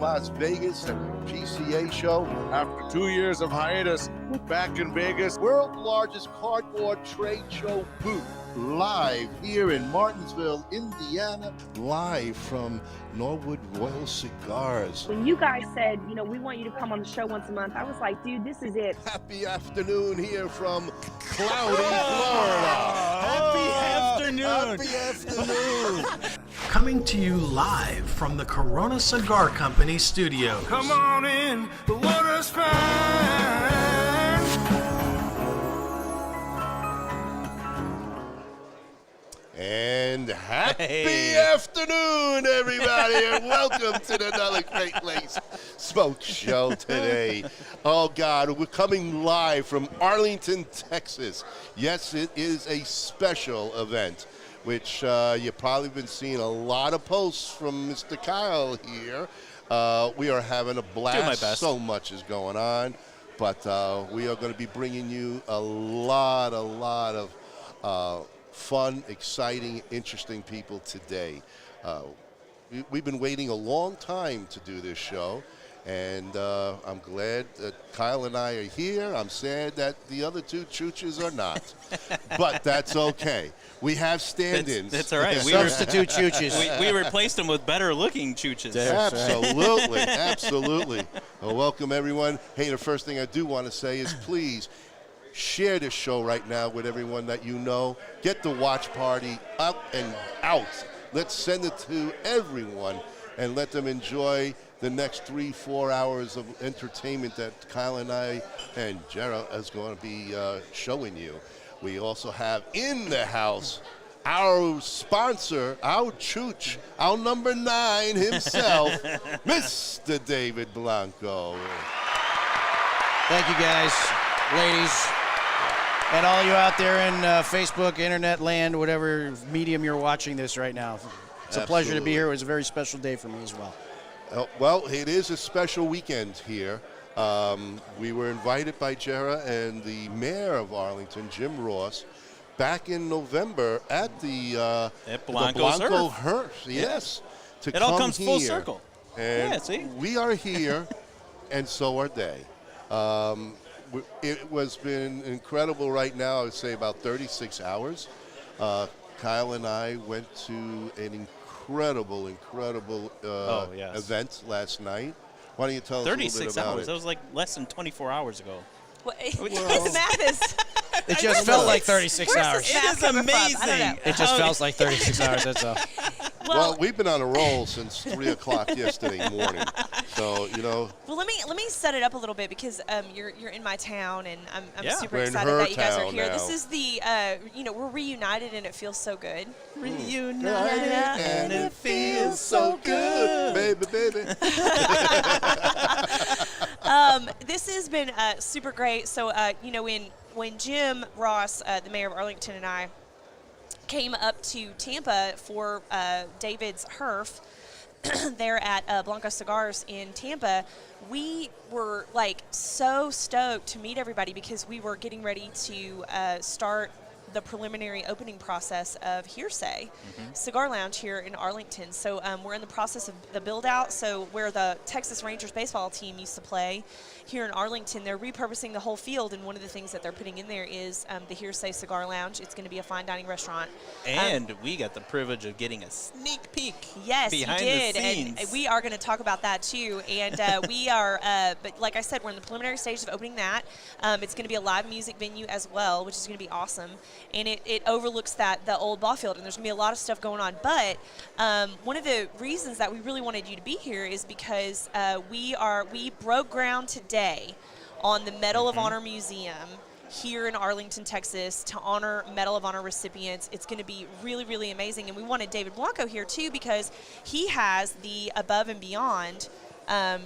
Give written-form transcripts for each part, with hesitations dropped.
Las Vegas at the PCA show. After 2 years of hiatus, we're back in Vegas. World's largest cardboard trade show booth. Live here in Martinsville, Indiana. Live from Norwood Royal Cigars. When you guys said, we want you to come on the show once a month, I was like, dude, this is it. Happy afternoon here from cloudy Florida. Happy afternoon. Happy afternoon. Coming to you live from the Corona Cigar Company studios. Come on in, the water's fine. And happy afternoon, everybody, and welcome to the Another Great Lakes Smoke Show today. Oh, God, we're coming live from Arlington, Texas. Yes, it is a special event, which you've probably been seeing a lot of posts from Mr. Kyle here. We are having a blast. Do my best. So much is going on, but we are going to be bringing you a lot of fun, exciting, interesting people today. We've been waiting a long time to do this show, and I'm glad that Kyle and I are here. I'm sad that the other two chooches are not, but that's okay. We have stand-ins. That's all right. Substitute chooches. We replaced them with better-looking chooches. Absolutely, absolutely. Well, welcome, everyone. Hey, the first thing I do want to say is please share this show right now with everyone that you know. Get the watch party up and out. Let's send it to everyone and let them enjoy the next 3-4 hours of entertainment that Kyle and I and Jera is going to be showing you. We also have in the house our sponsor, our chooch, our number 9 himself, Mr. David Blanco. Thank you, guys, ladies, and all you out there in Facebook, internet land, whatever medium you're watching this right now. It's a pleasure to be here. It was a very special day for me as well. Well, it is a special weekend here. We were invited by Jera and the mayor of Arlington, Jim Ross, back in November at the Blanco Hearse. Yes. To It come all comes here. full circle. And Yeah, see? we are here, and so are they. It has been incredible right now. I would say about 36 hours. Kyle and I went to an incredible event last night. Why don't you tell us a little bit 36 about hours. it? That was like less than 24 hours ago. Well, his math is. It just felt like 36 Where's hours. this It math is coming from? I don't amazing. know. It just felt like 36 hours, that's all. Well, we've been on a roll since 3 o'clock yesterday morning. So, Well, let me set it up a little bit because you're in my town and I'm Yeah. super We're in excited her that you guys are town here. now. This is the we're reunited and it feels so good. Reunited and it feels so good, baby. This has been super great. So when Jim Ross, the mayor of Arlington, and I came up to Tampa for David's HERF there at Blanco Cigars in Tampa, we were like so stoked to meet everybody because we were getting ready to start the preliminary opening process of Hearsay Cigar Lounge here in Arlington. So we're in the process of the build out. So where the Texas Rangers baseball team used to play here in Arlington, they're repurposing the whole field, and one of the things that they're putting in there is the Hearsay Cigar Lounge. It's going to be a fine dining restaurant. And we got the privilege of getting a sneak peek Yes, behind you did, the scenes. and we are going to talk about that too. And we are, but like I said, we're in the preliminary stage of opening that. It's going to be a live music venue as well, which is going to be awesome. And it overlooks the old ball field, and there's going to be a lot of stuff going on. But one of the reasons that we really wanted you to be here is because we broke ground today on the Medal of Honor Museum here in Arlington, Texas, to honor Medal of Honor recipients. It's going to be really, really amazing. And we wanted David Blanco here, too, because he has the Above and Beyond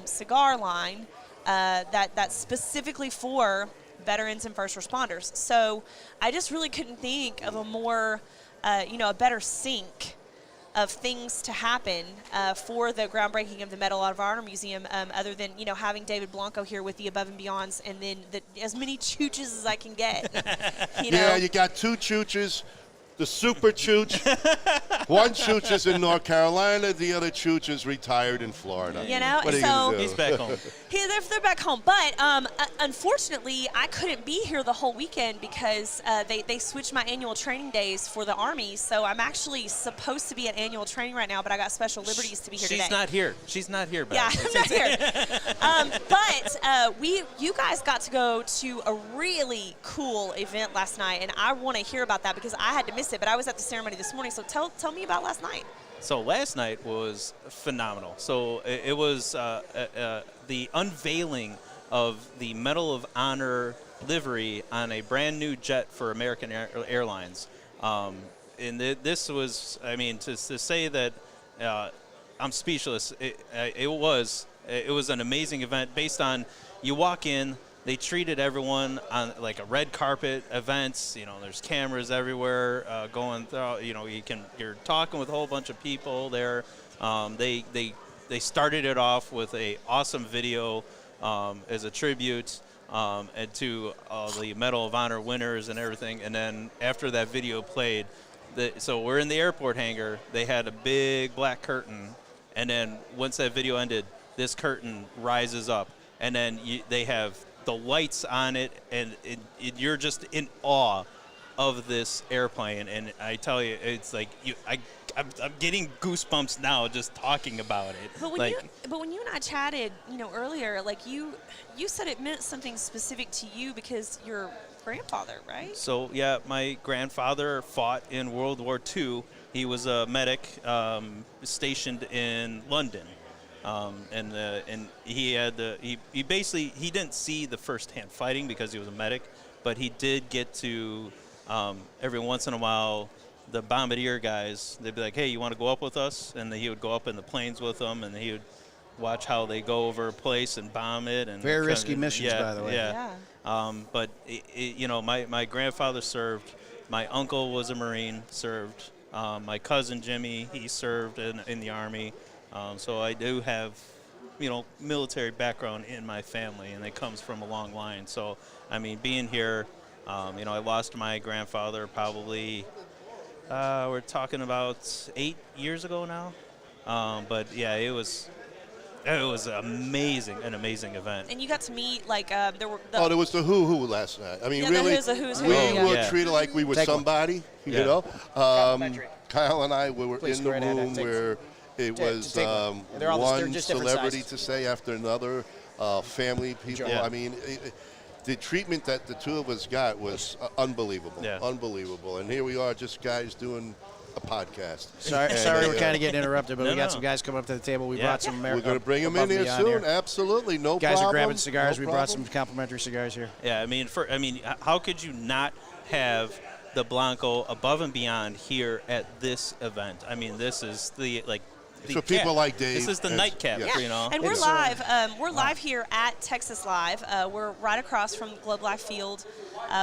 cigar line that's specifically for veterans and first responders. So I just really couldn't think of a more, a better sync of things to happen for the groundbreaking of the Medal of Honor Museum, other than having David Blanco here with the Above and Beyonds, and then as many chooches as I can get. Yeah, you got 2 chooches. The super chooch. One chooch is in North Carolina. The other chooch is retired in Florida. You know, What are you so gonna do? He's back home. they're back home. But unfortunately, I couldn't be here the whole weekend because they switched my annual training days for the Army. So I'm actually supposed to be at annual training right now, but I got special liberties to be here today. She's not here. She's not here, Beth. Yeah, I'm not here. But you guys got to go to a really cool event last night, and I want to hear about that because I had to miss it. But I was at the ceremony this morning, so tell me about last night. So last night was phenomenal. So it was the unveiling of the Medal of Honor livery on a brand new jet for American Airlines. And this was, I mean, to say that I'm speechless. It was an amazing event based on, you walk in, they treated everyone on like a red carpet events. You know, there's cameras everywhere going through. You know, you're talking with a whole bunch of people there. They started it off with a awesome video as a tribute and to the Medal of Honor winners and everything. And then after that video played, so we're in the airport hangar. They had a big black curtain, and then once that video ended, this curtain rises up, and then they have the lights on it, and you're just in awe of this airplane. And I tell you, it's like I'm getting goosebumps now just talking about it. But when you and I chatted, earlier, like you said it meant something specific to you because your grandfather, right? So yeah, my grandfather fought in World War II. He was a medic stationed in London. And he had he basically, he didn't see the firsthand fighting because he was a medic, but he did get to every once in a while, the bombardier guys, they'd be like, hey, you want to go up with us? And he would go up in the planes with them, and he would watch how they go over a place and bomb it. And very risky missions, by the way. Yeah. But my grandfather served. My uncle was a Marine, served. My cousin Jimmy, he served in the Army. So I do have, military background in my family, and it comes from a long line. So, I mean, being here, I lost my grandfather probably, we're talking about 8 years ago now. But yeah, it was an amazing event. And you got to meet, like, there were... there was the who last night. I mean, yeah, really, the who's who. we Yeah. were treated like we were somebody, you know. Kyle and I were Please in go the right ahead. room where it was They're all they're one just different celebrity sizes. to say after another, family people. Yeah. I mean, the treatment that the two of us got was unbelievable, Yeah. unbelievable. And here we are, just guys doing a podcast. Sorry, And, we're kind of getting interrupted, but No, we got no. some guys coming up to the table. We brought some we're going to bring them in above and here beyond soon. here. Absolutely, no Guys problem. are grabbing cigars. No We brought problem. some complimentary cigars here. Yeah, I mean, how could you not have the Blanco above and beyond here at this event? I mean, this is the for people like Dave. This is the nightcap, yes. Yeah. And we're live. We're live here at Texas Live. We're right across from Globe Life Field,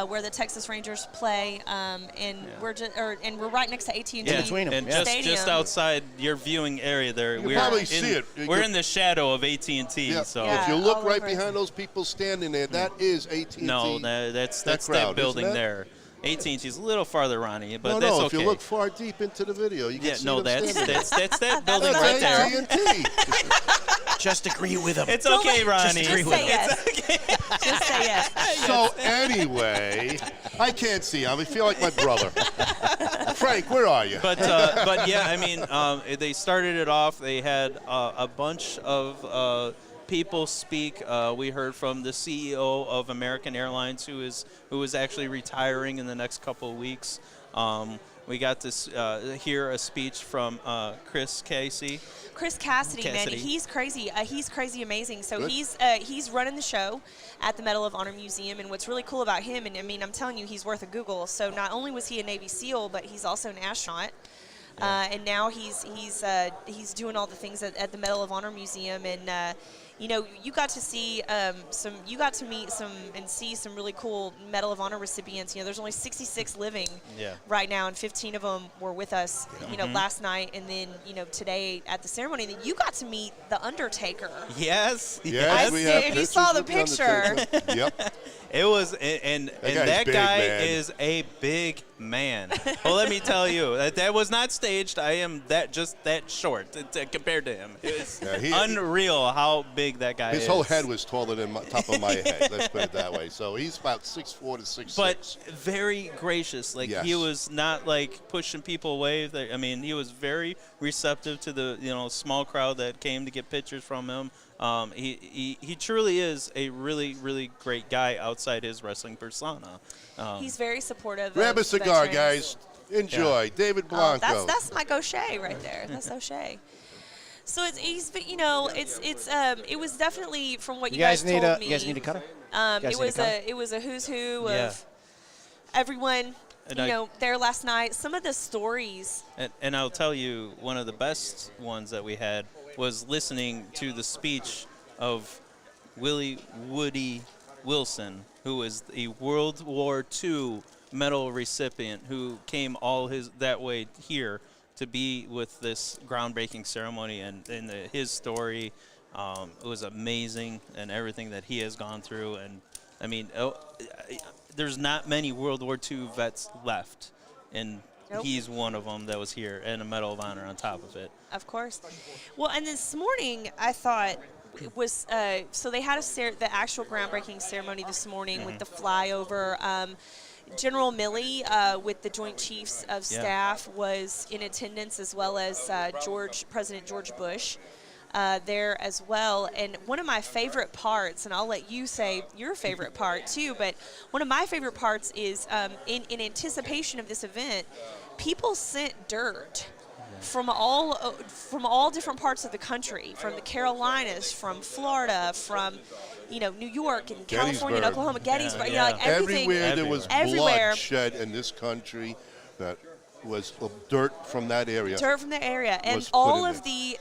where the Texas Rangers play, and we're right next to AT&T. Yeah, between 'em, and yeah. just outside your viewing area there, You probably see it. We're in the shadow of AT&T. Yeah. So Yeah. If you look all right over. behind those people standing there, that is AT&T. no, that's crowd, that building isn't it? there. AT&T's a little farther, Ronnie, but no, that's no. okay. If you look far deep into the video, you can yeah, see no, them standing that's that building there. right there. AT&T. Just agree with him. It's okay, Ronnie. Just say yes. Just say yes. So anyway, I can't see him. I feel like my brother. Frank, where are you? But yeah, I mean, they started it off. They had a bunch of people speak. We heard from the CEO of American Airlines, who is actually retiring in the next couple of weeks. We got to hear a speech from Chris Cassidy. Chris Cassidy, man, Cassidy. he's crazy. He's crazy amazing. So Good. he's running the show at the Medal of Honor Museum, and what's really cool about him, and I mean, I'm telling you, he's worth a Google. So not only was he a Navy SEAL, but he's also an astronaut. And now he's doing all the things at the Medal of Honor Museum, and you got to see meet some and see some really cool Medal of Honor recipients. There's only 66 living right now, and 15 of them were with us, last night, and then today at the ceremony. And then you got to meet the Undertaker. Yes. Yes, I we see. have If you saw the pictures with the picture. Undertaker. Yep. It was, and that big, guy man. is a big man. Well, let me tell you, that was not staged. I am just that short compared to him. It was unreal how big that guy is. His whole head was taller than top of my head. Let's put it that way. So he's about 6'4" to 6'6". But very gracious. Like Yes. he was not like pushing people away. I mean, he was very receptive to the small crowd that came to get pictures from him. He truly is a really, really great guy outside his wrestling persona. He's very supportive. Grab of a cigar, veterans. guys. Enjoy. David Blanco. That's my gaucher right there. That's O'Shea. So it was definitely from what you guys need told me. you guys need a cutter. It was a who's who of everyone. And there last night. Some of the stories. And I'll tell you, one of the best ones that we had was listening to the speech of Willie Woody Wilson, who is a World War II medal recipient who came all that way here to be with this groundbreaking ceremony, and his story it was amazing, and everything that he has gone through. And I mean, there's not many World War II vets left, and he's one of them that was here, and a Medal of Honor on top of it. Of course. Well, and this morning I thought it was so they had the actual groundbreaking ceremony this morning with the flyover. General Milley with the Joint Chiefs of Staff was in attendance, as well as President George Bush there as well. And one of my favorite parts, and I'll let you say your favorite part too, but one of my favorite parts is in anticipation of this event, people sent dirt from all different parts of the country, from the Carolinas, from Florida, from New York and California and Oklahoma, Gettysburg, like everything. Everywhere there was everywhere. blood shed in this country that was dirt from that area. Dirt from the area, and all of the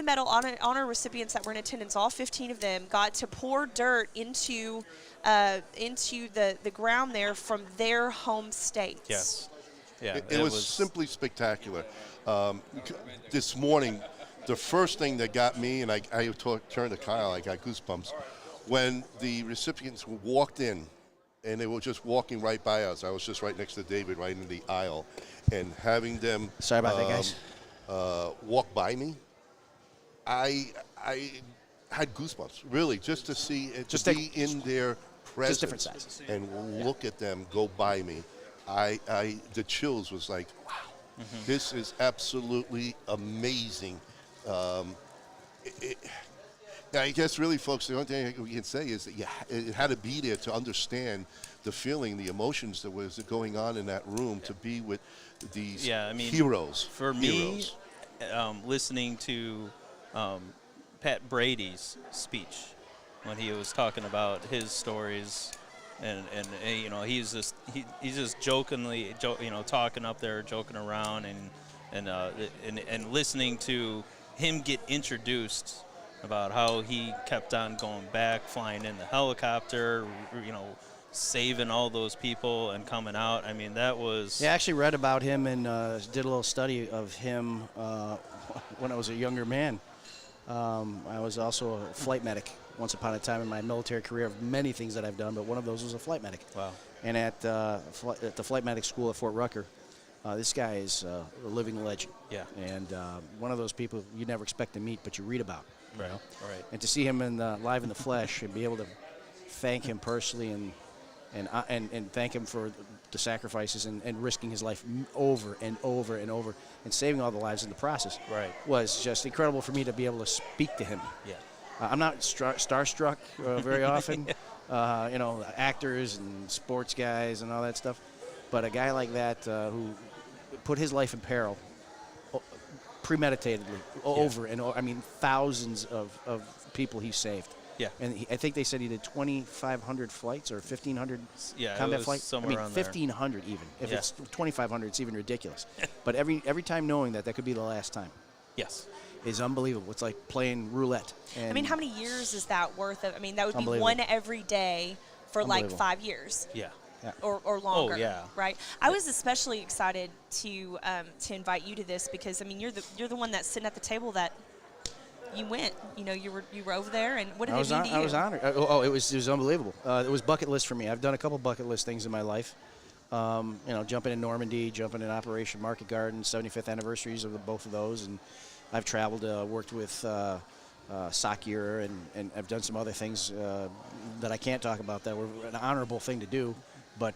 medal honor recipients that were in attendance, all 15 of them, got to pour dirt into the ground there from their home states. Yes. Yeah, it was simply spectacular. This morning, the first thing that got me, and I turned to Kyle, I got goosebumps, when the recipients walked in, and they were just walking right by us. I was just right next to David, right in the aisle, and having them Sorry about that, guys. Walk by me, I had goosebumps, really, just to see it, to be in their presence, just different sizes, and look at them go by me. The chills was like, wow, this is absolutely amazing. I guess really, folks, the only thing we can say is that it had to be there to understand the feeling, the emotions that was going on in that room, to be with these heroes. For me, listening to Pat Brady's speech when he was talking about his stories, and he's just jokingly talking up there, joking around, and listening to him get introduced about how he kept on going back, flying in the helicopter, saving all those people and coming out. I mean, that was... Yeah, I actually read about him and did a little study of him when I was a younger man. I was also a flight medic once upon a time in my military career, of many things that I've done, but one of those was a flight medic. Wow. And at the flight medic school at Fort Rucker, this guy is a living legend. Yeah. And one of those people you never expect to meet, but you read about. Right. Right. And to see him live in the flesh and be able to thank him personally and thank him for the sacrifices and risking his life over and over and over and saving all the lives in the process, right, was just incredible for me to be able to speak to him. Yeah. I'm not starstruck very often, actors and sports guys and all that stuff, but a guy like that who put his life in peril premeditatedly over and over. I mean, thousands of people he saved. Yeah. And I think they said he did 2,500 flights or 1,500 combat combat flights. Somewhere around 1,500 even. If it's 2,500, it's even ridiculous. But every time knowing that could be the last time. Yes. Is unbelievable. It's like playing roulette. And I mean, how many years is that worth of? I mean, that would be one every day for like 5 years. Yeah. Yeah. Or longer. Oh, yeah. Right. I was especially excited to invite you to this because I mean you're the one that's sitting at the table that you went. You know, you were over there, and what did I it was mean to you? I was honored. It was unbelievable. It was bucket list for me. I've done a couple bucket list things in my life. You know, jumping in Normandy, jumping in Operation Market Garden, 75th anniversaries of both of those, and I've traveled, worked with Sakir, and I've done some other things that I can't talk about that were an honorable thing to do. But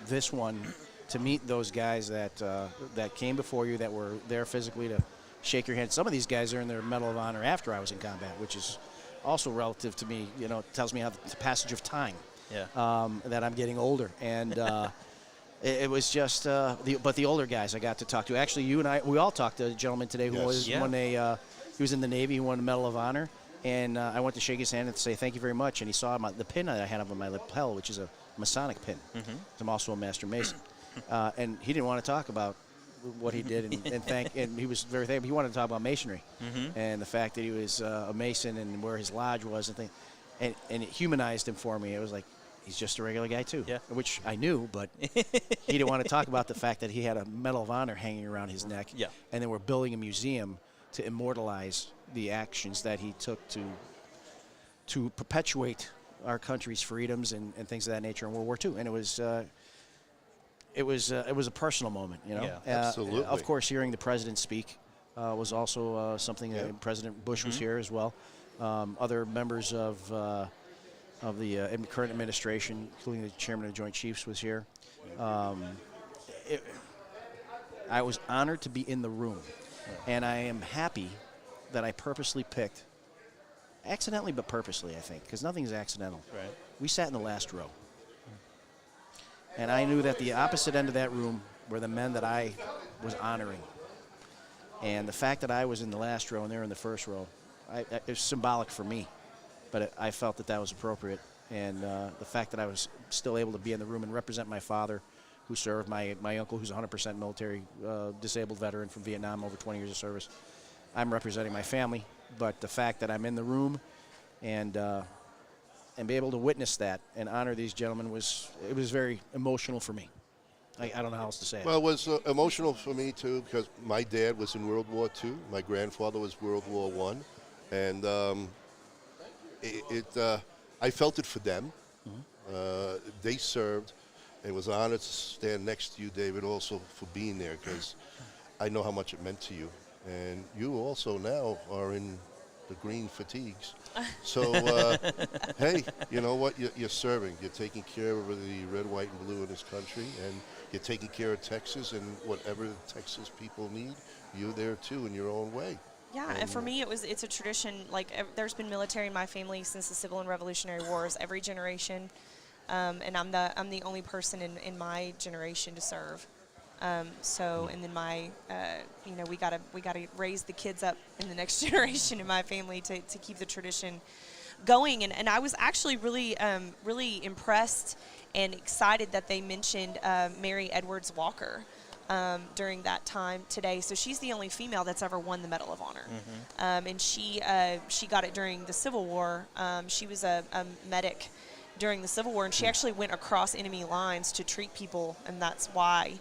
this one, to meet those guys that came before you, that were there physically to shake your hand. Some of these guys earned their Medal of Honor after I was in combat, which is also relative to me. You know, it tells me how the passage of time. Yeah. That I'm getting older, and it was just. But the older guys I got to talk to. Actually, you and I, we all talked to a gentleman today who won a. He was in the Navy. He won a Medal of Honor, and I went to shake his hand and say thank you very much. And he saw the pin that I had on my lapel, which is a Masonic pin. Mm-hmm. I'm also a Master Mason, and he didn't want to talk about what he did and thank. And he was very thankful. He wanted to talk about masonry and the fact that he was a Mason and where his lodge was and things. And it humanized him for me. It was like, he's just a regular guy, too, which I knew, but he didn't want to talk about the fact that he had a Medal of Honor hanging around his neck, and then we're building a museum to immortalize the actions that he took to perpetuate our country's freedoms and things of that nature in World War II. And it was a personal moment, you know. Yeah, absolutely. Of course, hearing the president speak was also something. President Bush was here as well. Other members of the current administration, including the chairman of the Joint Chiefs, was here. I was honored to be in the room, and I am happy that I purposely picked, accidentally but purposely, I think, because nothing is accidental. Right. We sat in the last row, and I knew that the opposite end of that room were the men that I was honoring, and the fact that I was in the last row and they were in the first row, it was symbolic for me, but I felt that was appropriate. And the fact that I was still able to be in the room and represent my father, who served, my uncle, who's 100% military, disabled veteran from Vietnam, over 20 years of service. I'm representing my family, but the fact that I'm in the room and be able to witness that and honor these gentlemen was very emotional for me. I don't know how else to say it. Well, it was emotional for me, too, because my dad was in World War II. My grandfather was World War I. And I felt it for them. Mm-hmm. They served. It was an honor to stand next to you, David, also for being there, because I know how much it meant to you. And you also now are in the green fatigues. So, hey, you know what? You're serving. You're taking care of the red, white, and blue in this country, and you're taking care of Texas and whatever the Texas people need. You're there, too, in your own way. Yeah, and for me, it's a tradition. Like, there's been military in my family since the Civil and Revolutionary Wars, every generation, and I'm the only person in my generation to serve. So, and then my, we gotta raise the kids up in the next generation in my family to keep the tradition going. And I was actually really impressed and excited that they mentioned Mary Edwards Walker. During that time today. So she's the only female that's ever won the Medal of Honor. Mm-hmm. And she got it during the Civil War. She was a medic during the Civil War, and she actually went across enemy lines to treat people, and that's why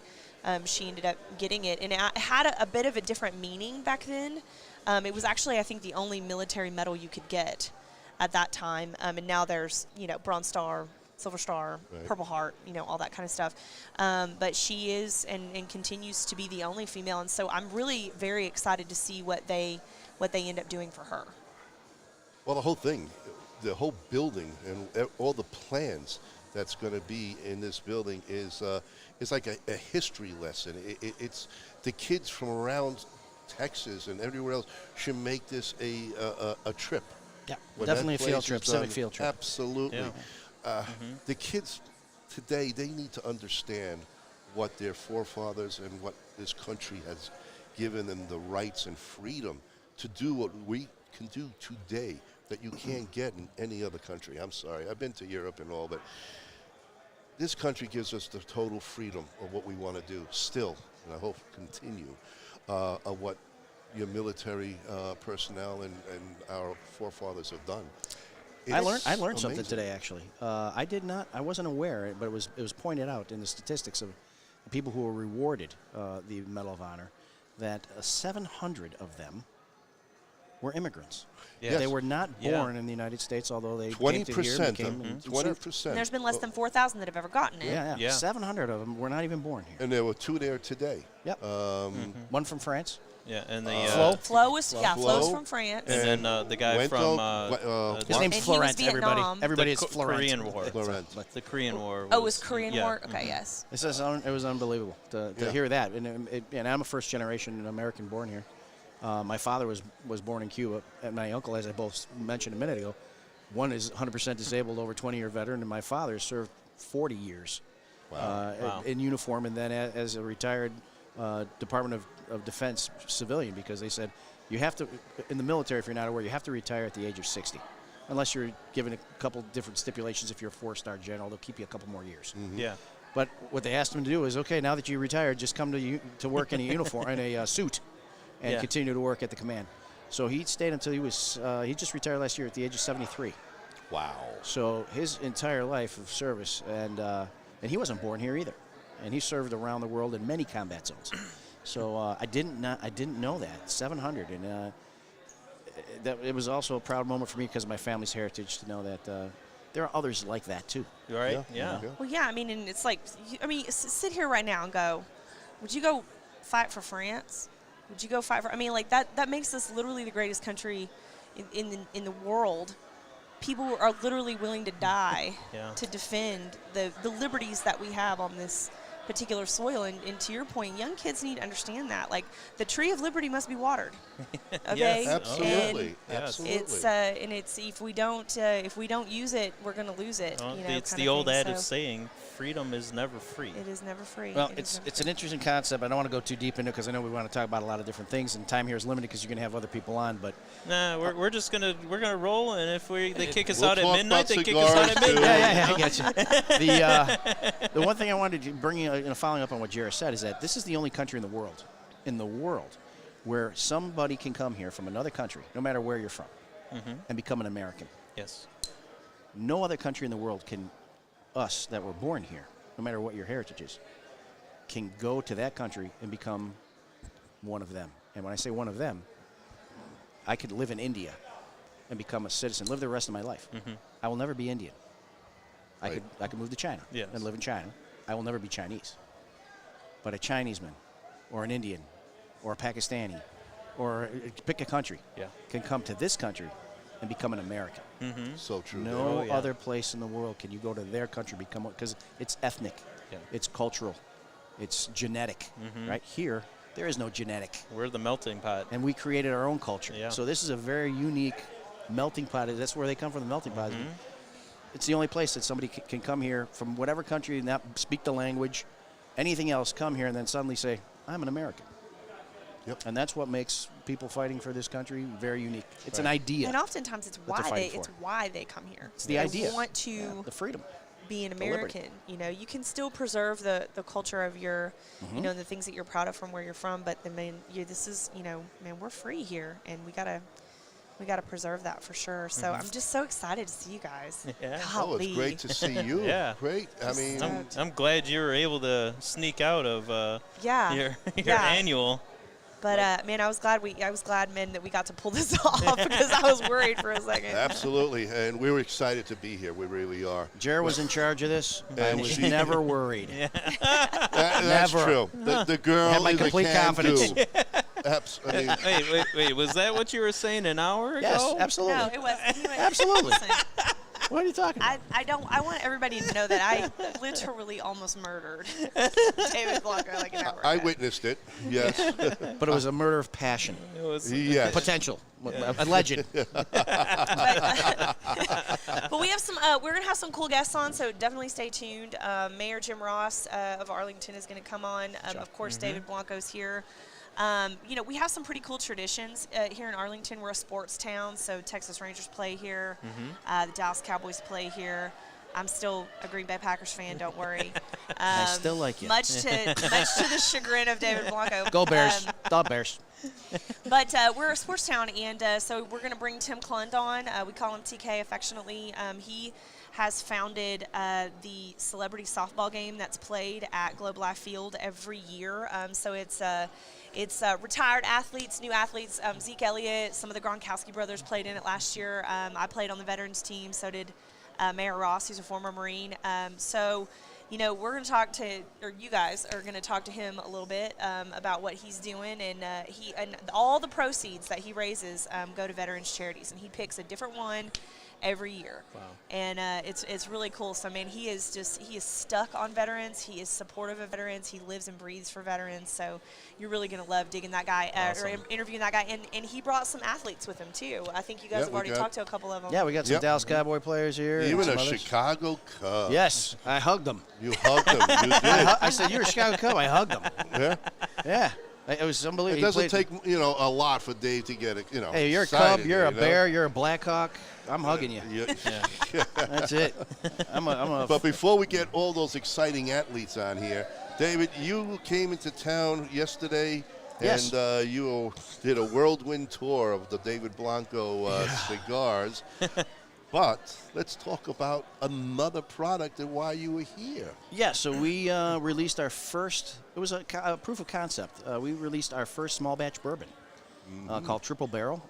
she ended up getting it. And it had a bit of a different meaning back then. It was actually, I think, the only military medal you could get at that time. And now there's, Bronze Star, Silver Star, right. Purple Heart, all that kind of stuff. But she is and continues to be the only female, and so I'm really very excited to see what they end up doing for her. Well, the whole thing, the whole building, and all the plans that's going to be in this building is like a history lesson. It's the kids from around Texas and everywhere else should make this a trip. Yeah, definitely a field trip, civic field trip. Absolutely. Yeah. The kids today, they need to understand what their forefathers and what this country has given them the rights and freedom to do what we can do today that you can't get in any other country. I'm sorry, I've been to Europe and all, but this country gives us the total freedom of what we want to do still, and I hope continue, of what your military personnel and our forefathers have done. I learned something today, actually. I wasn't aware, but it was pointed out in the statistics of the people who were rewarded the Medal of Honor that 700 of them were immigrants. Yes. They were not Yeah. born in the United States, although they 20%. came to here and became 20%. And there's been less than 4,000 that have ever gotten it. Yeah. 700 of them were not even born here. And there were 2 there today. Yep. One from France. Yeah, and the Flo's from France. and then the guy Wento, His name's And he was Florent. Vietnam. Everybody is the Florent. Korean War. Florent. The Korean War. Oh, it was Korean yeah. War? Okay, yes. It was unbelievable to Yeah. hear that. And I'm a first generation American born here. My father was born in Cuba, and my uncle, as I both mentioned a minute ago, one is 100% disabled, over 20-year veteran, and my father served 40 years in uniform, and then as a retired Department of Defense civilian, because they said you have to, in the military, if you're not aware, you have to retire at the age of 60. Unless you're given a couple different stipulations. If you're a 4-star general, they'll keep you a couple more years. Yeah. But what they asked him to do is, okay, now that you retired, just come to work in a uniform, in a suit, and continue to work at the command. So he stayed until he was, he just retired last year at the age of 73. Wow. So his entire life of service, and he wasn't born here either. And he served around the world in many combat zones. So I didn't know that, 700. And that it was also a proud moment for me because of my family's heritage to know that there are others like that too. Right? Yeah. Well, yeah, I mean, and it's like, sit here right now and go, would you go fight for France? Would you go fight for, like that makes us literally the greatest country in the world. People are literally willing to die to defend the liberties that we have on this particular soil. And to your point, young kids need to understand that. Like, the tree of liberty must be watered. Okay? Yes. Absolutely. And Absolutely. it's if we don't use it, we're going to lose it. Well, it's kind the of old thing. adage So saying, freedom is never free. it is never free. Well, It is never it's free. an interesting concept. I don't want to go too deep into it because I know we want to talk about a lot of different things, and time here is limited because you're going to have other people on. But Nah, we're just gonna roll, and if they kick us We'll out at talk midnight, about they kick us out at cigars, too. midnight. I get you. The one thing I wanted to bring you, following up on what Jared said, is that this is the only country in the world, where somebody can come here from another country, no matter where you're from, and become an American. Yes. No other country in the world can, us that were born here, no matter what your heritage is, can go to that country and become one of them. And when I say one of them, I could live in India and become a citizen, live the rest of my life. I will never be Indian. Right. I could move to China Yes. and live in China. I will never be Chinese. But a Chinese man or an Indian or a Pakistani or pick a country can come to this country and become an American. So true. No Oh, yeah. other place in the world can you go to their country, become, because it's ethnic, it's cultural, it's genetic. Right here, there is no genetic. We're the melting pot. And we created our own culture. Yeah. So this is a very unique melting pot. That's where they come from, the melting pot. It's the only place that somebody can come here from whatever country and not speak the language, anything else, come here and then suddenly say, I'm an American. Yep. And that's what makes people fighting for this country very unique. It's an idea. And oftentimes it's they're fighting why they come here. It's the They idea. want to The freedom. be an the liberty. American. You can still preserve the culture of your, the things that you're proud of from where you're from. But this is, man, we're free here, and we gotta preserve that for sure. So I'm just so excited to see you guys. Yeah. Oh, Golly. it's great to see you. Yeah. Great. I mean, I'm glad you were able to sneak out of your annual. But man, I was glad, man, that we got to pull this off because I was worried for a second. absolutely. And we were excited to be here. We really are. Jared was in charge of this. I And was she- never worried. That's Never. true. The girl Had my is complete a can confidence. do. I mean, Wait, was that what you were saying an hour ago? Yes, absolutely. No, it was. Absolutely. Listen, What are you talking about? I want everybody to know that I literally almost murdered David Blanco like an hour I ago. witnessed it. Yes. But it was a murder of passion. It was. Yes. Potential. Alleged. But we have some. We're gonna have some cool guests on, so definitely stay tuned. Mayor Jim Ross of Arlington is gonna come on. Of course, David Blanco's here. We have some pretty cool traditions here in Arlington. We're a sports town, so Texas Rangers play here. The Dallas Cowboys play here. I'm still a Green Bay Packers fan. Don't worry. I still like you. Much to the chagrin of David Blanco. Go Bears. The Bears. But we're a sports town, and so we're going to bring Tim Klund on. We call him TK affectionately. He has founded the celebrity softball game that's played at Globe Life Field every year. So it's retired athletes, new athletes. Zeke Elliott, some of the Gronkowski brothers played in it last year. I played on the veterans team, so did Mayor Ross, who's a former Marine. So, you know, we're going to talk to, or you guys are going to talk to him a little bit about what he's doing, and all the proceeds that he raises go to veterans charities, and he picks a different one every year. Wow. And it's really cool. So, man, he is stuck on veterans. He is supportive of veterans. He lives and breathes for veterans. So you're really going to love digging that guy or interviewing that guy. And he brought some athletes with him, too. I think you guys have already talked to a couple of them. Yeah, we got some Dallas Cowboy players here. Even a Chicago Cub. Yes, I hugged them. You hugged him. You did. I said, "You're a Chicago Cub." I hugged them. Yeah. Yeah. It was unbelievable. It doesn't take, a lot for Dave to get it, Hey, you're a excited, Cub, you're a Bear, you're a Blackhawk. I'm hugging you. Yeah. That's it. I'm a But before we get all those exciting athletes on here, David, you came into town yesterday, Yes. and you did a whirlwind tour of the David Blanco cigars. But let's talk about another product and why you were here. Yeah, so we released our first, it was a proof of concept. We released our first small batch bourbon called Triple Barrel,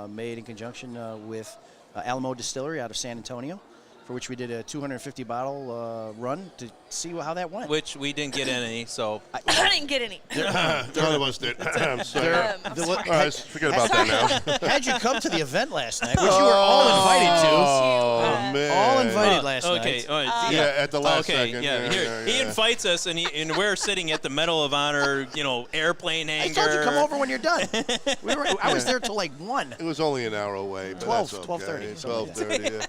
made in conjunction with Alamo Distillery out of San Antonio, for which we did a 250-bottle run to see how that went. Which we didn't get any, so. I didn't get any. None of us did. I'm sorry. I'm sorry. All right, forget about that now. Had you come to the event last night, which you were all invited to. Oh, man. All invited last Okay. night. Yeah, at the last Okay, second. yeah. Here, he invites us, and we're sitting at the Medal of Honor, airplane I hangar. told you come over when you're done. I was there till like 1. It was only an hour away. But 12, that's 12:30, okay. something like 12:30, yeah.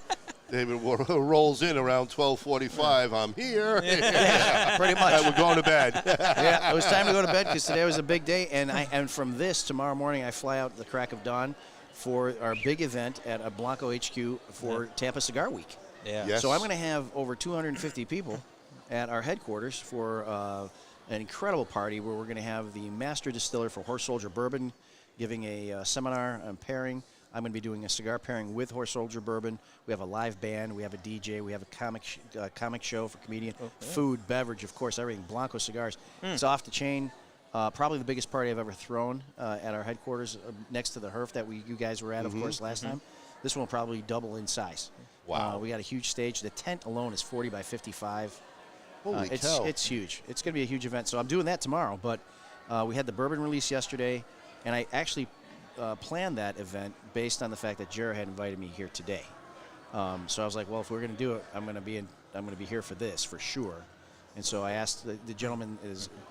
David rolls in around 12:45. I'm here. Yeah, pretty much. We're going to bed. Yeah, it was time to go to bed because today was a big day, and from this tomorrow morning I fly out at the crack of dawn for our big event at a Blanco HQ for Tampa Cigar Week. Yeah. Yes. So I'm going to have over 250 people at our headquarters for an incredible party where we're going to have the master distiller for Horse Soldier Bourbon giving a seminar on pairing. I'm going to be doing a cigar pairing with Horse Soldier Bourbon. We have a live band. We have a DJ. We have a comic show for comedian. Food, beverage, of course, everything. Blanco cigars. It's off the chain. Probably the biggest party I've ever thrown at our headquarters next to the HERF that you guys were at, of course, last time. This one will probably double in size. Wow. We got a huge stage. The tent alone is 40 by 55. Holy cow. It's huge. It's going to be a huge event. So I'm doing that tomorrow. But we had the bourbon release yesterday, and I actually planned that event based on the fact that Jared had invited me here today. So I was like, well, if we're going to do it, I'm going to be here for this for sure. And so I asked the gentleman,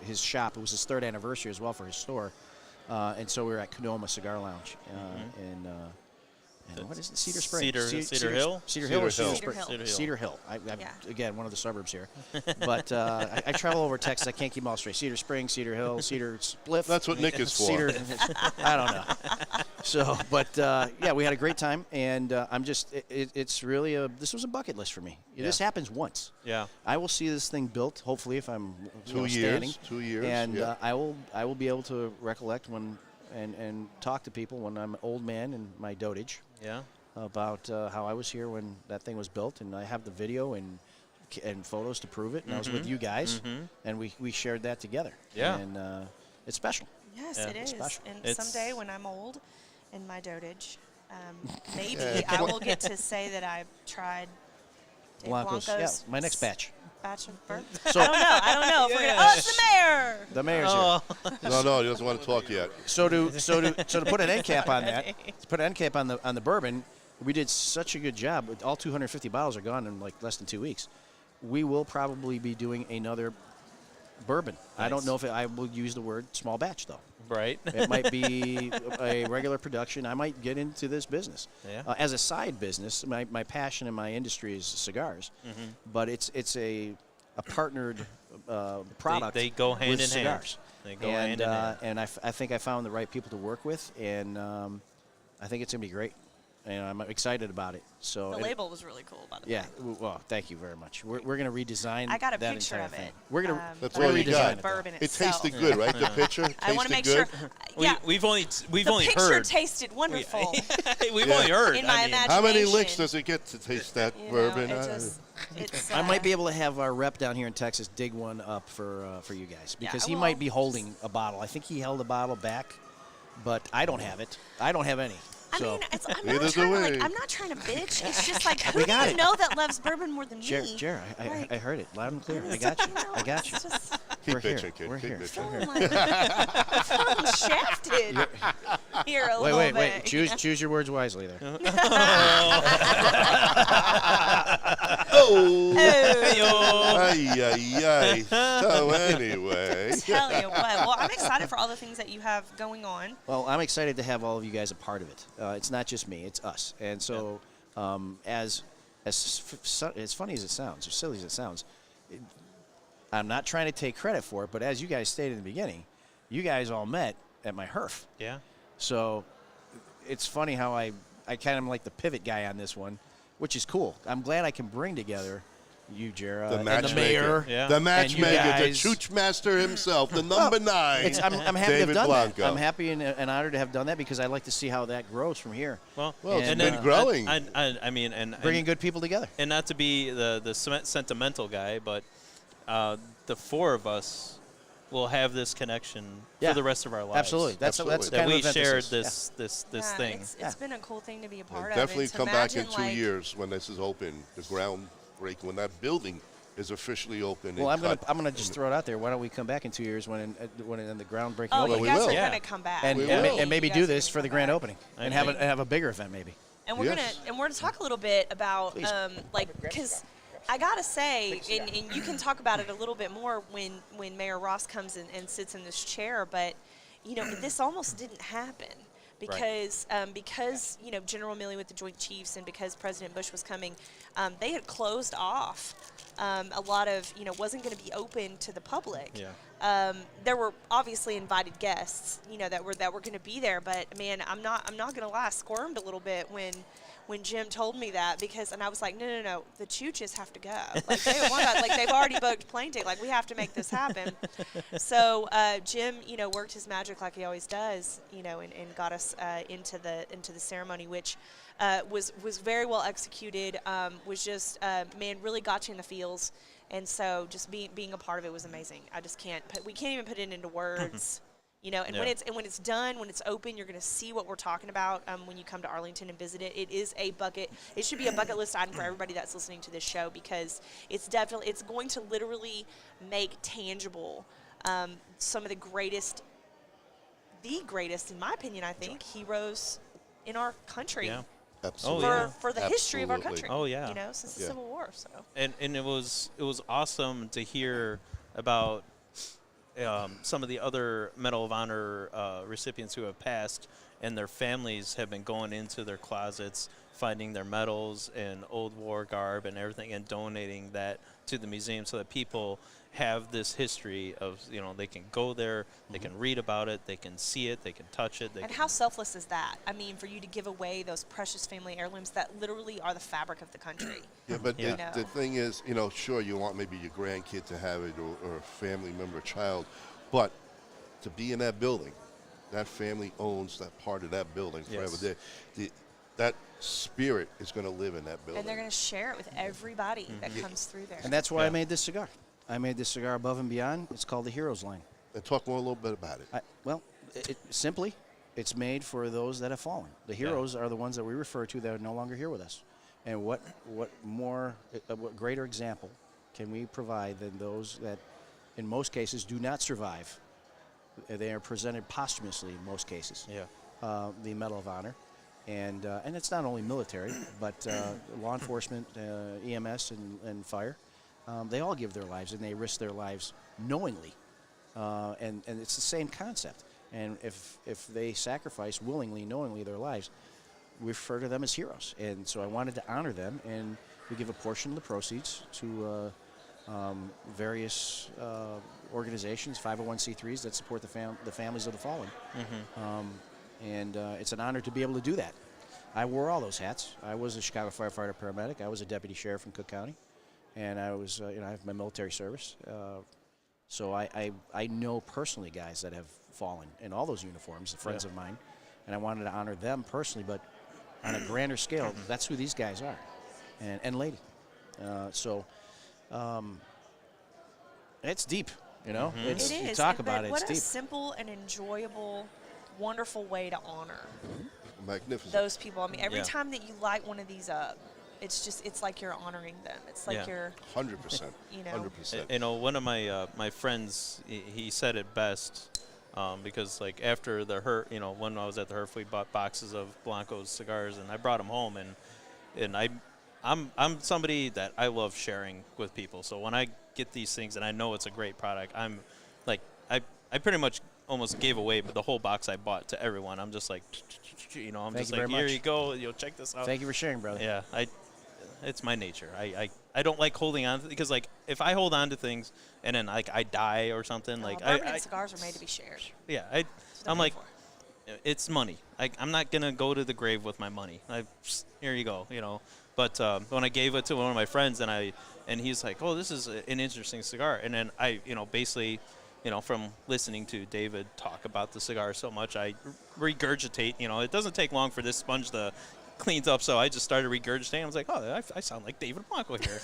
his shop. It was his 3rd anniversary as well for his store, and so we were at Sonoma Cigar Lounge, and what is it? Cedar Springs. Cedar Hill? Cedar Hill or Cedar Cedar Hill. Springs? Cedar Hill. I'm Yeah. again, one of the suburbs here. But I travel over Texas. I can't keep them all straight. Cedar Springs, Cedar Hill, Cedar Spliff. That's what Nick is for. Cedar, I don't know. So, but yeah, we had a great time, and I'm just, it's really this was a bucket list for me. This happens once. Yeah. I will see this thing built, hopefully, if I'm 2 years. standing. 2 years. And yeah. I will be able to recollect and talk to people when I'm an old man in my dotage. Yeah. About how I was here when that thing was built, and I have the video and photos to prove it. And I was with you guys, and we shared that together. Yeah. And it's special. Yes, Yeah. it is. Special. And It's- someday when I'm old in my dotage, maybe I will get to say that I've tried Dave Blanco's. Blanco's My next batch. batch of bourbon. So- I don't know. If we're gonna, it's the mayor. The mayor's Oh. here. No, he doesn't want to talk yet. So to put an end cap on that, to put an end cap on the bourbon, we did such a good job. All 250 bottles are gone in like less than 2 weeks. We will probably be doing another bourbon. I don't know if I will use the word small batch though. Right. It might be a regular production. I might get into this business Yeah. as a side business. My passion in my industry is cigars, but it's a partnered product. They go hand with in cigars. hand. They go And hand in hand. and I think I found the right people to work with, and I think it's gonna be great. and I'm excited about it. So The label was really cool, by the yeah, way. well, thank you very much. We're going to redesign. I got a that picture entire of thing. it. We're going to. That's we're all gonna you redesign got. the bourbon It itself. tasted good, right? The picture I want to tasted make good. sure. Yeah, We've only the picture heard. tasted wonderful. We've Yeah. only heard. In my I mean, How many licks imagination. does it get to taste that You know, bourbon? it just, it's, I might be able to have our rep down here in Texas dig one up for you guys because he well, might be holding a bottle. I think he held a bottle back, but I don't have it. I don't have any. I So mean, I'm Neither not do trying to we. I'm not trying to bitch. It's just like, who We do got you it. know that loves bourbon more than me? Jer, Like, I heard it loud and clear. I got you. I got you. It's just, Keep We're here. bitching, kid. We're Keep here. bitching. I'm like, I'm shafted here a little Wait. bit. Choose your words wisely there. Oh! Oh. Ay, ay, ay. So anyway. Tell you what. Well, I'm excited for all the things that you have going on. Well, I'm excited to have all of you guys a part of it. It's not just me; it's us. And so, as funny as it sounds, or silly as it sounds, I'm not trying to take credit for it. But as you guys stated in the beginning, you guys all met at my HERF. yeah. So it's funny how I kind of am like the pivot guy on this one, which is cool. I'm glad I can bring together you, Jera, The and the matchmaker. mayor. Yeah. The and you matchmaker, the guys. chooch master himself, the number 9. I'm happy to have David done Blanco. that. I'm happy and honored to have done that because I like to see how that grows from here. Well, it's And, been growing. I mean, and Bringing good people together. and not to be the sentimental guy, but the four of us will have this connection Yeah. for the rest of our lives. Absolutely. That's Absolutely. the That kind we of event shared this is. this Yeah, thing. It's been a cool thing to be a part of. Definitely and to come back in imagine, 2 like, years when this is open, the groundbreaking, when that building is officially open. Well, and I'm cut. gonna just throw it out there. Why don't we come back in 2 years when the groundbreaking Oh, opening, you we guys will. are Yeah. going to come back. and, We and, will. ma- and maybe You do guys are this gonna for the come grand back. opening I and agree. have a bigger event maybe. And we're Yes. gonna talk a little bit about Please. like, because I gotta say, and you can talk about it a little bit more when Mayor Ross comes in and sits in this chair, but this almost didn't happen because General Milley with the Joint Chiefs and because President Bush was coming, they had closed off a lot of wasn't going to be open to the public. Yeah. There were obviously invited guests, that were going to be there, but man, I'm not going to lie, I squirmed a little bit when Jim told me that and I was like, no, the Chooches have to go. Like they've already booked plane ticket. Like we have to make this happen. So Jim, worked his magic like he always does, and got us into the ceremony, which was very well executed. Was just really got you in the feels. And so just being a part of it was amazing. We can't even put it into words. And Yeah. when it's done, when it's open, you're going to see what we're talking about when you come to Arlington and visit it. It is it should be a bucket list item for everybody that's listening to this show because it's going to literally make tangible some of the greatest in my opinion, I think, heroes in our country. Yeah. Absolutely. Oh, yeah. For the history of our Absolutely. country. Oh, yeah. Since the Yeah. Civil War. So. And it was awesome to hear about some of the other Medal of Honor recipients who have passed, and their families have been going into their closets, finding their medals and old war garb and everything, and donating that to the museum so that people have this history of, they can go there, they can read about it, they can see it, they can touch it. And how selfless is that? I mean, for you to give away those precious family heirlooms that literally are the fabric of the country. Yeah, but Yeah. The thing is, sure, you want maybe your grandkid to have it or a family member, child, but to be in that building, that family owns that part of that building forever. Yes. That spirit is going to live in that building. And they're going to share it with everybody that comes through there. And that's why I Yeah. made this cigar. I made this cigar above and beyond. It's called the Heroes Line. And talk more a little bit about it. Simply, it's made for those that have fallen. The heroes are the ones that we refer to that are no longer here with us. And what greater example can we provide than those that, in most cases, do not survive? They are presented posthumously in most cases. Yeah. The Medal of Honor, and it's not only military, but law enforcement, EMS, and fire. They all give their lives, and they risk their lives knowingly, and it's the same concept. And if they sacrifice willingly, knowingly their lives, we refer to them as heroes. And so I wanted to honor them, and we give a portion of the proceeds to various organizations, 501c3s that support the families of the fallen. And it's an honor to be able to do that. I wore all those hats. I was a Chicago firefighter paramedic. I was a deputy sheriff in Cook County, and I was, I have my military service. So I know personally guys that have fallen in all those uniforms, friends of mine, and I wanted to honor them personally. But on a grander scale, that's who these guys are, and lady. It's deep, you know. It's, It is. You talk but about it. What It's a deep. simple and enjoyable, wonderful way to honor Magnificent. those people. I mean, every Yeah. time that you light one of these up, it's like you're honoring them. It's like Yeah. you're, 100%. you know. 100%. You know, one of my my friends, he said it best, because like after the HERF, you know, when I was at the HERF, we bought boxes of Blanco's cigars, and I brought them home, and I'm somebody that I love sharing with people. So when I get these things and I know it's a great product, I'm like, I pretty much almost gave away the whole box I bought to everyone. I'm just like, you know, I'm Thank just you like, very here much. you go, check this out. Thank you for sharing, brother. Yeah, it's my nature. I don't like holding on to, because like if I hold on to things and then like I die or something, like bourbon and cigars are made to be shared. yeah, That's what I'm they're like, for. it's money. I'm not gonna go to the grave with my money. Here you go, you know. But when I gave it to one of my friends, and he's like, oh, this is an interesting cigar, and then I, you know, basically, you know, from listening to David talk about the cigar so much, I regurgitate. You know, it doesn't take long for this sponge to cleans up, so I just started regurgitating. I was like, oh, I sound like David Blanco here.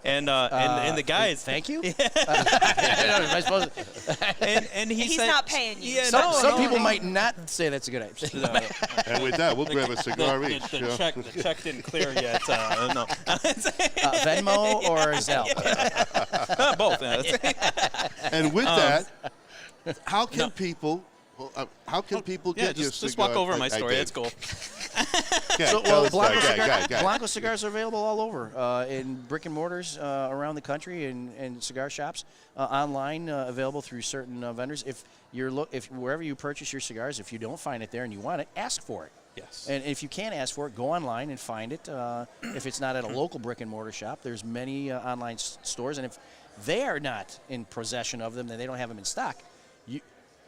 and the guys. Thank you. Am I supposed to? And He's said, not paying you. Yeah, Some people might not say that's a good idea. No, And with that, we'll grab a cigar each. the you know. check didn't clear yet. No. Venmo or Zelle? Both. And with that, how can people? How can people Yeah, get your just cigar? walk over my I story. did. That's cool. Yeah, So, tell well, us that. Go ahead. Blanco cigars are available all over in brick and mortars around the country and cigar shops, online available through certain vendors. If if wherever you purchase your cigars, if you don't find it there and you want it, ask for it. Yes. And if you can't ask for it, go online and find it. If it's not at a local brick and mortar shop, there's many online stores, and if they are not in possession of them, then they don't have them in stock.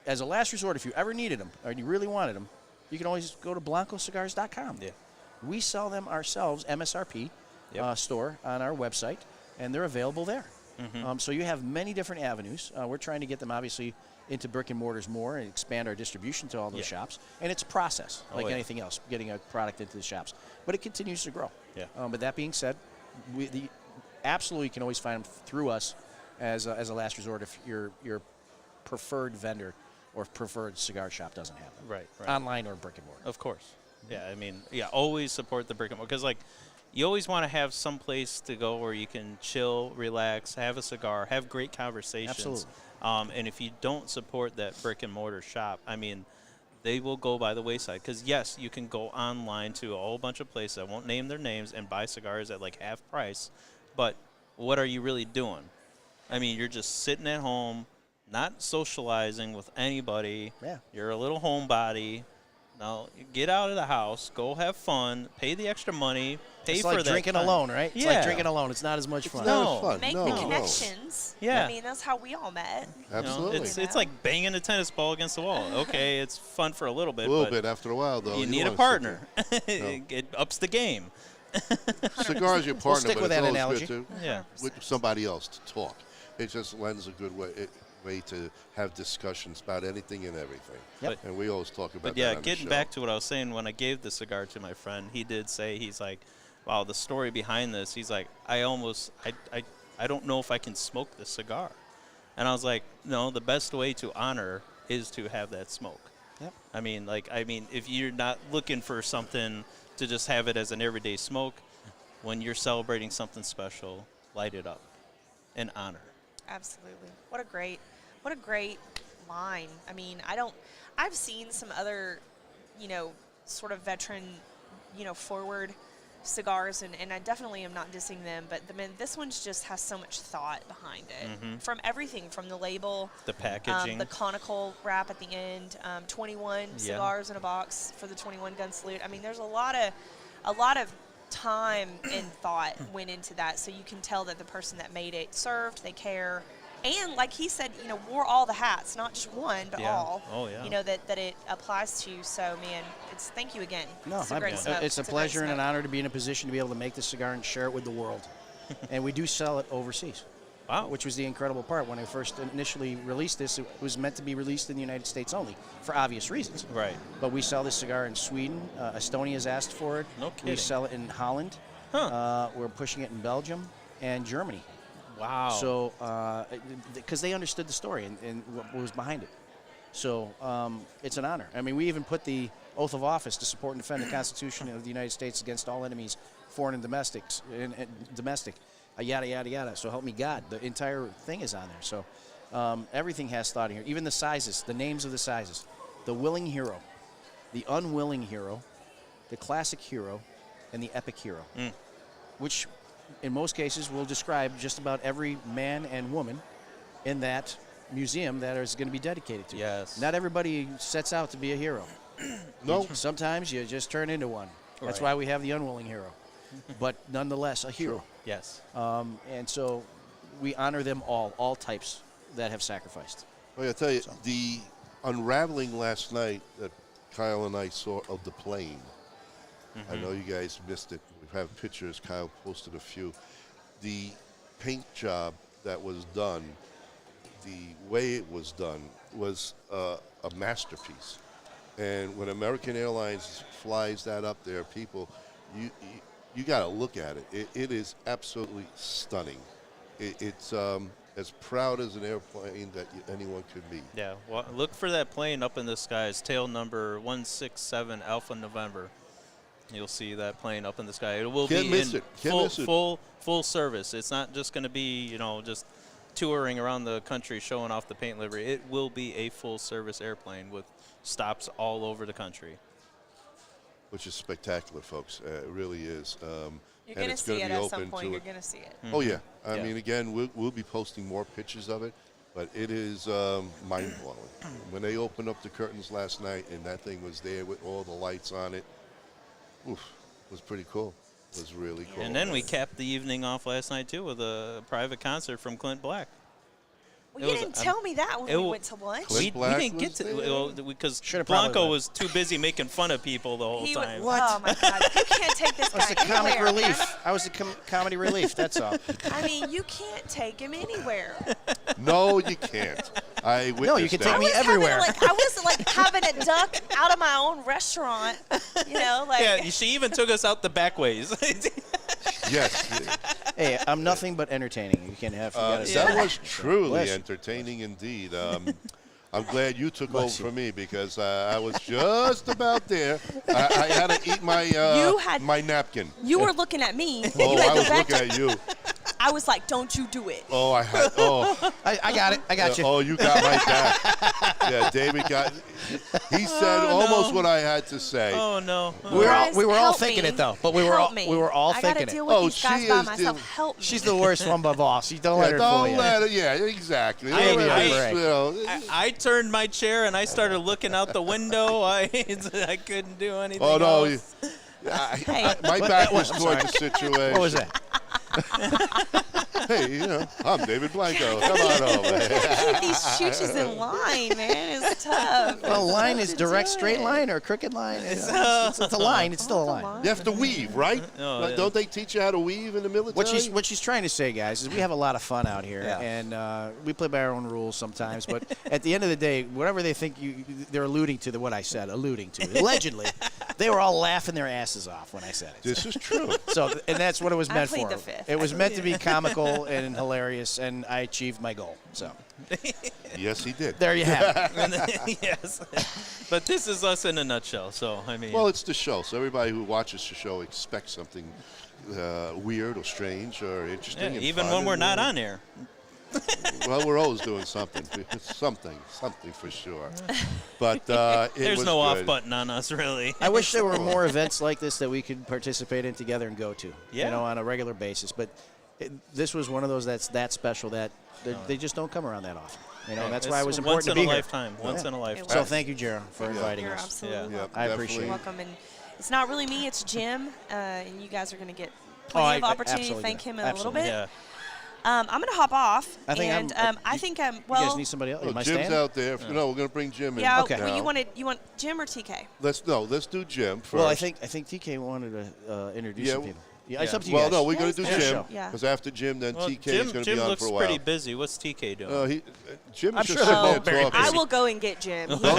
As a last resort, if you ever needed them or you really wanted them, you can always go to blancocigars.com. Yeah. We sell them ourselves, MSRP store on our website, and they're available there. So you have many different avenues. We're trying to get them, obviously, into brick and mortars more and expand our distribution to all those shops. And it's a process, like anything else, getting a product into the shops. But it continues to grow. Yeah. But that being said, absolutely can always find them through us as a last resort if your preferred vendor or preferred cigar shop doesn't have them. Right. Online or brick and mortar. Of course. Yeah, I mean, always support the brick and mortar, because like you always want to have some place to go where you can chill, relax, have a cigar, have great conversations. Absolutely. And if you don't support that brick and mortar shop, I mean, they will go by the wayside. Because yes, you can go online to a whole bunch of places, I won't name their names, and buy cigars at like half price. But what are you really doing? I mean, you're just sitting at home, not socializing with anybody. Yeah. You're a little homebody. Now, get out of the house, go have fun, pay the extra money, pay It's for like that drinking time. alone, right? It's Yeah. like drinking alone. It's not as much fun. Not No. as fun. Make no, the no. connections. Yeah. I mean, that's how we all met. Absolutely. It's like banging a tennis ball against the wall. Okay, it's fun for a little bit, a little but bit after a while, though. you need a wanna partner. No. It ups the game. Cigar's your partner, stick but with it's that always analogy. good to Yeah. with somebody else to talk. It just lends a good way to have discussions about anything and everything. Yep. And we always talk about But that yeah, on the getting show. back to what I was saying, when I gave the cigar to my friend, he did say, he's like, wow, the story behind this, he's like, I don't know if I can smoke this cigar. And I was like, no, the best way to honor is to have that smoke. Yep. I mean, if you're not looking for something to just have it as an everyday smoke, when you're celebrating something special, light it up and honor. Absolutely. What a great line. I mean, I've seen some other, sort of veteran, forward cigars, and I definitely am not dissing them, but this one just has so much thought behind it. From everything, from the label, The packaging. the conical wrap at the end, 21 cigars in a box for the 21 gun salute. I mean, there's a lot of time and thought went into that, so you can tell that the person that made it served, they care, and like he said, wore all the hats, not just one, but Yeah. all. Oh, yeah. That it applies to. So, man, thank you again. No, it's a great smoke. it's a great pleasure and an smoke. honor to be in a position to be able to make this cigar and share it with the world. And we do sell it overseas. Wow. Which was the incredible part. When I first initially released this, it was meant to be released in the United States only, for obvious reasons. Right. But we sell this cigar in Sweden. Estonia's asked for it. No We kidding. sell it in Holland. Huh. We're pushing it in Belgium and Germany. Wow. So, because they understood the story and what was behind it. So, it's an honor. I mean, we even put the oath of office to support and defend the Constitution of the United States against all enemies, foreign and domestics, and domestic. Yada, yada, yada. So help me God. The entire thing is on there. So everything has thought in here. Even the sizes, the names of the sizes. The willing hero, the unwilling hero, the classic hero, and the epic hero. Which, in most cases, will describe just about every man and woman in that museum that is going to be dedicated to. Yes. Not everybody sets out to be a hero. No. Sometimes you just turn into one. That's Right. why we have the unwilling hero. But nonetheless, a hero. Yes. And so we honor them all types that have sacrificed. Well, I tell you, the unraveling last night that Kyle and I saw of the plane. I know you guys missed it. We have pictures. Kyle posted a few. The paint job that was done, the way it was done, was a masterpiece. And when American Airlines flies that up there, people, you got to look at it. It is absolutely stunning. It's as proud as an airplane that anyone could be. Yeah. Well, look for that plane up in the skies, tail number 167 Alpha November. You'll see that plane up in the sky. It will Can't be miss in it. Can't miss it. full service. It's not just going to be, just touring around the country showing off the paint livery. It will be a full service airplane with stops all over the country. Which is spectacular, folks. It really is. You're going to see it at some point. You're going to see it. Oh, yeah. I Yeah. mean, again, we'll be posting more pictures of it, but it is mind-blowing. When they opened up the curtains last night and that thing was there with all the lights on it, it was pretty cool. It was really cool. And then we capped the evening off last night, too, with a private concert from Clint Black. Well, you didn't tell me that when we went to lunch. Clint We Black didn't get was to there? because Should've probably Blanco went. was too busy making fun of people the whole He time. Oh, my God. You can't take this I was guy the comic anywhere. relief. I was the comedy relief, that's all. I mean, you can't take him anywhere. No, you can't. I witnessed No, you can that. take me everywhere. I was like having a duck out of my own restaurant, Yeah, she even took us out the back ways. Yes. Hey, I'm nothing but entertaining. You can have. That was truly Bless you. entertaining indeed. I'm glad you took Bless over you. for me because I was just about there. I had to eat my my napkin. You were looking at me. Oh, You had I the was back looking at you. I was like, don't you do it. Oh, I had. Oh, I got it. I got you. Oh, you got my back. Yeah, David got. He said almost what I had to say. Oh no. We were all, Guys, we were all help thinking me. it though, but we were all I thinking gotta it. deal with Oh, these guys she by is myself. deal- Help me. She's the worst one by boss. You don't let her fool Don't you. let it. Yeah, exactly. I- Don't let I- us, you know, I turned my chair and I started looking out the window. I couldn't do anything. Oh no. else. My back was toward the situation. What was that? Hey, I'm David Blanco. Come on over. Keep these chooches in line, man. It's tough. Well, line is direct, straight line or crooked line. It's a line. It's still a line. You have to weave, right? Oh, Like, yeah. Don't they teach you how to weave in the military? What she's trying to say, guys, is we have a lot of fun out here, Yeah. and we play by our own rules sometimes. But at the end of the day, whatever they think they're alluding to, what I said, allegedly, they were all laughing their asses off when I said it. This is true. So, and that's what it was I meant plead for. the fifth. It was meant to be comical and hilarious, and I achieved my goal. So Yes, he did. there you have it. Yes. But this is us in a nutshell. So I mean. Well, it's the show, so everybody who watches the show expects something weird or strange or interesting. yeah, and even fun when we're and, not on air. Well, we're always doing something. something for sure. But it There's was no off good. button on us, really. I wish there were more events like this that we could participate in together and go to, Yeah. on a regular basis. But this was one of those that's that special that they just don't come around that often. That's why it was important to be Once here. in a lifetime. Once in a lifetime. So thank you, Jaron, for inviting You're us. absolutely Yeah. welcome. I appreciate definitely. it. welcome. And it's not really me, it's Jim. And you guys are going to get Oh, plenty of I opportunity to absolutely thank do. him in a little Absolutely. bit. Yeah. I'm going to hop off. I think and I think you well. guys need somebody else. Oh, Am I Jim's staying? out there. No, we're gonna bring Jim in. Yeah. Okay. Well, now. you want Jim or TK? Let's do Jim first. Well, I think TK wanted to introduce some people. Yeah, it's up to you Well, guys. no, we're going Yeah, to do it's Jim show. Yeah. because after Jim, then Well, TK is going to Jim be on looks for a while. pretty busy. What's TK doing? Jim I'm is sure just they're sitting both there very talking. I will go and get Jim. Go get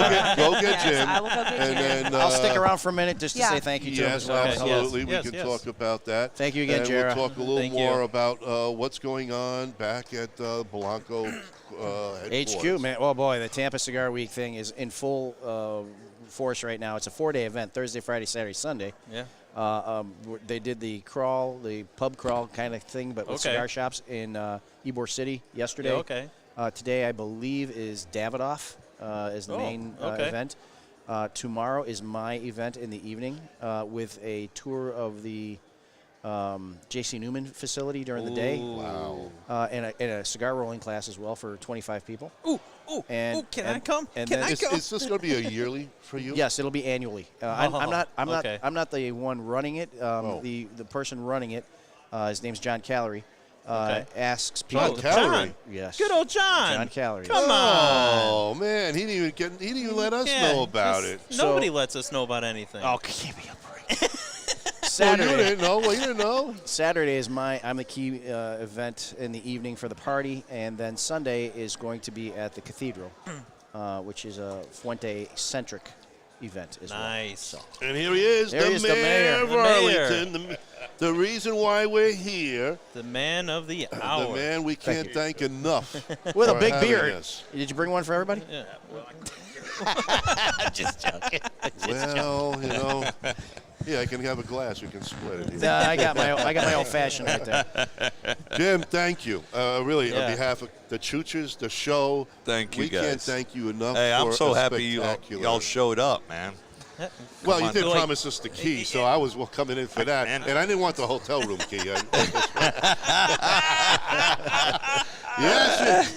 Yes, Jim. I will go get and Jim. then I'll stick around for a minute just to Yeah. say thank you to him. Yes, as well. absolutely. Yes, we can yes. talk about that. Thank you again, and Jara. we'll talk a little Thank more you. about what's going on back at Blanco headquarters. HQ, man. Oh, boy, the Tampa Cigar Week thing is in full force right now. It's a 4-day event, Thursday, Friday, Saturday, Sunday. Yeah. They did the crawl, the pub crawl kind of thing, but with Okay. cigar shops in Ybor City yesterday. Yeah, okay. Today, I believe, is Davidoff is the Oh, main okay. event. Tomorrow is my event in the evening with a tour of the J.C. Newman facility during the day. Wow. And a cigar rolling class as well for 25 people. Ooh, And- can I and- come? and Can then- I Is come? this going to be a yearly for you? Yes, it'll be annually. I'm okay. not the one running it. The person running it, his name's John Calery, asks people. John Calery? Yes. Good old John. John Calery. Come on. Oh man, he didn't even let us know about it. Nobody lets us know about anything. Oh, give me a break. Well, you Saturday. didn't know. Well, you didn't know. Saturday is I'm the key event in the evening for the party, and then Sunday is going to be at the Cathedral, which is a Fuente-centric event as Nice. well. And here he is, There he is, the mayor. of The mayor. Arlington. The reason why we're here, The man of the hour. the man we can't thank enough. With a for big having beard. us. Did you bring one for everybody? Yeah. Just joking. Well, you know, yeah, I can have a glass. We can split it. Here. I got my old fashioned right there. Jim, thank you. Really, on Yeah. behalf of the Choochers, the show. Thank you, we guys. can't thank you enough. Hey, I'm for so a happy spectacular- y'all showed up, man. Well, you on. did Like- promise us the key, so I was coming in for that, And- and I didn't want the hotel room key. Yes,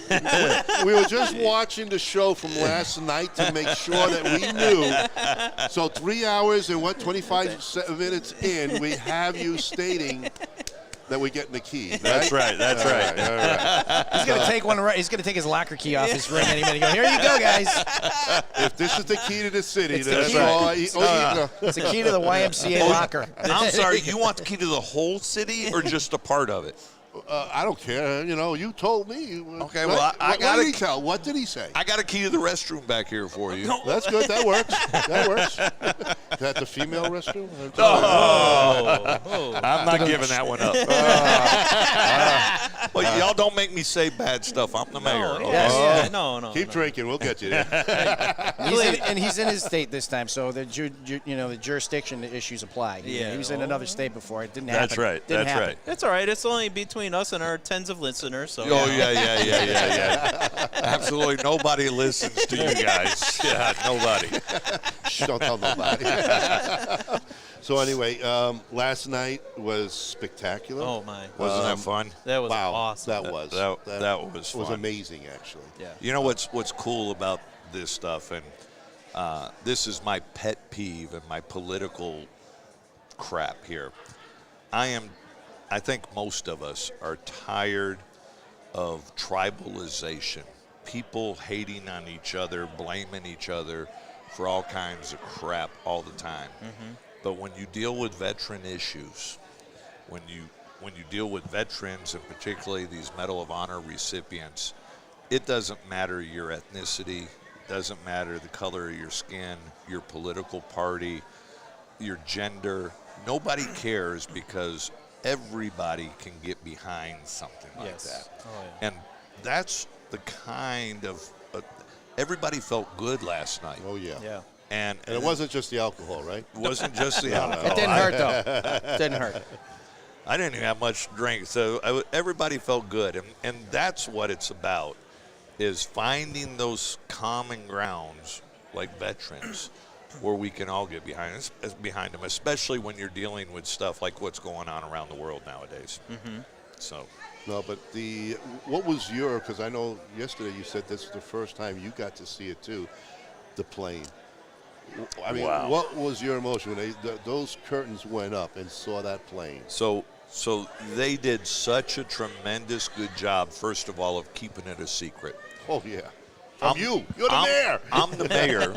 we were just watching the show from last night to make sure that we knew. So 3 hours and 25 minutes in, we have you stating that we're getting the key. That's right. That's All right. All right. He's gonna take one. He's gonna take his locker key off his ring any minute. Go, here you go, guys. If this is the key to the city, It's then the that's key. all I no. It's the key to the YMCA locker. I'm sorry. You want the key to the whole city or just a part of it? I don't care. You know, you told me. Okay, well, I what gotta- did he tell? What did he say? I got a key to the restroom back here for you. That's good. That works. That works. Is that the female restroom? I'm not giving that one up. Well, y'all don't make me say bad stuff. I'm the mayor. No, okay? yeah, no. Keep drinking. We'll get you there. He's in his state this time, so the the jurisdiction issues apply. Yeah. He was in another state before. It didn't happen. That's right. Didn't That's happen. right. It's all right. It's only between us and our tens of listeners. So Oh, yeah. Absolutely nobody listens to you guys. Yeah, nobody. Shh, don't tell nobody. So anyway, last night was spectacular. Oh my. Wasn't that fun? That was Wow, awesome. that was That was fun. amazing, actually. Yeah. You know what's cool about this stuff, and this is my pet peeve and my political crap here. I think most of us are tired of tribalization, people hating on each other, blaming each other for all kinds of crap all the time. Mm-hmm. But when you deal with veteran issues, when you deal with veterans, and particularly these Medal of Honor recipients, it doesn't matter your ethnicity, doesn't matter the color of your skin, your political party, your gender. Nobody cares because everybody can get behind something like Yes. that. Oh, yeah. And that's the kind of everybody felt good last night. Oh, yeah. Yeah. And And it wasn't just the alcohol, right? it wasn't just the alcohol. It didn't hurt though. Didn't hurt. I didn't even have much to drink, so everybody felt good, and that's what it's about, is finding those common grounds like veterans where we can all get behind them, especially when you're dealing with stuff like what's going on around the world nowadays. Mm-hmm. So, No, but what was because I know yesterday you said this is the first time you got to see it too, the plane. I mean, Wow. what was your emotion when those curtains went up and saw that plane? so So they did such a tremendous good job, first of all, of keeping it a secret. Oh, yeah. You're the mayor. I'm the mayor.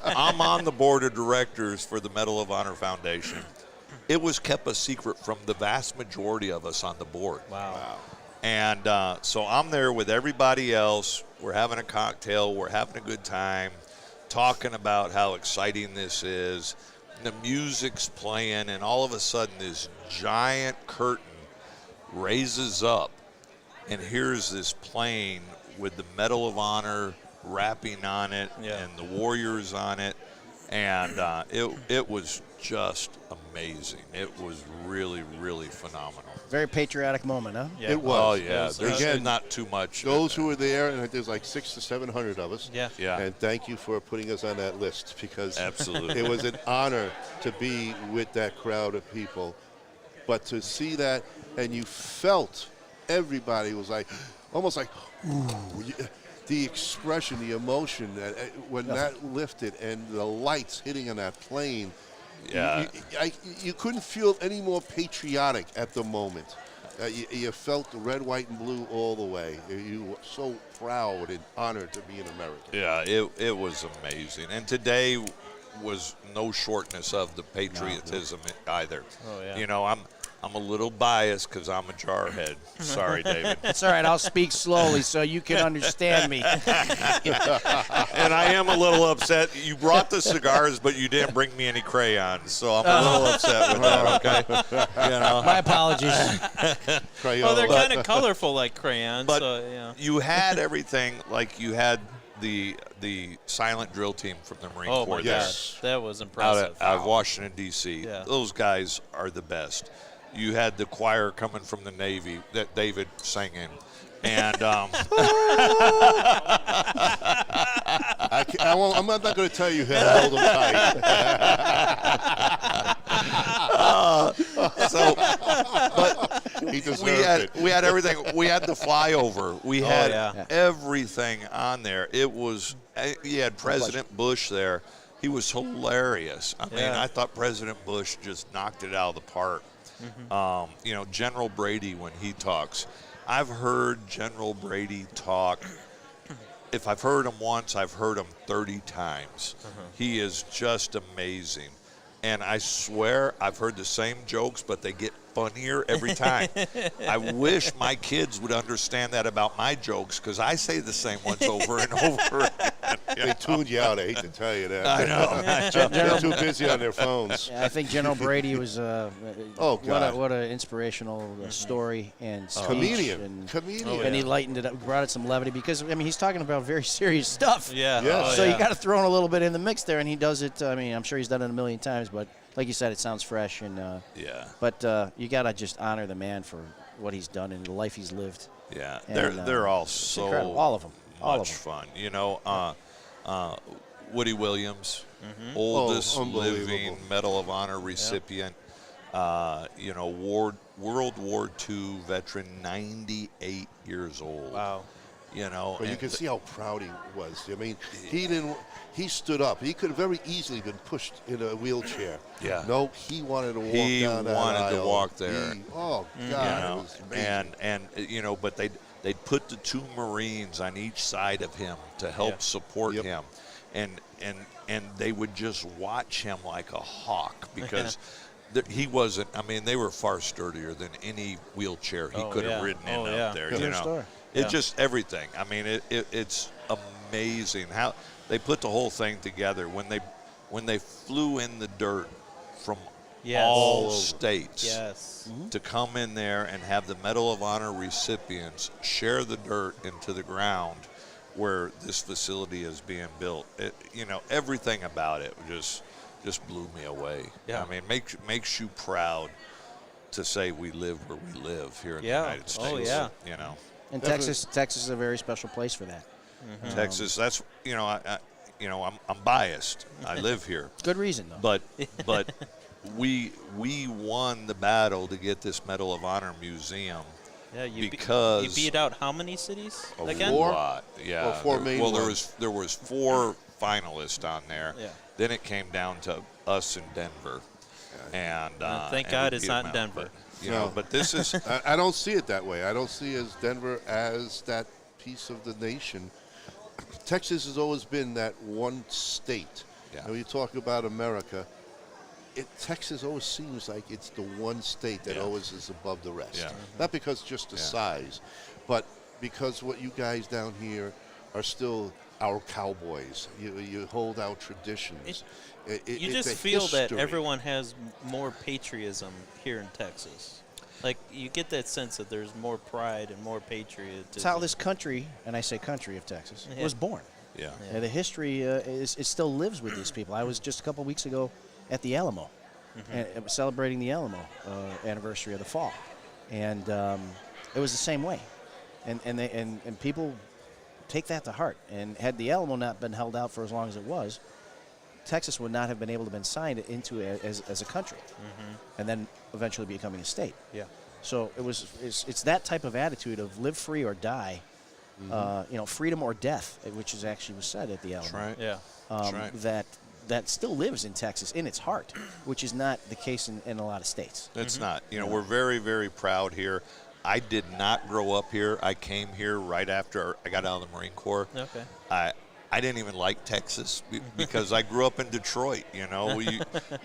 I'm on the board of directors for the Medal of Honor Foundation. It was kept a secret from the vast majority of us on the board. Wow. And so I'm there with everybody else. We're having a cocktail. We're having a good time, talking about how exciting this is. The music's playing, and all of a sudden this giant curtain raises up, and here's this plane with the Medal of Honor wrapping on it and the Warriors on it. And it was just amazing. It was really, really phenomenal. Very patriotic moment, huh? Yeah. It was. Oh, yeah. was, There's again, not too much. Those who were there, and there's like 600 to 700 of us. Yeah. Yeah. And thank you for putting us on that list, because Absolutely. it was an honor to be with that crowd of people. But to see that, and you felt everybody was like, almost like, ooh. The expression, the emotion, that when that lifted and the lights hitting on that plane, Yeah. you couldn't feel any more patriotic at the moment. You felt the red, white, and blue all the way. You were so proud and honored to be an American. Yeah, it was amazing. And today was no shortness of the patriotism either. Oh, yeah. You know, I'm a little biased because I'm a jarhead. Sorry, David. It's all right. I'll speak slowly so you can understand me. And I am a little upset. You brought the cigars, but you didn't bring me any crayons, so I'm a little upset with that. Okay, you know. My apologies. Well, they're kind of colorful like crayons. But so, yeah. you had everything. Like you had the silent drill team from the Marine Oh Corps my there. gosh, that was Out impressive. of Washington, D.C. Yeah. Those guys are the best. You had the choir coming from the Navy that David sang in. And I'm not going to tell you how to hold them tight. but He deserved we had everything. We had the flyover. We had yeah. everything on there. It was. You had President Bush there. He was hilarious. I mean, Yeah. I thought President Bush just knocked it out of the park. You know, General Brady, when he talks, I've heard General Brady talk. If I've heard him once, I've heard him 30 times. He is just amazing. And I swear I've heard the same jokes, but they get funnier every time. I wish my kids would understand that about my jokes, because I say the same ones over and over again. They tuned you out. I hate to tell you that. I know. They're too busy on their phones. Yeah, I think General Brady was Oh, God. what an inspirational story and speech. Comedian. And he lightened it up, brought it some levity, because, I mean, he's talking about very serious stuff. Yeah. Yes. Oh, So yeah. you got to throw in a little bit in the mix there, and he does it. I mean, I'm sure he's done it a million times, but like you said, it sounds fresh. And Yeah. but you got to just honor the man for what he's done and the life he's lived. Yeah, And, they're all it's so incredible. All of them. All of much them. fun. You know, Woody Williams, oldest Oh, unbelievable. living Medal of Honor recipient. You know, World War II veteran, 98 years old. Wow. You know, But you and can see how proud he was. I mean, he stood up. He could have very easily been pushed in a wheelchair. Yeah. No, he wanted to walk He down that wanted to aisle. walk there. Oh, you God. It know, was amazing. and you know, but they'd put the 2 Marines on each side of him to help Yeah. support Yep. him, and they would just watch him like a hawk, because he wasn't. I mean, they were far sturdier than any wheelchair he Oh, could have yeah. ridden in Oh, up yeah. there. True You know, story. it's Yeah. just everything. I mean, it's amazing how they put the whole thing together when they flew in the dirt from Yes. all states Yes. to come in there and have the Medal of Honor recipients share the dirt into the ground where this facility is being built. You know, everything about it just blew me away. Yeah. I mean, makes you proud to say we live where we live here in Yeah. the United States. Oh, yeah. You know, And Definitely. Texas is a very special place for that. Texas. That's I'm biased. I live here. Good reason, though. But we won the battle to get this Medal of Honor museum. Yeah. You Because- you beat out how many cities again? A lot, yeah. Well, 4 main well, ones. there was 4 finalists on there. Yeah. Then it came down to us in Denver, and Thank and God we it's beat not them in out. Denver. You know, but this is I don't see it that way. I don't see as Denver as that piece of the nation. Texas has always been that one state. Yeah. And when you talk about America, Texas always seems like it's the one state that always is above the rest. Yeah. Not because just the size, but because what you guys down here are still our cowboys. You hold our traditions. You just it's a feel that history. everyone has more patriotism here in Texas. Like, you get that sense that there's more pride and more patriotism. It's how this country, and I say country of Texas, was born. yeah. And the history it still lives with these people. I was just a couple weeks ago at the Alamo, and it was celebrating the Alamo anniversary of the fall, and it was the same way, and people take that to heart. And had the Alamo not been held out for as long as it was, Texas would not have been able to been signed into as a country, and then eventually becoming a state. Yeah. So it's that type of attitude of live free or die, freedom or death, which is actually was said at the Alamo. That's right. Yeah. That's right. That still lives in Texas, in its heart, which is not the case in a lot of states. It's not. You know, we're very, very proud here. I did not grow up here. I came here right after I got out of the Marine Corps. Okay. I didn't even like Texas because I grew up in Detroit. You know, you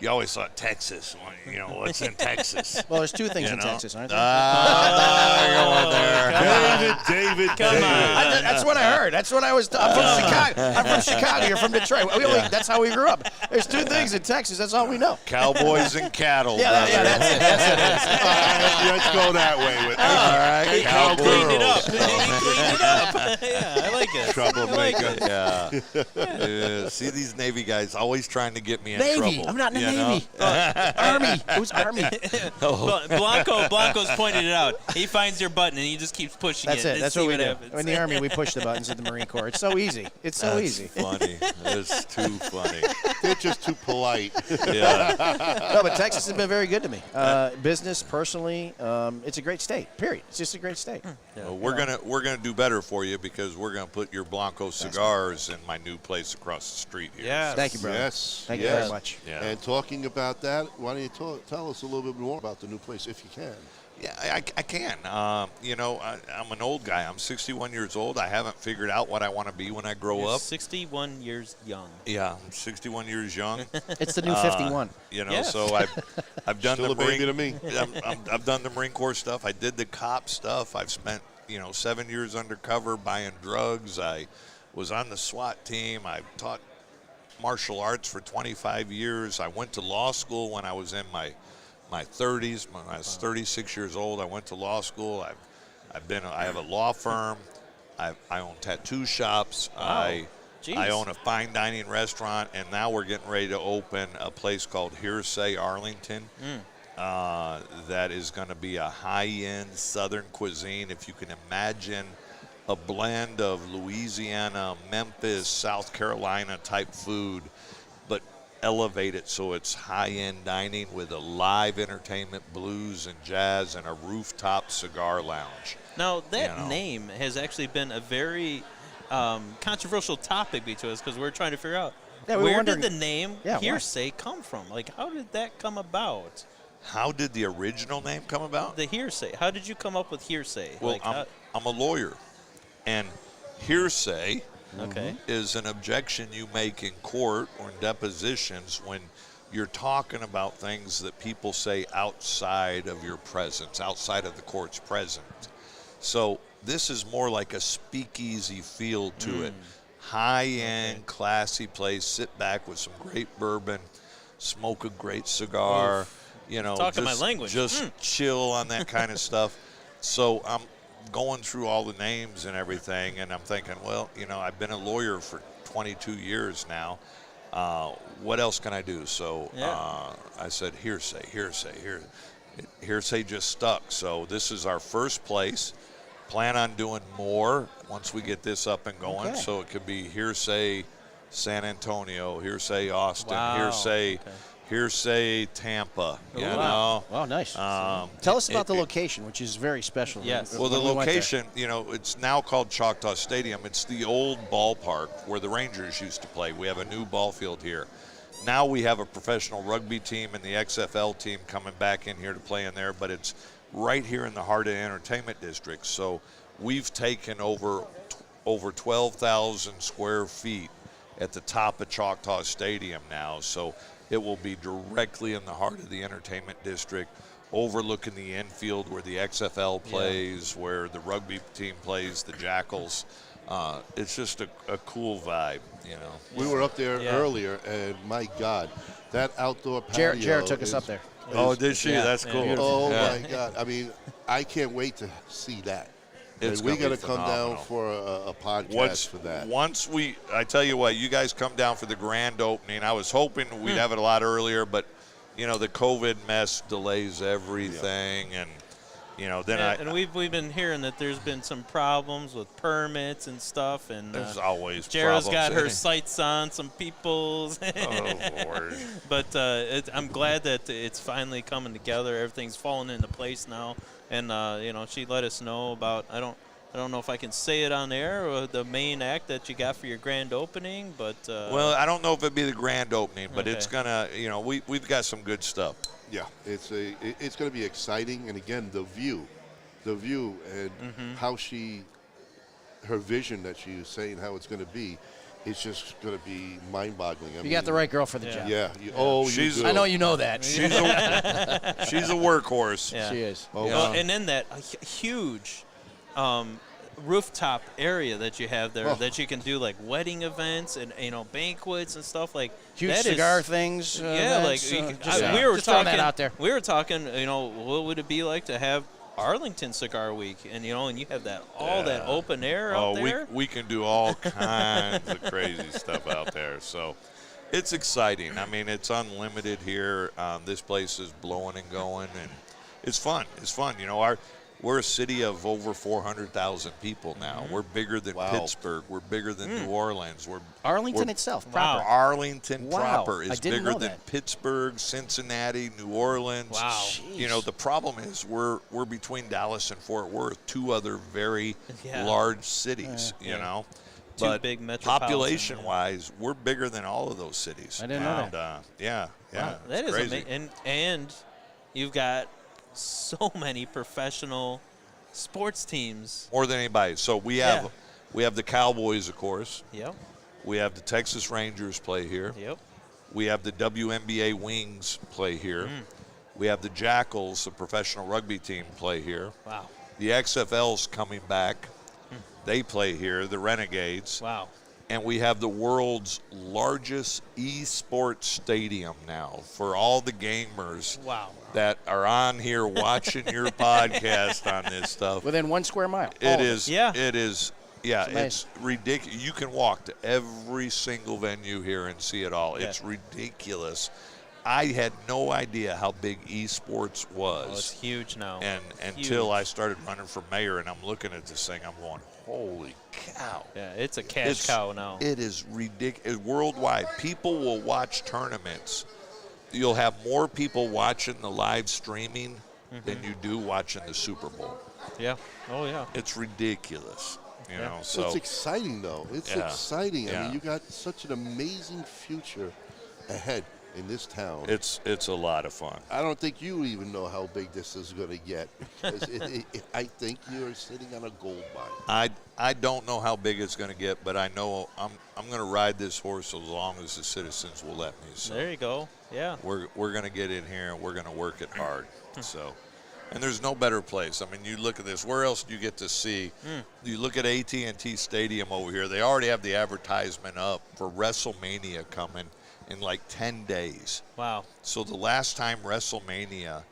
always thought Texas. Well, you know, what's in Texas? Well, there's two things You in know? Texas, aren't there? David. Come on. That's what I heard. That's what I was. I'm from Chicago. I'm from Chicago. You're from Detroit. That's how we grew up. There's two things in Texas. That's all we know. Cowboys and cattle. Yeah, brother. that's it. That's it. Let's go that way with All right. He cleaned it up. He cleaned it up. Yeah, I like it. troublemaker. Yeah. See these Navy guys always trying to get me in Navy. trouble. I'm not in the you know? Navy. Army. Who's Army? Blanco's pointed it out. He finds your button and he just keeps pushing That's it. it. Let's That's see what we do. happens. In the Army, we push the buttons. In the Marine Corps, it's so easy. It's so That's easy. funny. It's too funny. They're just too polite. Yeah. No, but Texas has been very good to me. Business, personally, it's a great state. Period. It's just a great state. Well, we're gonna do better for you because we're gonna put your Blanco cigars in my new place across the street here. Yes. Thank you, brother. Yes. Thank you yes. very much. Yeah. And talking about that, why don't you tell us a little bit more about the new place, if you can? Yeah, I can. You know, I'm an old guy. I'm 61 years old. I haven't figured out what I want to be when I grow You're up. 61 years young. Yeah, I'm 61 years young. It's the new 51. You know, Yeah. so I've done Still the a baby Marine. to me. I've done the Marine Corps stuff. I did the cop stuff. I've spent 7 years undercover buying drugs. I was on the SWAT team. I taught martial arts for 25 years. I went to law school when I was in my 30s. When I was 36 years old, I went to law school. I have a law firm. I own tattoo shops. I own a fine dining restaurant, and now we're getting ready to open a place called Hearsay Arlington. That is going to be a high-end Southern cuisine. If you can imagine a blend of Louisiana, Memphis, South Carolina type food, but elevate it so it's high-end dining with a live entertainment, blues and jazz, and a rooftop cigar lounge. Now, that name has actually been a very controversial topic between us because we're trying to figure out where did the name Hearsay come from? Like, how did that come about? How did the original name come about? The Hearsay. How did you come up with Hearsay? Well, I'm a lawyer, and hearsay okay. is an objection you make in court or in depositions when you're talking about things that people say outside of your presence, outside of the court's presence. So this is more like a speakeasy feel to it. High-end, classy place. Sit back with some great bourbon, smoke a great cigar. Oof. Talking my language. Just chill on that kind of stuff. So I'm going through all the names and everything, and I'm thinking, well, I've been a lawyer for 22 years now. What else can I do? So I said, hearsay. Hearsay just stuck. So this is our first place. Plan on doing more once we get this up and going. Okay. So it could be Hearsay San Antonio, Hearsay Austin, Wow. Hearsay Tampa. Wow, nice. Tell us about the location, which is very special. Yes. Well, the location, it's now called Choctaw Stadium. It's the old ballpark where the Rangers used to play. We have a new ball field here. now we have a professional rugby team and the XFL team coming back in here to play in there, but it's right here in the heart of the entertainment district. So we've taken over 12,000 square feet at the top of Choctaw Stadium now. So it will be directly in the heart of the entertainment district, overlooking the infield where the XFL plays, where the rugby team plays, the Jackals. It's just a cool vibe, you know. We were up there earlier, and my God, that outdoor patio. Jared took us up there. Oh, did she? That's cool. Oh, my God. I mean, I can't wait to see that. It's and we got gonna to be come down phenomenal. for a podcast for that. Once I tell you what, you guys come down for the grand opening. I was hoping we'd have it a lot earlier, but, you know, the COVID mess delays everything. And, you know, then and we've been hearing that there's been some problems with permits and stuff. And there's always Jara's problems. got her sights on some people's. Oh, Lord. But I'm glad that it's finally coming together. Everything's falling into place now. And, you know, she let us know about, I don't know if I can say it on air, or the main act that you got for your grand opening, but. Well, I don't know if it'd be the grand opening, but it's going to, you know, we've got some good stuff. Yeah, it's going to be exciting. And, again, the view and how her vision that she was saying how it's going to be, it's just going to be mind-boggling. You got the right girl for the job. Yeah. She's- you do. I know you know that. She's a workhorse. Yeah. She is. Oh, Well, and then that huge rooftop area that you have there that you can do like wedding events and, you know, banquets and stuff like Huge that. cigar things. Yeah, like just we throwing were talking that out there. We were talking, you know, what would it be like to have Arlington Cigar Week, and, you know, and you have that that open air out there. We can do all kinds of crazy stuff out there. So it's exciting. I mean, it's unlimited here. This place is blowing and going, and it's fun. It's fun. You know, we're a city of over 400,000 people now. We're bigger than Pittsburgh. We're bigger than New Orleans. Arlington itself, proper. Arlington Wow. proper I is didn't bigger know than that. Pittsburgh, Cincinnati, New Orleans. Wow. You know, the problem is we're between Dallas and Fort Worth, two other very Yeah. large cities, you know. Two But big metropolitan, population-wise, we're bigger than all of those cities. I didn't know and, that. Yeah. Wow, that it's is crazy. amazing. And you've got so many professional sports teams. More than anybody. So we have the Cowboys, of course. Yep. We have the Texas Rangers play here. Yep. We have the WNBA Wings play here. We have the Jackals, the professional rugby team, play here. Wow. The XFL's coming back. They play here, the Renegades. Wow. And we have the world's largest esports stadium now for all the gamers Wow. that are on here watching your podcast on this stuff. Within 1 square mile. It is. Yeah. It is. Yeah, It's it's ridiculous. You can walk to every single venue here and see it all. Yeah. It's ridiculous. I had no idea how big esports Oh, it's was, huge now. and until I started running for mayor, and I'm looking at this thing, I'm going, holy cow! Yeah, it's a cash cow now. It is ridiculous. Worldwide, people will watch tournaments. You'll have more people watching the live streaming than you do watching the Super Bowl. Yeah. Oh, yeah. It's ridiculous. You Yeah. know, so It's exciting, though. It's Yeah. exciting. I Yeah. mean, you got such an amazing future ahead in this town. it's a lot of fun. I don't think you even know how big this is going to get. Because I think you're sitting on a gold mine. I don't know how big it's going to get, but I know I'm going to ride this horse as long as the citizens will let me. So There you go. Yeah. we're going to get in here and we're going to work it hard. So, and there's no better place. I mean, you look at this. Where else do you get to see? You look at AT&T Stadium over here. They already have the advertisement up for WrestleMania coming in like 10 days. Wow. So the last time WrestleMania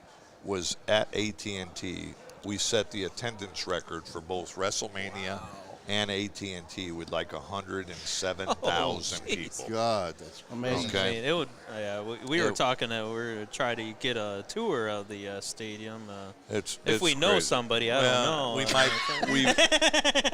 was at AT&T, we set the attendance record for both WrestleMania and AT&T with like 107,000 people. God, that's Amazing. Okay. I mean, it would. Yeah, we were talking that we were trying to get a tour of the stadium. It's If we know crazy. somebody, I don't know.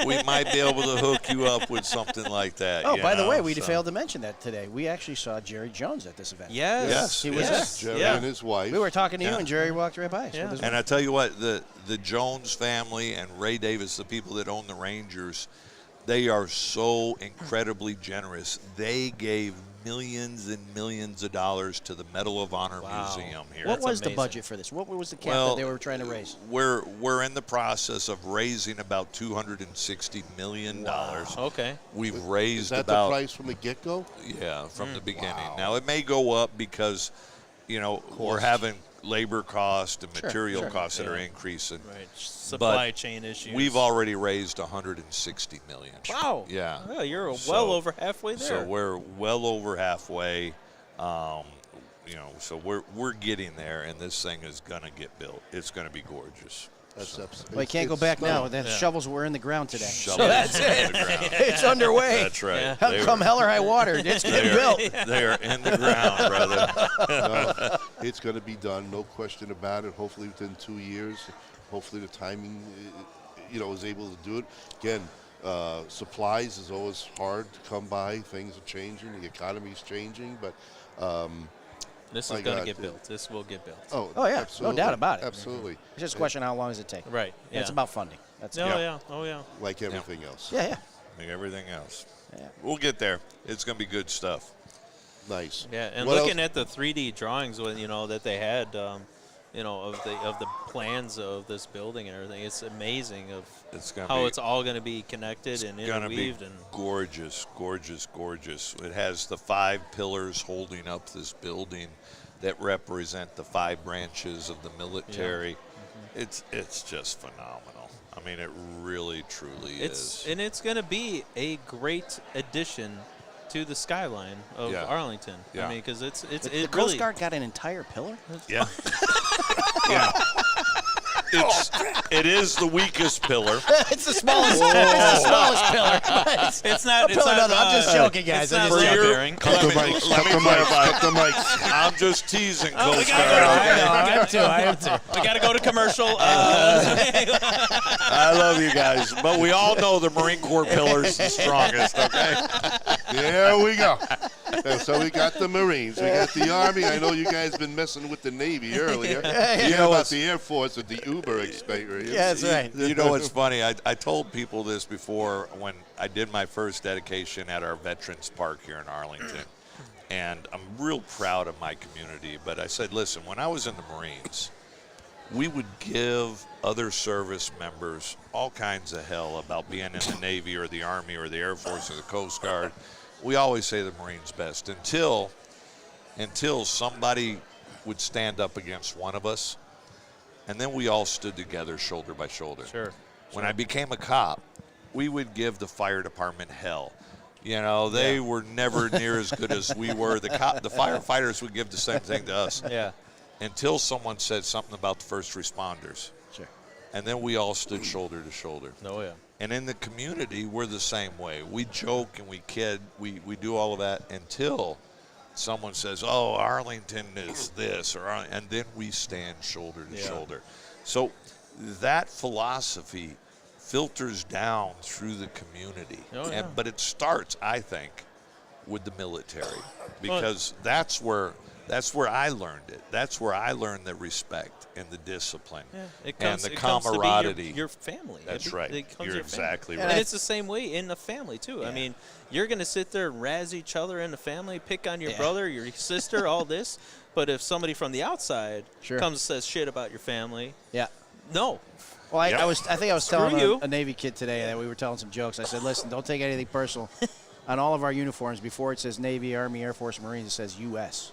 We might be able to hook you up with something like that. Oh, you by the know, way, we so. failed to mention that today. We actually saw Jerry Jones at this event. Yes. Yes, He was yes. Jerry Yeah. and his wife. We were talking to you, Yeah. and Jerry walked right by us. Yeah. with his And I tell you what, the Jones family and Ray Davis, the people that own the Rangers, they are so incredibly generous. They gave millions and millions of dollars to the Medal of Honor Museum here. What That's was the amazing. budget for this? What was the cap Well, that they were trying to raise? We're in the process of raising about $260 million. Okay. We've raised Is that about the price from the get-go? Yeah, from the beginning. Now it may go up because, we're having labor costs and material costs that are increasing. Right. Supply chain issues. We've already raised $160 million. Wow. Yeah. Well, you're So- well over halfway there. So we're well over halfway. So we're getting there, and this thing is gonna get built. It's gonna be gorgeous. Well, you can't go back now. The shovels were in the ground today. Shovels So that's in it. the ground. It's underway. That's right. Yeah. Come hell or high water, it's getting built. They are in the ground, brother. No, it's going to be done, no question about it. Hopefully within 2 years. Hopefully the timing, is able to do it. Again, supplies is always hard to come by. Things are changing. The economy is changing, but This my is going to God, get built. This will get built. Oh, yeah, no doubt about it. Absolutely. It's just a question of how long does it take. Right. Yeah. It's about funding. That's Oh, it. yeah. Oh, yeah. Like everything else. Yeah, yeah. Like everything else. Yeah. We'll get there. It's gonna be good stuff. Nice. Yeah, and What looking else? at the 3D drawings, that they had, of the plans of this building and everything, it's amazing of It's gonna how be, it's all going to be connected and gonna be interweaved. And gorgeous, gorgeous, gorgeous. It has the 5 pillars holding up this building that represent the 5 branches of the military. It's just phenomenal. I mean, it really, truly is. and it's going to be a great addition to the skyline of Yeah. Arlington. Yeah. I mean, because The it Coast really. Guard got an entire pillar? Yeah. Yeah. It is the weakest pillar. It's the smallest. It's the smallest pillar. It's not. It's pillar not. I'm just joking, guys. It's I'm not just load joking. bearing. Cut the mics. Cut the mics. Cut the mics. I'm just teasing, We Coast gotta Guard. go. I am too. We got to go to commercial. I love you guys, but we all know the Marine Corps pillar is the strongest. Okay. There we go. And so we got the Marines, we got the Army. I know you guys been messing with the Navy earlier. You know about the Air Force with the Uber experience. Yeah, that's right. You know what's funny? I told people this before when I did my first dedication at our Veterans Park here in Arlington. And I'm real proud of my community. But I said, listen, when I was in the Marines, we would give other service members all kinds of hell about being in the Navy or the Army or the Air Force or the Coast Guard. We always say the Marines best until somebody would stand up against one of us, and then we all stood together shoulder by shoulder. Sure. When I became a cop, we would give the fire department hell. They were never near as good as we were. The firefighters would give the same thing to us. Yeah. Until someone said something about the first responders. Sure. And then we all stood shoulder to shoulder. Oh yeah. And in the community, we're the same way. We joke and we kid. We do all of that until someone says, oh, Arlington is this, and then we stand shoulder to shoulder. So that philosophy filters down through the community. Oh, yeah. But it starts, I think, with the military because that's where I learned it. That's where I learned the respect and the discipline and the camaraderie. To be your family. That's right. You're exactly family. right. And it's the same way in the family too. I mean, you're going to sit there and razz each other in the family, pick on your brother, your sister, all this. But if somebody from the outside comes and says shit about your family, no. Well, I think I was telling you. a Navy kid today that we were telling some jokes. I said, listen, don't take anything personal. On all of our uniforms, before it says Navy, Army, Air Force, Marines, it says U.S.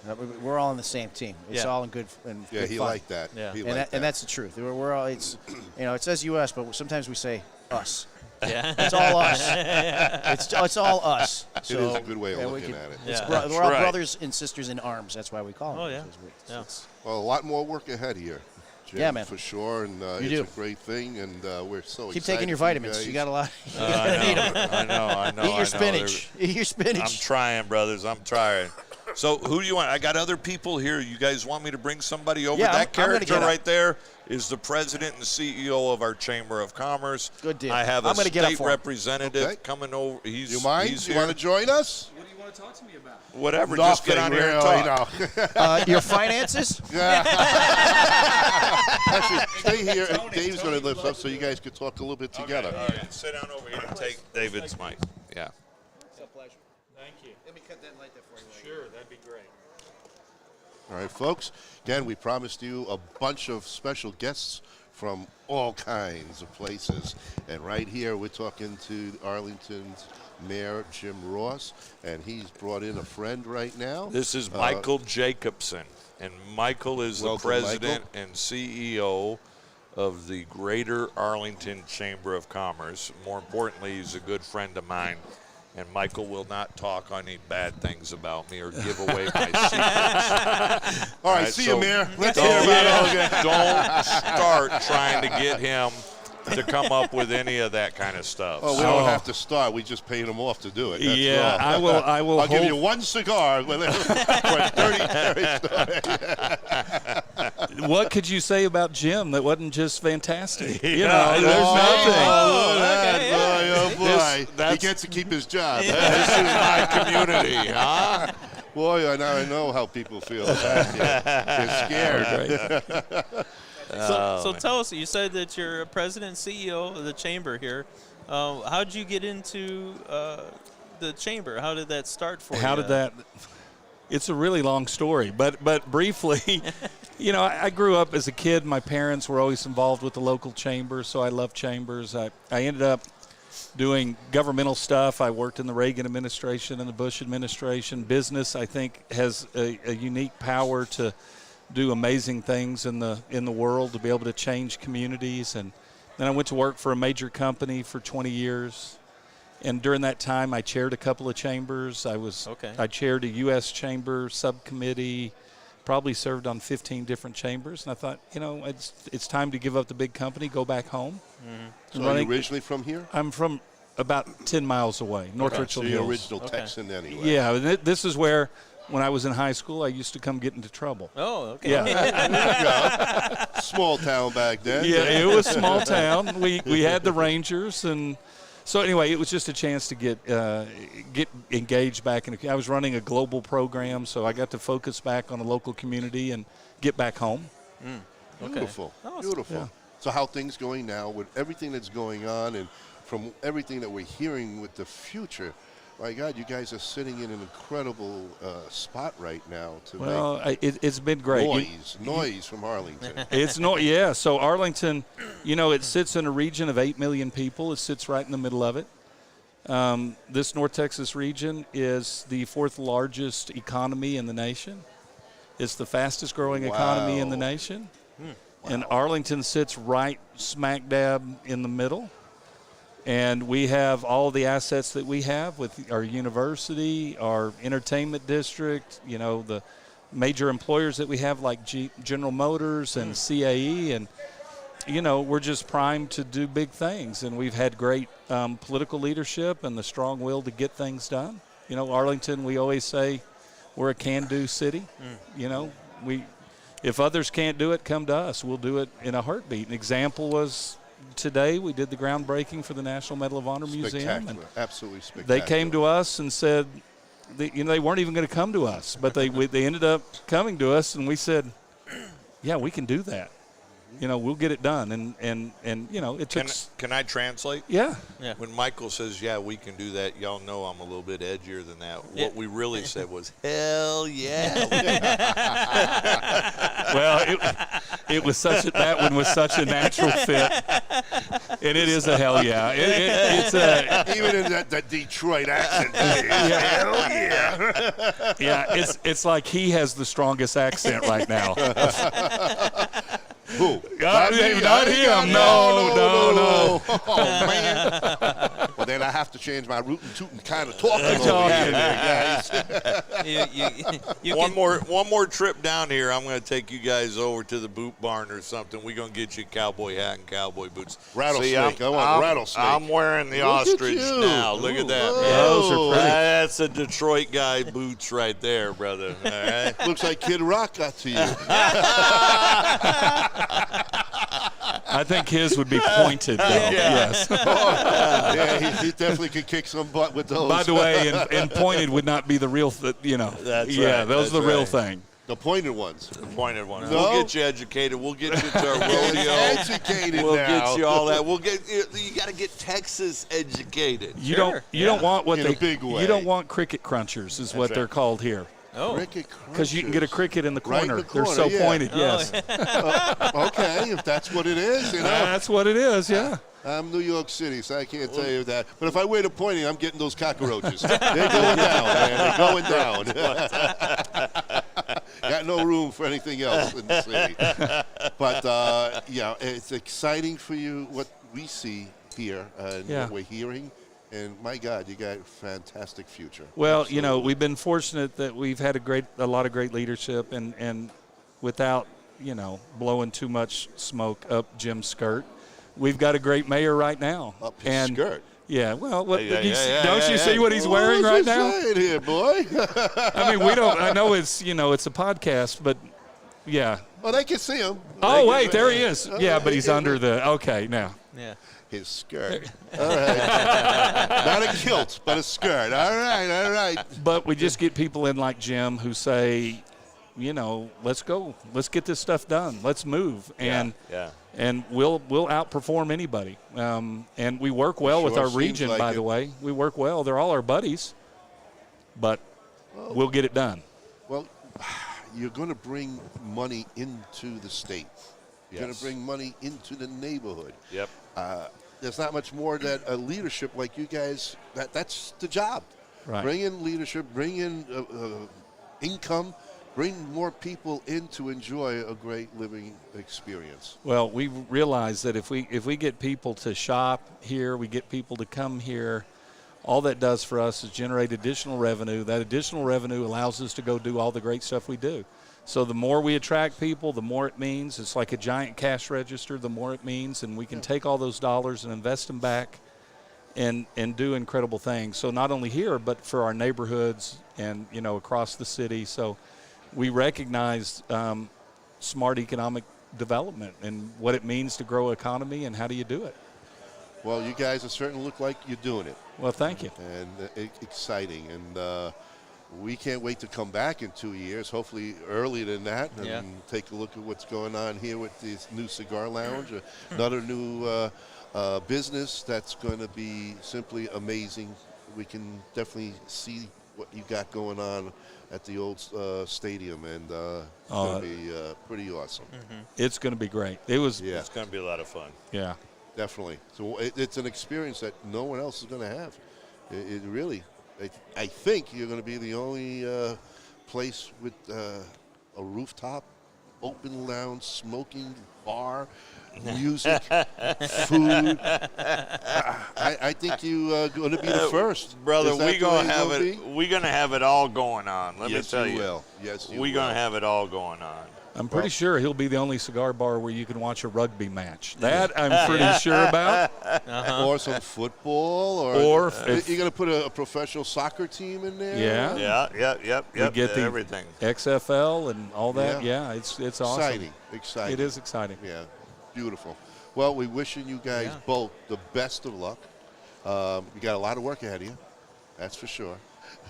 Mm-hmm. We're all on the same team. It's all in good and Yeah, good he fun. liked that. Yeah. He And, liked and that's the truth. We're all. It's it says U.S., but sometimes we say us. Yeah. It's all us. It's all us. It So, is a good way of we looking can- at it. it's Yeah. bro- we're all right. brothers and sisters in arms. That's why we call them. Oh, yeah. So Yeah. Well, a lot more work ahead here, Jim, Yeah, man. for sure. And it's do. a great thing, and we're so Keep excited taking your for vitamins. guys. You got a lot. I know. Eat your spinach. Eat your spinach. I'm trying, brothers. I'm trying. So who do you want? I got other people here. You guys want me to bring somebody over? Yeah, That I'm gonna character get up. right there is the president and CEO of our Chamber of Commerce. Good deal. I have a I'm gonna get up state for him. representative Okay. coming over. He's You mind? He's You here. want to join us? What do you want to talk to me about? Whatever. Just get on here and Nothing, talk. Your finances? Actually, stay here. And Dave's going to lift up so you guys could talk a little bit together. All right, sit down over here and take David's mic. Yeah. Thank you. Let me cut that and light that for you. Sure, that'd be great. All right, folks. Again, we promised you a bunch of special guests from all kinds of places. And right here, we're talking to Arlington's Mayor Jim Ross, and he's brought in a friend right now. This is Michael Jacobson, and Michael is the president and CEO of the Greater Arlington Chamber of Commerce. More importantly, he's a good friend of mine, and Michael will not talk any bad things about me or give away my secrets. All right, see you, Mayor. Let's hear about it. Don't start trying to get him to come up with any of that kind of stuff. Oh, we don't have to start. We just paid him off to do it. That's Yeah, all. I will. I'll give you one cigar for a 30 story. What could you say about Jim that wasn't just fantastic? You Yeah, know, there's nothing. Oh, boy. He gets to keep his job. This is my community, huh? Boy, now I know how people feel about you. They're scared. So tell us, you said that you're a president and CEO of the chamber here. How did you get into the chamber? How did that start for you? How did that? It's a really long story, but briefly, you know, I grew up as a kid. My parents were always involved with the local chamber, so I love chambers. I ended up doing governmental stuff. I worked in the Reagan administration and the Bush administration. Business, I think, has a unique power to do amazing things in the world, to be able to change communities. And then I went to work for a major company for 20 years. And during that time, I chaired a couple of chambers. I chaired a U.S. chamber subcommittee, probably served on 15 different chambers. And I thought, you know, it's time to give up the big company, go back home. So are you originally from here? I'm from about 10 miles away, North Richland Hills. So you're Hills. original Texan anyway. Yeah, this is where, when I was in high school, I used to come get into trouble. Oh, okay. Yeah. Small town back then. Yeah, it was small town. We had the Rangers, and so anyway, it was just a chance to get engaged back. I was running a global program, so I got to focus back on the local community and get back home. Okay. Beautiful. Beautiful. Yeah. So how things going now with everything that's going on, and from everything that we're hearing with the future? My God, you guys are sitting in an incredible spot right now to make it's been great. Noise from Arlington. So Arlington, you know, it sits in a region of 8 million people. It sits right in the middle of it. This North Texas region is the 4th largest economy in the nation. It's the fastest growing economy in the nation. And Arlington sits right smack dab in the middle. And we have all the assets that we have with our university, our entertainment district, you know, the major employers that we have like General Motors and CAE. And, you know, we're just primed to do big things. And we've had great political leadership and the strong will to get things done. You know, Arlington, we always say we're a can-do city. You know, if others can't do it, come to us. We'll do it in a heartbeat. An example was today we did the groundbreaking for the National Medal of Honor Museum. And absolutely spectacular. they came to us and said, they weren't even going to come to us, but they ended up coming to us, and we said, yeah, we can do that. You know, we'll get it done. And you know, it took. Can I translate? Yeah. When Michael says, yeah, we can do that, y'all know I'm a little bit edgier than that. Yeah. What we really said was, hell yeah. Well, it was that one was such a natural fit, and it is a hell yeah. It's a even in that Detroit accent. Hell yeah. Yeah, it's like he has the strongest accent right now. Who? Not him. No. Oh, man. Well, then I have to change my rootin' tootin' kind of talking over here, guys. One more trip down here. I'm going to take you guys over to the boot barn or something. We're going to get you a cowboy hat and cowboy boots. Rattlesnake. I want rattlesnake. I'm wearing the ostrich now. Look at that. Those are pretty. That's a Detroit guy boots right there, brother. All right. Looks like Kid Rock got to you. I think his would be pointed, though. Yes. Yeah, he definitely could kick some butt with those. By the way, and pointed would not be the real, you know. That's yeah, right. those are the real thing. The pointed ones. The pointed ones. No? We'll get you educated. We'll get you to a rodeo. Educated We'll now. get you all that. We'll get you got to get Texas educated. You don't want what In a big way. You don't want cricket crunchers, is what they're called here. Oh, Because you can get a cricket in the Right in corner. the They're so corner, yeah. pointed. Yes, Okay, if that's what it is, you know. that's what it is. Yeah. I'm New York City, so I can't tell you that. But if I wear the pointing, I'm getting those cockroaches. They're going down, man. They're going down. Got no room for anything else in the city. But, yeah, it's exciting for you what we see here and what we're hearing. And, my God, you got a fantastic future. Well, Absolutely. we've been fortunate that we've had a lot of great leadership, and without, blowing too much smoke up Jim's skirt, we've got a great mayor right now. Up his skirt. Yeah, well, Don't you see what he's wearing What's right he now? saying here, boy? I mean, we don't. I know it's it's a podcast, but yeah. Well, they can see him. Oh wait, there he is. Yeah, but he's under the. Okay, now. yeah. His skirt. All right. Not a kilt, but a skirt. All right. But we just get people in like Jim who say, let's go, let's get this stuff done, let's move, and we'll outperform anybody. And we work well with our seems region, like by it. the way. We work well. They're all our buddies, but we'll get it done. Well, you're going to bring money into the state. You're going to bring money into the neighborhood. Yep. There's not much more that a leadership like you guys, that's the job. Right. Bring in leadership, bring in income, bring more people in to enjoy a great living experience. Well, we realize that if we get people to shop here, we get people to come here, all that does for us is generate additional revenue. That additional revenue allows us to go do all the great stuff we do. So the more we attract people, the more it means. It's like a giant cash register, the more it means, and we can take all those dollars and invest them back and do incredible things. So not only here, but for our neighborhoods and, across the city. So we recognize smart economic development and what it means to grow an economy and how do you do it. Well, you guys certainly look like you're doing it. Well, thank you. And exciting. And we can't wait to come back in 2 years, hopefully earlier than that, and take a look at what's going on here with this new cigar lounge, another new business that's going to be simply amazing. We can definitely see what you got going on at the old stadium, and it's going to be pretty awesome. Mm-hmm. It's going to be great. It's going to be a lot of fun. Yeah. Definitely. So it's an experience that no one else is going to have. It really, I think you're going to be the only place with a rooftop, open lounge, smoking bar, music, food. I think you're going to be the first, brother. Is that We're the way gonna it's have gonna it. be? We're gonna have it all going on. Let me Yes, tell you you. will. Yes, you We're will. gonna have it all going on. I'm pretty sure he'll be the only cigar bar where you can watch a rugby match. That I'm pretty sure about. Or some football, or Or if- you're going to put a professional soccer team in there. Yeah. Yep. We get the everything. XFL and all that. Yeah. Yeah, it's awesome. Exciting. It is exciting. Yeah, beautiful. Well, we're wishing you guys both the best of luck. You got a lot of work ahead of you, that's for sure.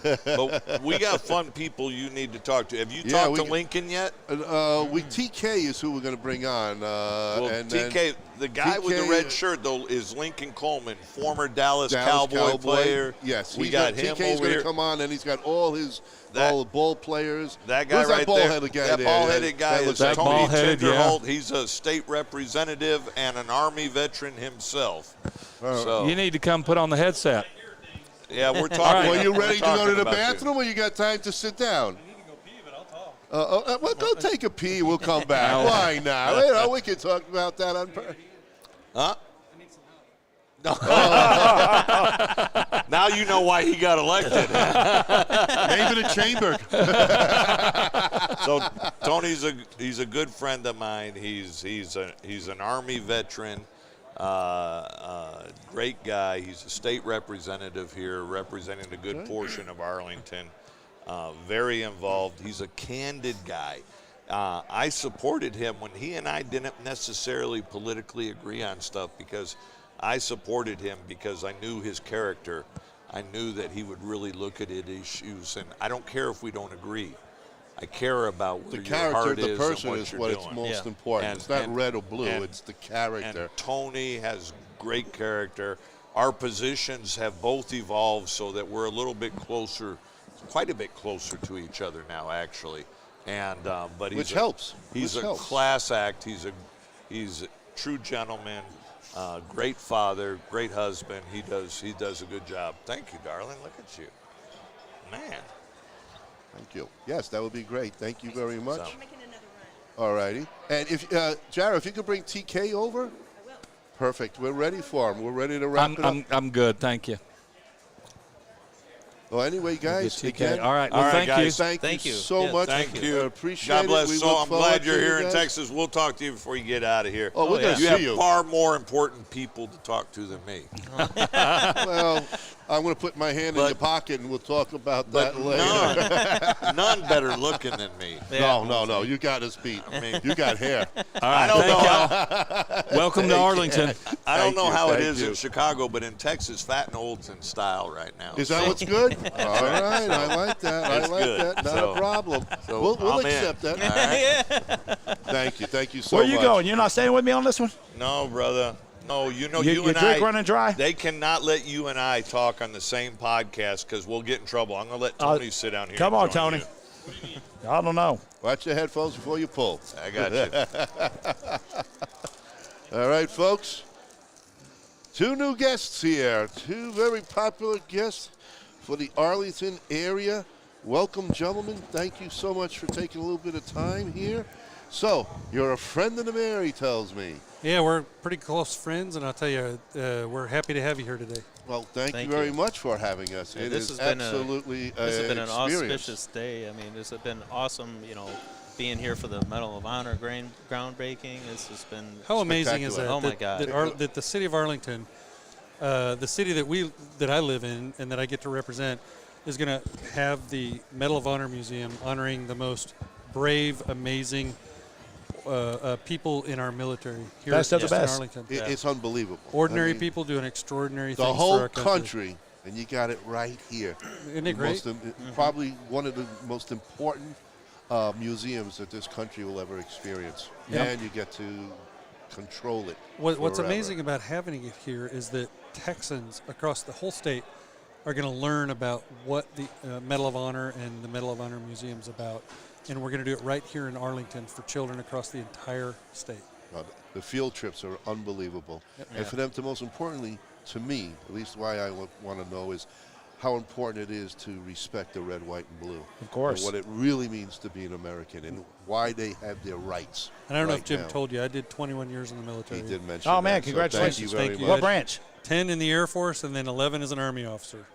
But we got fun people you need to talk to. Have you talked to Lincoln yet? TK is who we're going to bring on. Well, and TK, the guy with the red shirt, though, is Lincoln Coleman, former Dallas Cowboy player. Yes, we got him TK's over going here. to come on, and he's got all the ball players. That guy Who's right that ball-headed there, guy that ball-headed guy is That Tony ball-headed, Tinderholt. He's a state representative and an Army veteran himself. So, You need to come put on the headset. yeah, we're talking. Well, you ready to go to talking the about you. bathroom, or you got time to sit down? Well, go take a pee. We'll come back. Why not? We can talk about that on. Huh? Now you know why he got elected. Maybe the chamber. So Tony's he's a good friend of mine. He's an Army veteran, great guy. He's a state representative here, representing a good portion of Arlington. Very involved. He's a candid guy. I supported him when he and I didn't necessarily politically agree on stuff, because I supported him because I knew his character. I knew that he would really look at issues, and I don't care if we don't agree. I care about The where your character heart of the is person and is what what you're it's doing. most Yeah. important. And- it's not and- red or blue. and- It's the character. And Tony has great character. Our positions have both evolved so that we're a little bit closer, quite a bit closer to each other now, actually. And but Which helps. He's Which a helps. class act. He's a true gentleman. Great father, great husband. He does a good job. Thank you, darling. Look at you, man. Thank you. Yes, that would be great. Thank you very much. So- Making another run. All righty. And if Jared, if you could bring TK over. I will. Perfect. We're ready for him. We're ready to wrap it up. I'm good. Thank you. Well, anyway, guys, Get TK. again, All right. Well, All right, thank you. guys. thank you so Yeah, much. Thank you. I appreciate God bless. it. We So look I'm forward glad you're to here you in guys. Texas. We'll talk to you before you get out of here. Oh, we're Oh, going yeah. to You see have you. far more important people to talk to than me. Well, I'm going to put my hand in But- your pocket, and we'll talk about But that later. none better looking than me. No. You got us beat. I mean, You got hair. I don't know. Welcome to Arlington. I don't Thank know you, how it thank is you. in Chicago, but in Texas, fat and old's in style right now. Is that what's good? All right. I like that. I It's like good. that. Not So- a problem. so We'll I'm in. accept that. All right? Thank you. Thank you so Where much. you going? You're not staying with me on this one? No, brother. No, you know, You- you your and drink I. running dry? They cannot let you and I talk on the same podcast because we'll get in trouble. I'm going to let Tony sit down here. Come and on, join Tony. you. I don't know. Watch your headphones before you pull. I got you. All right, folks. 2 new guests here. 2 very popular guests for the Arlington area. Welcome, gentlemen. Thank you so much for taking a little bit of time here. So, you're a friend of the mayor, he tells me. Yeah, we're pretty close friends, and I'll tell you, we're happy to have you here today. Well, thank you Thank very you. much for having us. Yeah, It this is has been absolutely This has been an experience. auspicious day. I mean, this has been awesome. Being here for the Medal of Honor groundbreaking. This has been How amazing is that? Oh my God! That the city of Arlington, the city that I live in and that I get to represent, is going to have the Medal of Honor Museum honoring the most brave, amazing people in our military here Best of the just in best. Arlington. It's unbelievable. Ordinary I mean, people doing extraordinary the things whole for our country, and you got it right here. Isn't it great? Probably one of the most important museums that this country will ever experience. Yep. And you get to control it. What's forever. amazing about having it here is that Texans across the whole state are going to learn about what the Medal of Honor and the Medal of Honor Museum is about. And we're going to do it right here in Arlington for children across the entire state. The field trips are unbelievable. And for them to, most importantly, to me, at least why I want to know is how important it is to respect the red, white, and blue. Of course. And what it really means to be an American and why they have their rights. And I don't know right if Jim now. told you, I did 21 years in the military. He did mention Oh, man, that, so congratulations. thank you Thank very you. much. What branch? 10 in the Air Force and then 11 as an Army officer.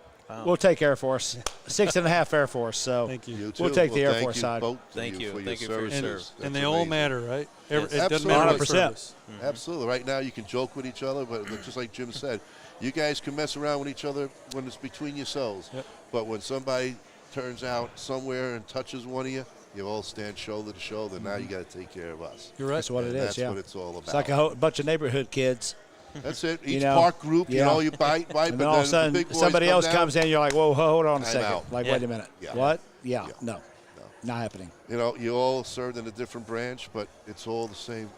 We'll take Air Force. 6.5 Air Force. So Thank you. You We'll too. take the Air thank Force you side. both of Thank you. for Thank you your for your services. service. And That's they all amazing. matter, right? Yes. It doesn't matter what 100%. service. Absolutely. Right now, you can joke with each other, but just like Jim said, you guys can mess around with each other when it's between yourselves. Yep. But when somebody turns out somewhere and touches one of you, you all stand shoulder to shoulder. Now you got to take care of us. You're right. That's what it And is, that's yeah. what it's all about. It's like a bunch of neighborhood kids. That's it. You Each know, park group, yeah. you bite, And but then all of a the sudden, big boys somebody come else down. comes in, you're like, whoa, hold on a Time second. out. Like, Yeah. wait a minute. Yeah. What? Yeah. Yeah. No. Not happening. You know, you all served in a different branch, but it's all the same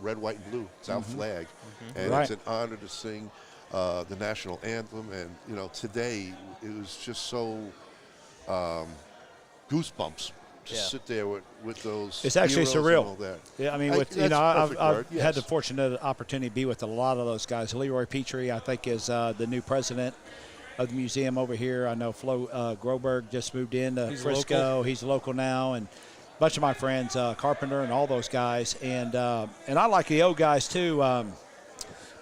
red, white, and blue. It's our flag. And Right. it's an honor to sing the national anthem. And, you know, today it was just so goosebumps to Yeah. sit there with those It's actually heroes and surreal. all that. Yeah, I mean, That's I've perfect word, had the yes. fortunate opportunity to be with a lot of those guys. Leroy Petrie, I think, is the new president of the museum over here. I know Flo Groberg just moved in to He's Frisco. local. He's local now, and a bunch of my friends, Carpenter and all those guys. And I like the old guys, too.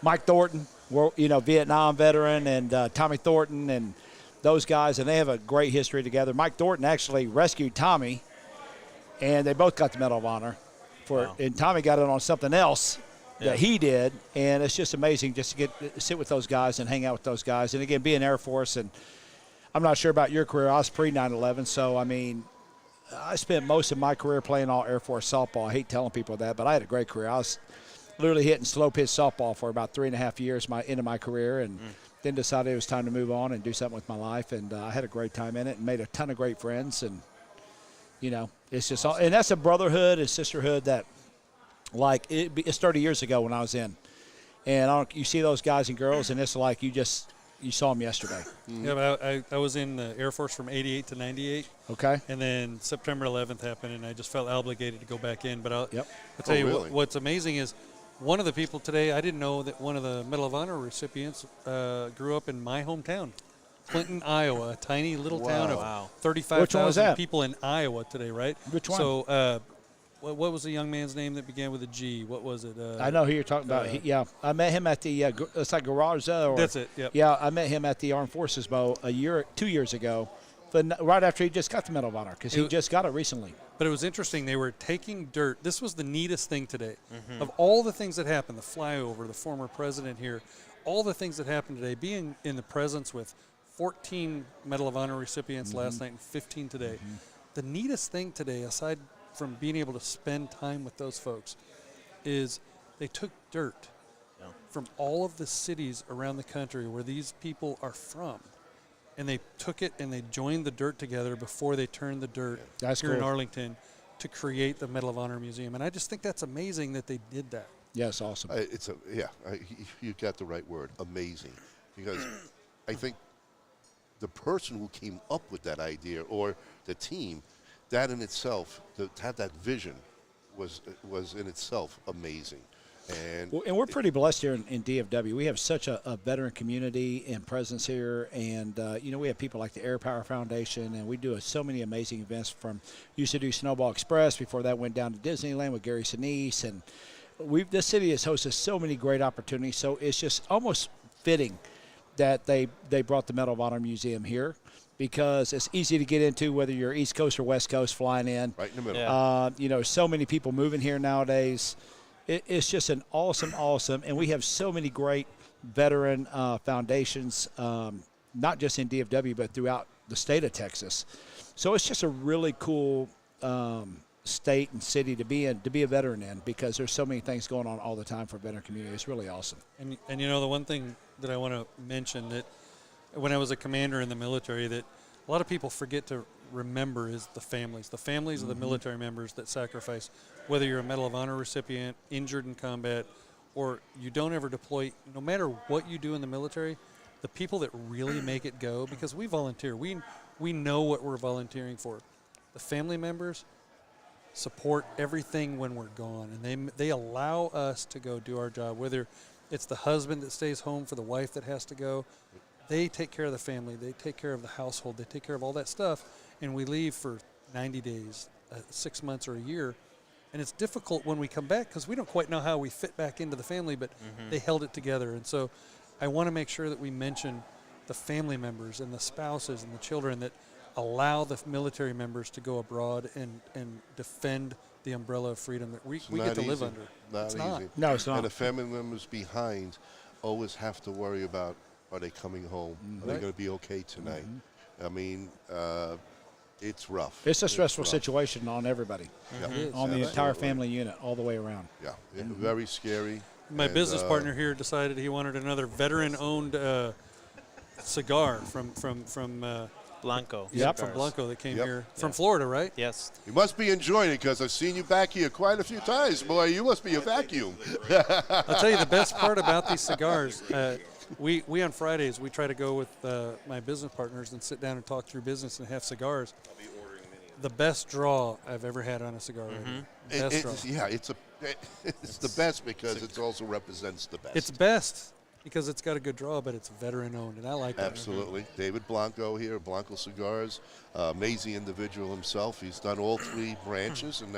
Mike Thornton, Vietnam veteran, and Tommy Thornton, and those guys, and they have a great history together. Mike Thornton actually rescued Tommy, and they both got the Medal of Honor and Tommy got it on something else that he did, and it's just amazing just to sit with those guys and hang out with those guys. And again, being Air Force, and I'm not sure about your career. I was pre 9/11, so I mean, I spent most of my career playing all Air Force softball. I hate telling people that, but I had a great career. I was literally hitting slow pitch softball for about 3.5 years into my career, and then decided it was time to move on and do something with my life. And I had a great time in it and made a ton of great friends. And It's just all, and that's a brotherhood and sisterhood that, like, it's 30 years ago when I was in. And you see those guys and girls, and it's like you saw them yesterday. Mm-hmm. Yeah, but I was in the Air Force from 88 to 98. Okay. And then September 11th happened, and I just felt obligated to go back in. But I'll tell you really? what's amazing is one of the people today, I didn't know that one of the Medal of Honor recipients grew up in my hometown, Clinton, Iowa, a tiny little town of 35,000 people in Iowa today, right? Which one? So what was the young man's name that began with a G? What was it? I know who you're talking about. I met him at the it's like Garage. That's it. Yep. Yeah, I met him at the Armed Forces Bowl 2 years ago, but right after he just got the Medal of Honor because he just got it recently. But it was interesting. They were taking dirt. This was the neatest thing today. Of all the things that happened, the flyover, the former president here, all the things that happened today, being in the presence with 14 Medal of Honor recipients last night and 15 today. The neatest thing today, aside from being able to spend time with those folks, is they took dirt from all of the cities around the country where these people are from, and they took it and they joined the dirt together before they turned the dirt here in Arlington to create the Medal of Honor Museum. And I just think that's amazing that they did that. Yeah, it's awesome. You got the right word, amazing, because I think the person who came up with that idea or the team, that in itself, to have that vision was in itself amazing. And we're pretty blessed here in DFW. We have such a veteran community and presence here, and we have people like the Air Power Foundation, and we do so many amazing events. From used to do Snowball Express, before that went down to Disneyland with Gary Sinise, and this city has hosted so many great opportunities. So it's just almost fitting that they brought the Medal of Honor Museum here, because it's easy to get into whether you're East Coast or West Coast flying in. Right in the middle. Yeah. So many people moving here nowadays. It's just an awesome, and we have so many great veteran foundations, not just in DFW, but throughout the state of Texas. So it's just a really cool state and city to be in, to be a veteran in, because there's so many things going on all the time for veteran community. It's really awesome. And the one thing that I want to mention, that when I was a commander in the military, that a lot of people forget to remember, is the families of the military members that sacrifice, whether you're a Medal of Honor recipient, injured in combat, or you don't ever deploy. No matter what you do in the military, the people that really make it go, because we volunteer, we know what we're volunteering for. The family members support everything when we're gone, and they allow us to go do our job, whether it's the husband that stays home for the wife that has to go. They take care of the family, they take care of the household, they take care of all that stuff, and we leave for 90 days, 6 months, or a year. And it's difficult when we come back because we don't quite know how we fit back into the family, but they held it together. And so I want to make sure that we mention the family members and the spouses and the children that allow the military members to go abroad and defend the umbrella of freedom that we get to live under. It's not. No, it's not. And the family members behind always have to worry about, are they coming home? Are they going to be okay tonight? I mean, it's rough. It's a stressful situation on everybody, on the entire Absolutely. family unit, all the way around. Yeah, very scary. My business partner here decided he wanted another veteran-owned cigar from Blanco. from Blanco that came Yep. here from Florida, right? Yes. You must be enjoying it, because I've seen you back here quite a few times. Boy, you must be a vacuum. I'll tell you the best part about these cigars. We on Fridays, we try to go with my business partners and sit down and talk through business and have cigars. I'll be ordering many. The best draw I've ever had on a cigar. Best draw. It's the best because it also represents the best. It's best because it's got a good draw, but it's veteran owned, and I like that. Absolutely. David Blanco here, Blanco Cigars, amazing individual himself. He's done all three branches, and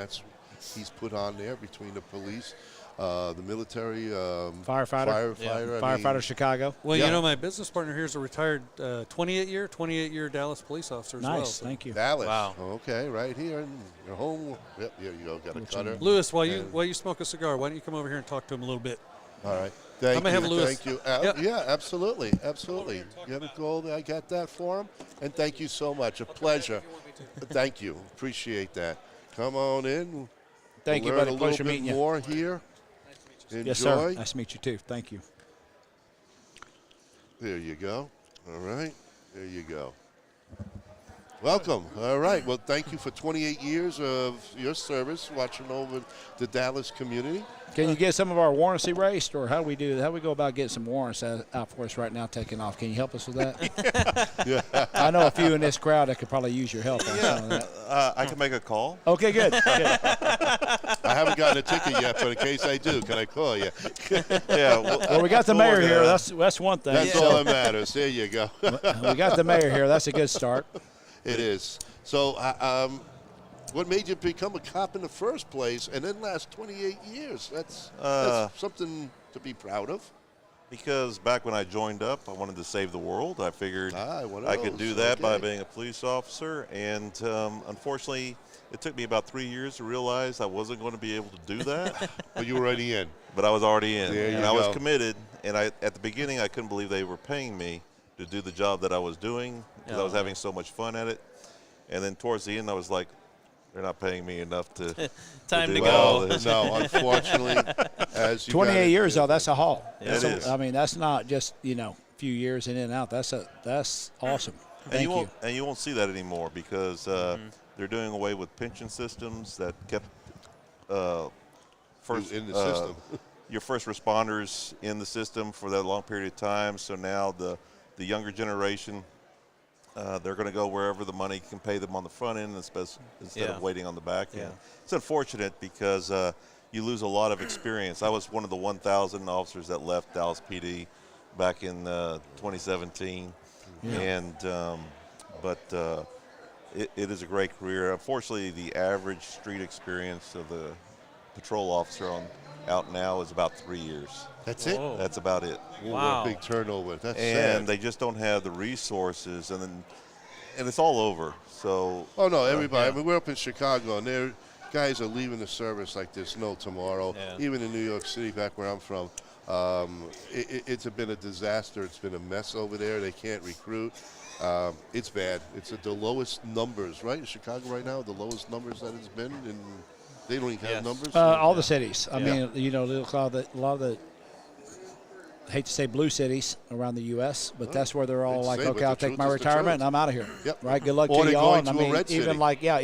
he's put on there between the police, the military, Firefighter. Firefighter Chicago. Well, my business partner here is a retired 28-year Dallas police officer as well. Nice, thank you. Dallas. Wow. Okay, right here in your home. Yep, here you go. Got a cutter. Lewis, while you smoke a cigar, why don't you come over here and talk to him a little bit? All right. Thank I'm going to have Lewis. Thank you. Yep. Yeah, absolutely. You have a gold. I got that for him. And thank you so much. A pleasure. Thank you. Appreciate that. Come on in. Thank you, Learn buddy. a Pleasure little bit meeting you. more here. Enjoy. Yes, sir. Nice to meet you, too. Thank you. There you go. All right. There you go. Welcome. All right. Well, thank you for 28 years of your service watching over the Dallas community. Can you get some of our warrants erased, or how do we do? How do we go about getting some warrants out for us right now, taking off? Can you help us with that? I know a few in this crowd that could probably use your help on some of that. I can make a call. Okay, good. I haven't gotten a ticket yet, but in case I do, can I call you? Yeah. Well, we got the mayor here. That's one thing. That's all that matters. There you go. We got the mayor here. That's a good start. It is. So, what made you become a cop in the first place and then last 28 years? That's something to be proud of. Because back when I joined up, I wanted to save the world. I figured I could do those. that by Okay. being a police officer. And unfortunately, it took me about 3 years to realize I wasn't going to be able to do that. But you were already in. But I was already in. There you And I was go. committed. And at the beginning, I couldn't believe they were paying me to do the job that I was doing because I was having so much fun at it. And then towards the end, I was like, they're not paying me enough to Time do to all go. this. No, unfortunately, as you 28 years, though, that's a haul. Yeah, it is. I mean, that's not just, a few years in and out. That's awesome. Thank you. And you won't see that anymore because they're doing away with pension systems that kept first in the system. your first responders in the system for that long period of time. So now the younger generation, they're going to go wherever the money can pay them on the front end instead of waiting on the back end. It's unfortunate because you lose a lot of experience. I was one of the 1,000 officers that left Dallas PD back in 2017. And it is a great career. Unfortunately, the average street experience of the patrol officer out now is about 3 years. That's it? Whoa. That's about it. Wow. Big turnover. That's And sad. they just don't have the resources, and it's all over. So Oh, no, everybody. I mean, we're up in Chicago, and guys are leaving the service like there's no tomorrow. Yeah. Even in New York City, back where I'm from, it's been a disaster. It's been a mess over there. They can't recruit. It's bad. It's at the lowest numbers, right? In Chicago right now, the lowest numbers that it's been. And they don't even have numbers. All the cities. I mean, a lot of the, I hate to say blue cities around the U.S., but that's where they're all They'd like, say, okay, but I'll the take truth my is the retirement truth. and I'm out of here. Yep. Right. Good luck Or to they're you all. going And to I a mean, red city.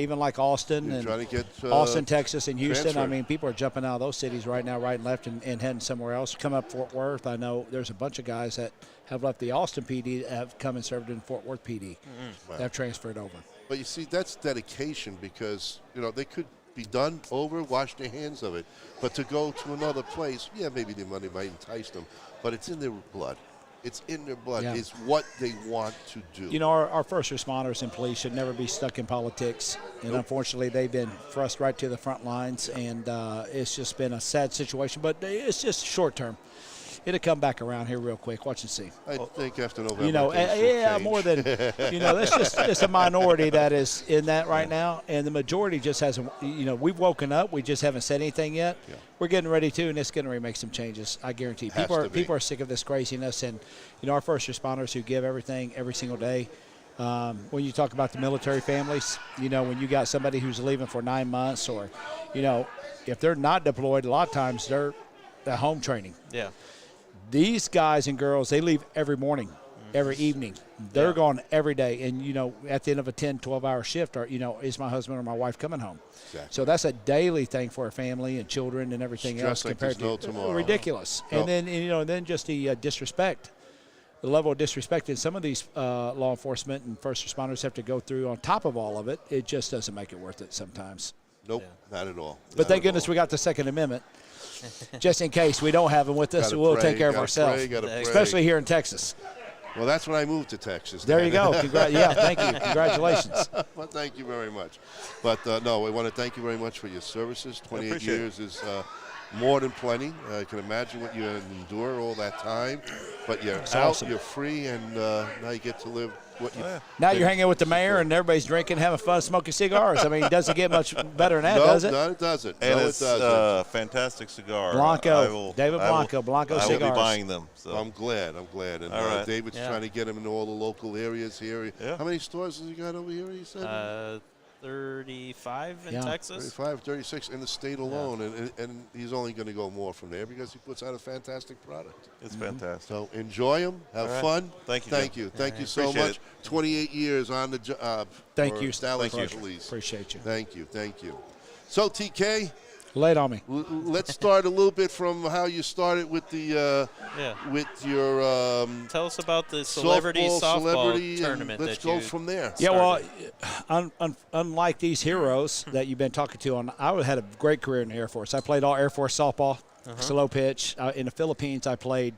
even like Austin You're and trying to get Austin, Texas, and Houston. transfer. I mean, people are jumping out of those cities right now, right and left, and heading somewhere else. Come up Fort Worth. I know there's a bunch of guys that have left the Austin PD that have come and served in Fort Worth PD. Wow. That have transferred over. But you see, that's dedication because, they could be done over, wash their hands of it. But to go to another place, maybe the money might entice them, but it's in their blood. It's in their blood. Yeah. It's what they want to do. Our first responders and police should never be stuck in politics. And unfortunately, they've been thrust right to the front lines. And it's just been a sad situation. But it's just short term. It'll come back around here real quick. Watch and see. I think after November, things should change. More than, that's just a minority that is in that right now. And the majority just hasn't, we've woken up. We just haven't said anything yet. Yeah. We're getting ready to, and it's going to make some changes. I guarantee. Has to be. People are sick of this craziness. And, our first responders who give everything every single day. When you talk about the military families, when you got somebody who's leaving for 9 months or, if they're not deployed, a lot of times they're at home training. Yeah. These guys and girls, they leave every morning, every evening. They're gone every day. And, at the end of a 10, 12-hour shift, is my husband or my wife coming home? Exactly. So that's a daily thing for a family and children and everything Stress else like compared there's no to tomorrow. ridiculous. No. And then just the disrespect. The level of disrespect that some of these law enforcement and first responders have to go through on top of all of it, it just doesn't make it worth it sometimes. Nope, not at all. But thank goodness we got the Second Amendment. Just in case we don't have them with us, Gotta we'll pray, take care of gotta ourselves. pray, gotta pray. Especially here in Texas. Well, that's when I moved to Texas. There you go. Thank you. Congratulations. Well, thank you very much. But, no, we want to thank you very much for your services. 28 appreciate years is more than plenty. I can imagine what you endure all that time. But you're out, awesome. you're free, and now you get to live what you Now you're hanging with the mayor and everybody's drinking, having fun, smoking cigars. I mean, it doesn't get much better than that, No, does it? no, it doesn't. And No, it's it doesn't. a fantastic cigar. Blanco. David Blanco. Blanco I will be cigars. buying them. So. I'm glad. And All right. David's trying to get them in all the local areas here. Yeah. How many stores has he got over here, he said? 35 in Yeah. Texas. 35, 36 in the state alone, and he's only going to go more from there because he puts out a fantastic product. It's fantastic. So enjoy them, have All right. fun. Thank you, Thank Jim. you, thank you so Appreciate much. it. 28 years on the job. Thank for you. Dallas Thank you. Police. Appreciate you. Thank you, thank you. So TK, Lay it on me. let's start a little bit from how you started with the with your Tell us about the softball celebrity, tournament. and let's that go you from there. Yeah, well, started. unlike these heroes that you've been talking to, I had a great career in the Air Force. I played all Air Force softball, slow pitch. In the Philippines, I played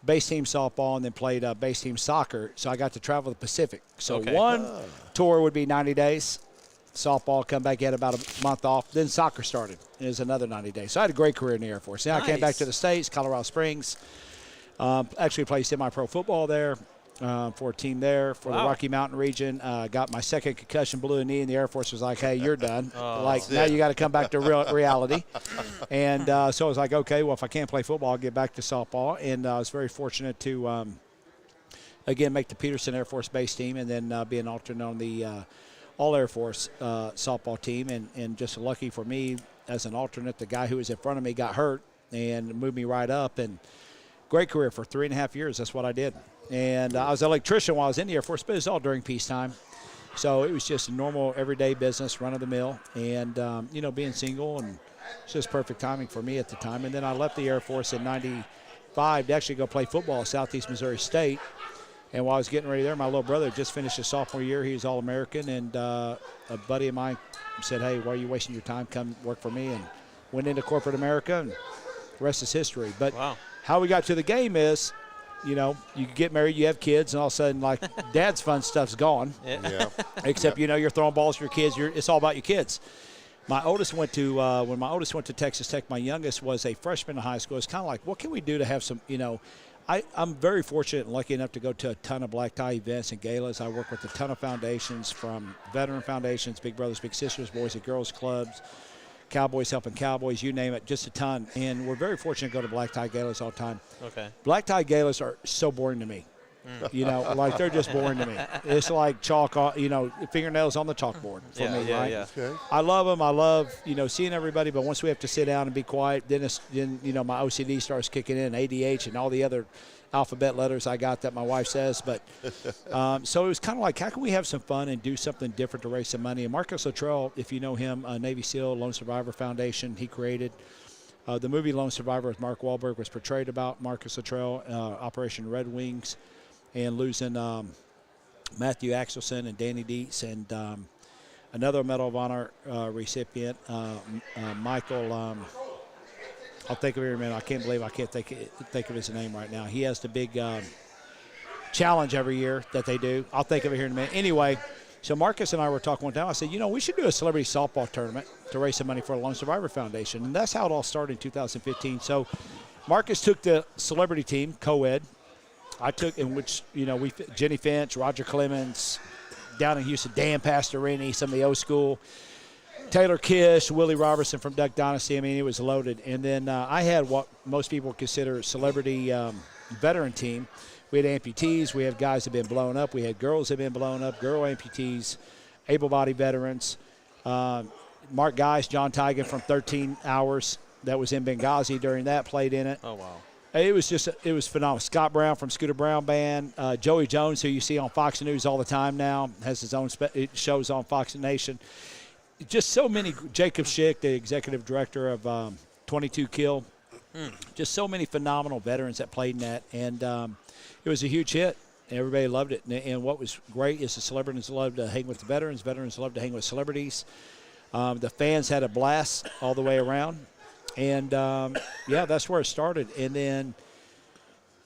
base team softball and then played base team soccer. So I got to travel the Pacific. So one tour would be 90 days. Softball, come back, get about a month off. Then soccer started. It was another 90 days. So I had a great career in the Air Force. Then I came back to the States, Colorado Springs. Actually played semi-pro football there for a team there for the Rocky Mountain region. Got my second concussion, blew a knee, and the Air Force was like, hey, you're done. Now you got to come back to reality. And so I was like, okay, well, if I can't play football, I'll get back to softball. And I was very fortunate to, again, make the Peterson Air Force base team and then be an alternate on the All Air Force softball team, and just lucky for me as an alternate, the guy who was in front of me got hurt and moved me right up. And great career for 3.5 years. That's what I did. And I was an electrician while I was in the Air Force, but it was all during peacetime. So it was just a normal, everyday business, run of the mill, and being single, and it's just perfect timing for me at the time. And then I left the Air Force in '95 to actually go play football at Southeast Missouri State. And while I was getting ready there, my little brother just finished his sophomore year. He was All-American, and a buddy of mine said, hey, why are you wasting your time? Come work for me. And went into corporate America, and the rest is history. But how we got to the game is, you get married, you have kids, and all of a sudden, like, dad's fun stuff's gone. Except, you're throwing balls for your kids. It's all about your kids. My oldest went to when my oldest went to Texas Tech, my youngest was a freshman in high school. It's kind of like, what can we do to have some, I'm very fortunate and lucky enough to go to a ton of black tie events and galas. I work with a ton of foundations, from veteran foundations, Big Brothers Big Sisters, Boys and Girls Clubs, Cowboys Helping Cowboys, you name it, just a ton. And we're very fortunate to go to black tie galas all the time. Okay. Black tie galas are so boring to me. Like they're just boring to me. It's like chalk, fingernails on the chalkboard for me, right? Yeah. Okay. I love them. I love, seeing everybody, but once we have to sit down and be quiet, then my OCD starts kicking in, ADH and all the other alphabet letters I got that my wife says. But so it was kind of like, how can we have some fun and do something different to raise some money? And Marcus Luttrell, if you know him, Navy SEAL Lone Survivor Foundation, he created. The movie Lone Survivor with Mark Wahlberg was portrayed about Marcus Luttrell, Operation Red Wings, and losing Matthew Axelson and Danny Dietz, and another Medal of Honor recipient, Michael. I'll think of it in a minute. I can't believe I can't think of his name right now. He has the big challenge every year that they do. I'll think of it here in a minute. Anyway, so Marcus and I were talking one time. I said, we should do a celebrity softball tournament to raise some money for the Lone Survivor Foundation. And that's how it all started in 2015. So Marcus took the celebrity team, co-ed. I took, in which, Jenny Finch, Roger Clemens, down in Houston, Dan Pastorini, some of the old school, Taylor Kish, Willie Robertson from Duck Dynasty. I mean, it was loaded. And then I had what most people consider a celebrity veteran team. We had amputees. We had guys that have been blown up. We had girls that have been blown up, girl amputees, able-bodied veterans. Mark Geis, John Tigan from 13 Hours that was in Benghazi during that, played in it. Oh, wow. It was phenomenal. Scott Brown from Scooter Brown Band, Joey Jones, who you see on Fox News all the time now, has his own shows on Fox Nation. Just so many. Jacob Schick, the executive director of 22 Kill. Just so many phenomenal veterans that played in that, and it was a huge hit. Everybody loved it. And what was great is the celebrities loved to hang with the veterans. Veterans loved to hang with celebrities. The fans had a blast all the way around. And, that's where it started. And then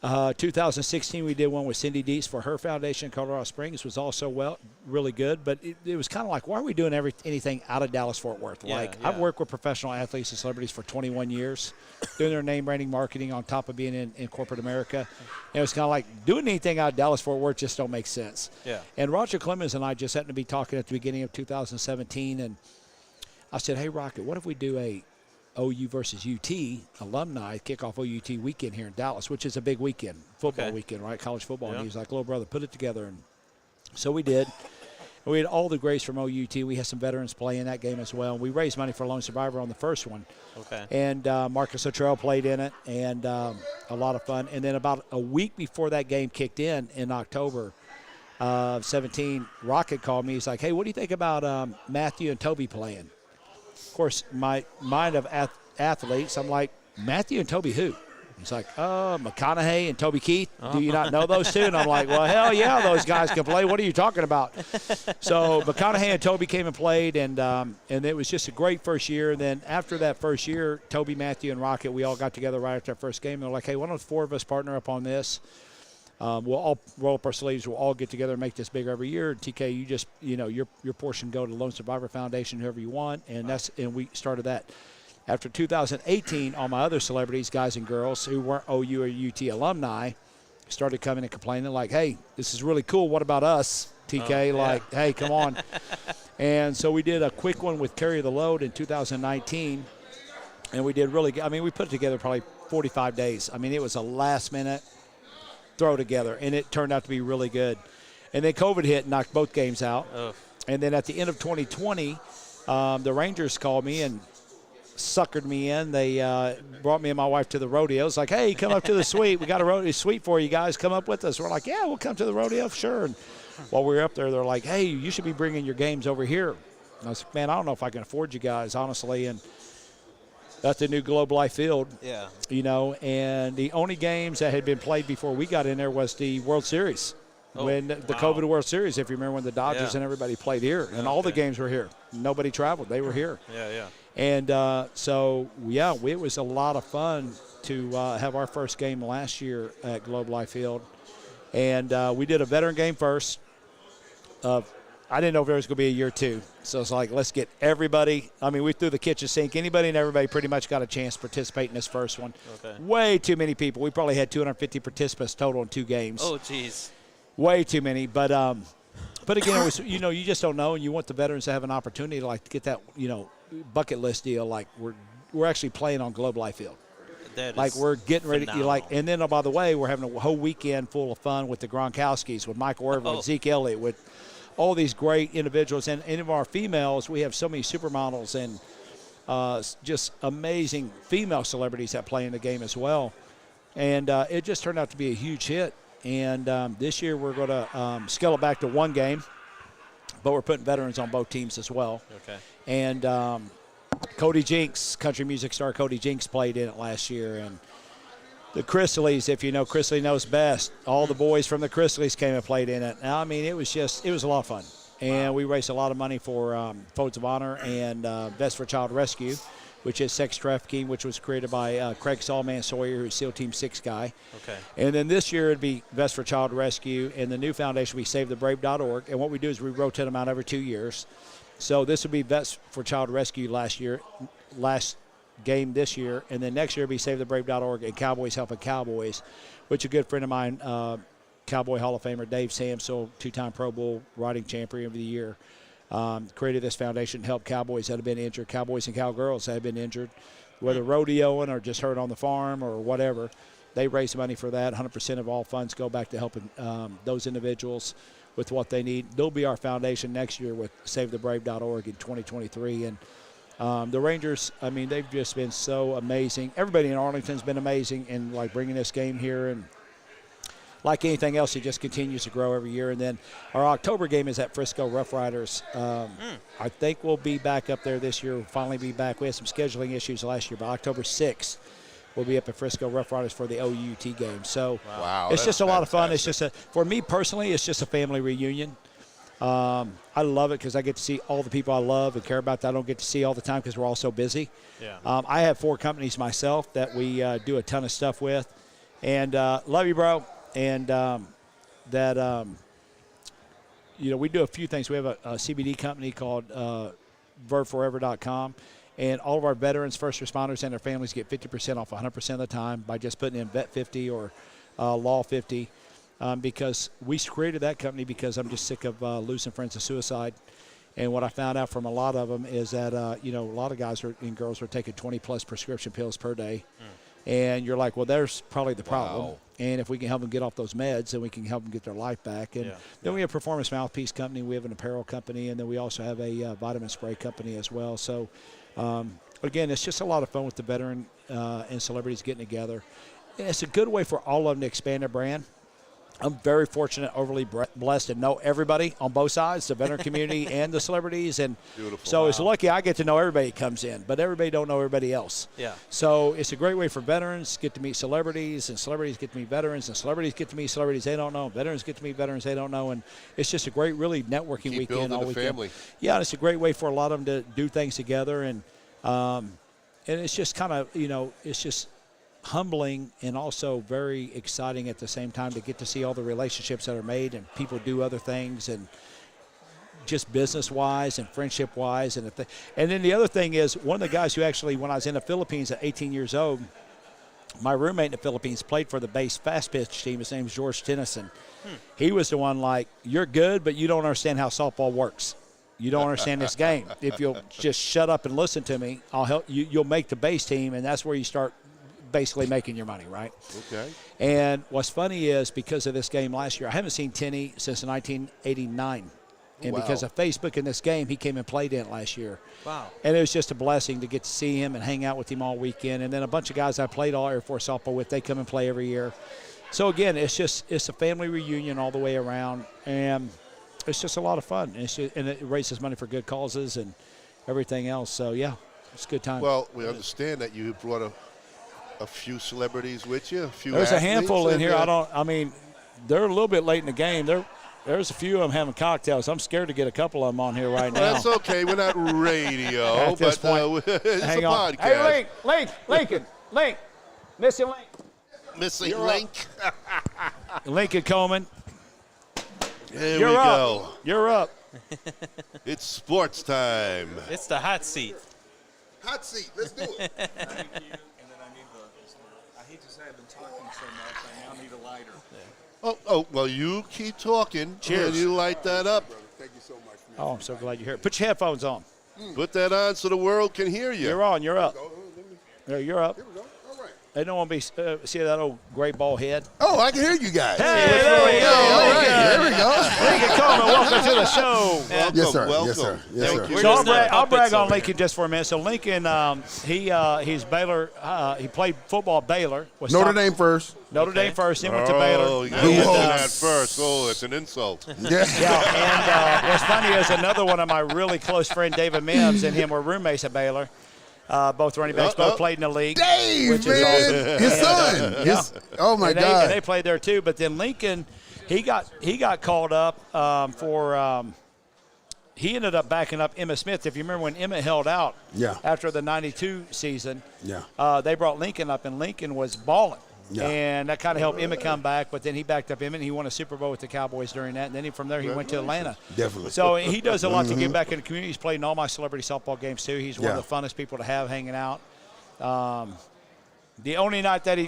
2016, we did one with Cindy Dietz for her foundation in Colorado Springs. Was also really good. But it was kind of like, why are we doing anything out of Dallas-Fort Worth? I've worked with professional athletes and celebrities for 21 years, doing their name branding marketing on top of being in corporate America. And it was kind of like, doing anything out of Dallas-Fort Worth just don't make sense. Yeah. And Roger Clemens and I just happened to be talking at the beginning of 2017. And I said, hey, Rocket, what if we do a OU versus UT alumni kickoff OUT weekend here in Dallas, which is a big weekend, football weekend, right? College football. Yeah. And he was like, little brother, put it together. And so we did. We had all the greats from OUT. We had some veterans play in that game as well. We raised money for Lone Survivor on the first one. Okay. And Marcus Luttrell played in it, and a lot of fun. And then about a week before that game kicked in October of 17, Rocket called me. He's like, hey, what do you think about Matthew and Toby playing? Of course, my mind of athletes, I'm like, Matthew and Toby who? He's like, McConaughey and Toby Keith. Do you not know those two? And I'm like, well, hell yeah, those guys can play. What are you talking about? So McConaughey and Toby came and played, and it was just a great first year. And then after that first year, Toby, Matthew, and Rocket, we all got together right after that first game. And they're like, hey, why don't the four of us partner up on this? We'll all roll up our sleeves. We'll all get together and make this bigger every year. TK, you just, your portion go to Lone Survivor Foundation, whoever you want. And we started that. After 2018, all my other celebrities, guys and girls who weren't OU or UT alumni, started coming and complaining like, hey, this is really cool. What about us, TK? Like, hey, come on. And so we did a quick one with Carry the Load in 2019, and we did really good. I mean, we put it together probably 45 days. I mean, it was a last-minute throw together, and it turned out to be really good. And then COVID hit and knocked both games out. And then at the end of 2020, the Rangers called me and suckered me in. They brought me and my wife to the rodeo. It's like, hey, come up to the suite. We got a rodeo suite for you guys. Come up with us. We're like, yeah, we'll come to the rodeo, sure. And while we were up there, they're like, hey, you should be bringing your games over here. And I was like, man, I don't know if I can afford you guys, honestly. And that's the new Globe Life Field. Yeah. And the only games that had been played before we got in there was the World Series. When the COVID World Series, if you remember when the Dodgers and everybody played here. And all the games were here. Nobody traveled. They were here. Yeah. And it was a lot of fun to have our first game last year at Globe Life Field. And we did a veteran game first. I didn't know if there was going to be a year two. So it's like, let's get everybody. I mean, we threw the kitchen sink. Anybody and everybody pretty much got a chance to participate in this first one. Okay. Way too many people. We probably had 250 participants total in 2 games. Oh, geez. Way too many. But again, it was, you just don't know. And you want the veterans to have an opportunity to, like, get that, bucket list deal. Like, we're actually playing on Globe Life Field. Like, we're getting ready. And then, by the way, we're having a whole weekend full of fun with the Gronkowskis, with Michael Irvin, with Zeke Elliott, with all these great individuals. And of our females, we have so many supermodels and just amazing female celebrities that play in the game as well. And it just turned out to be a huge hit. And this year we're going to scale it back to 1 game, but we're putting veterans on both teams as well. Okay. And Cody Jinks, country music star Cody Jinks, played in it last year. And the Chrysleys, if you know, Chrisley Knows Best, all the boys from the Chrysleys came and played in it. Now, I mean, it was a lot of fun. And we raised a lot of money for Folds of Honor and Vets for Child Rescue, which is sex trafficking, which was created by Craig Sawman Sawyer, who's SEAL Team 6 guy. Okay. And then this year it'd be Vets for Child Rescue, and the new foundation will be SaveTheBrave.org. And what we do is we rotate them out every 2 years. So this would be Vets for Child Rescue last game this year, and then next year it'll be SaveTheBrave.org and Cowboys Helping Cowboys, which a good friend of mine, Cowboy Hall of Famer Dave Samsel, 2-time Pro Bowl riding champion of the year, created this foundation to help cowboys that have been injured, cowboys and cowgirls that have been injured, whether rodeoing or just hurt on the farm or whatever. They raise money for that. 100% of all funds go back to helping those individuals with what they need. They'll be our foundation next year with SaveTheBrave.org in 2023. And the Rangers, I mean, they've just been so amazing. Everybody in Arlington's been amazing in, like, bringing this game here. And like anything else, it just continues to grow every year. And then our October game is at Frisco Rough Riders. I think we'll be back up there this year. We'll finally be back. We had some scheduling issues last year, but October 6th, we'll be up at Frisco Rough Riders for the OUT game. So it's just a lot of fun. It's just for me personally, it's just a family reunion. I love it because I get to see all the people I love and care about that I don't get to see all the time because we're all so busy. Yeah. I have 4 companies myself that we do a ton of stuff with. And love you, bro. And we do a few things. We have a CBD company called verbforever.com. And all of our veterans, first responders, and their families get 50% off 100% of the time by just putting in Vet 50 or Law 50. Because we created that company because I'm just sick of losing friends to suicide. And what I found out from a lot of them is that, a lot of guys and girls are taking 20-plus prescription pills per day. And you're like, well, there's probably the problem. Wow. And if we can help them get off those meds, then we can help them get their life back. And then we have a performance mouthpiece company. We have an apparel company. And then we also have a vitamin spray company as well. So, again, it's just a lot of fun with the veteran and celebrities getting together. And it's a good way for all of them to expand their brand. I'm very fortunate, overly blessed to know everybody on both sides, the veteran community and the celebrities. And so it's lucky I get to know everybody that comes in, but everybody don't know everybody else. Yeah. So it's a great way for veterans get to meet celebrities, and celebrities get to meet veterans, and celebrities get to meet celebrities they don't know. Veterans get to meet veterans they don't know. And it's just a great, really networking Keep weekend building all the weekend. family. Yeah, and it's a great way for a lot of them to do things together. And it's just kind of, it's just humbling and also very exciting at the same time to get to see all the relationships that are made and people do other things and just business-wise and friendship-wise. And then the other thing is, one of the guys who actually, when I was in the Philippines at 18 years old, my roommate in the Philippines played for the base fast pitch team. His name's George Tennyson. He was the one like, you're good, but you don't understand how softball works. You don't understand this game. If you'll just shut up and listen to me, I'll help you. You'll make the base team, and that's where you start basically making your money, right? Okay. And what's funny is, because of this game last year, I haven't seen Tenny since 1989. And because of Facebook in this game, he came and played in it last year. Wow. And it was just a blessing to get to see him and hang out with him all weekend. And then a bunch of guys I played all Air Force softball with, they come and play every year. So, again, it's a family reunion all the way around. And it's just a lot of fun. And it raises money for good causes and everything else. So, yeah, it's a good time. Well, we understand that you brought a few celebrities with you, There's a handful in here. They're a little bit late in the game. There's a few of them having cocktails. I'm scared to get a couple of them on here right now. Well, that's okay. We're not radio, At this but point, it's hang a on. podcast. Hey, Lincoln, Missy Link. Missy Link. Lincoln Coleman. Here You're we up. go. You're up. It's sports time. It's the hot seat. Hot seat. Let's do it. Thank you. And then I hate to say I've been talking so much, I now need a lighter. Oh, well, you keep talking. Cheers. And you light that up. Thank you so much. Oh, I'm so glad you're here. Put your headphones on. Put that on so the world can hear you. You're on. You're up. You're up. Here we go. All right. They don't want to be see that old gray ball head. Oh, I can hear you guys. Hey, there we go. All right, there we go. Lincoln Coleman, welcome to the show. Welcome, Yes, sir. welcome. Yes, sir. Yes, Thank sir. you. We're So just I'll brag puppets on over Lincoln just for a minute. So Lincoln, he's Baylor. He played football at Baylor. Notre Dame first. Notre Dame first. Then went to Oh, Baylor. you got to get to Who that else? first. Oh, it's an insult. Yeah. Yeah, and what's funny is another one of my really close friend, David Mims, and him were roommates at Baylor. Both running backs, both played in the league. Dave, which is man. awesome. His son. Oh, my and God. they played there too. But then Lincoln, he got called up he ended up backing up Emmitt Smith. If you remember when Emmitt held out after the 92 season, they brought Lincoln up, and Lincoln was balling. Yeah. And that kind of helped Emmitt come back, but then he backed up Emmitt, and he won a Super Bowl with the Cowboys during that. And then from there, he went to Atlanta. Definitely. So he does a lot to give back in the community. He's played in all my celebrity softball games, too. He's one Yeah. of the funnest people to have hanging out. The only night that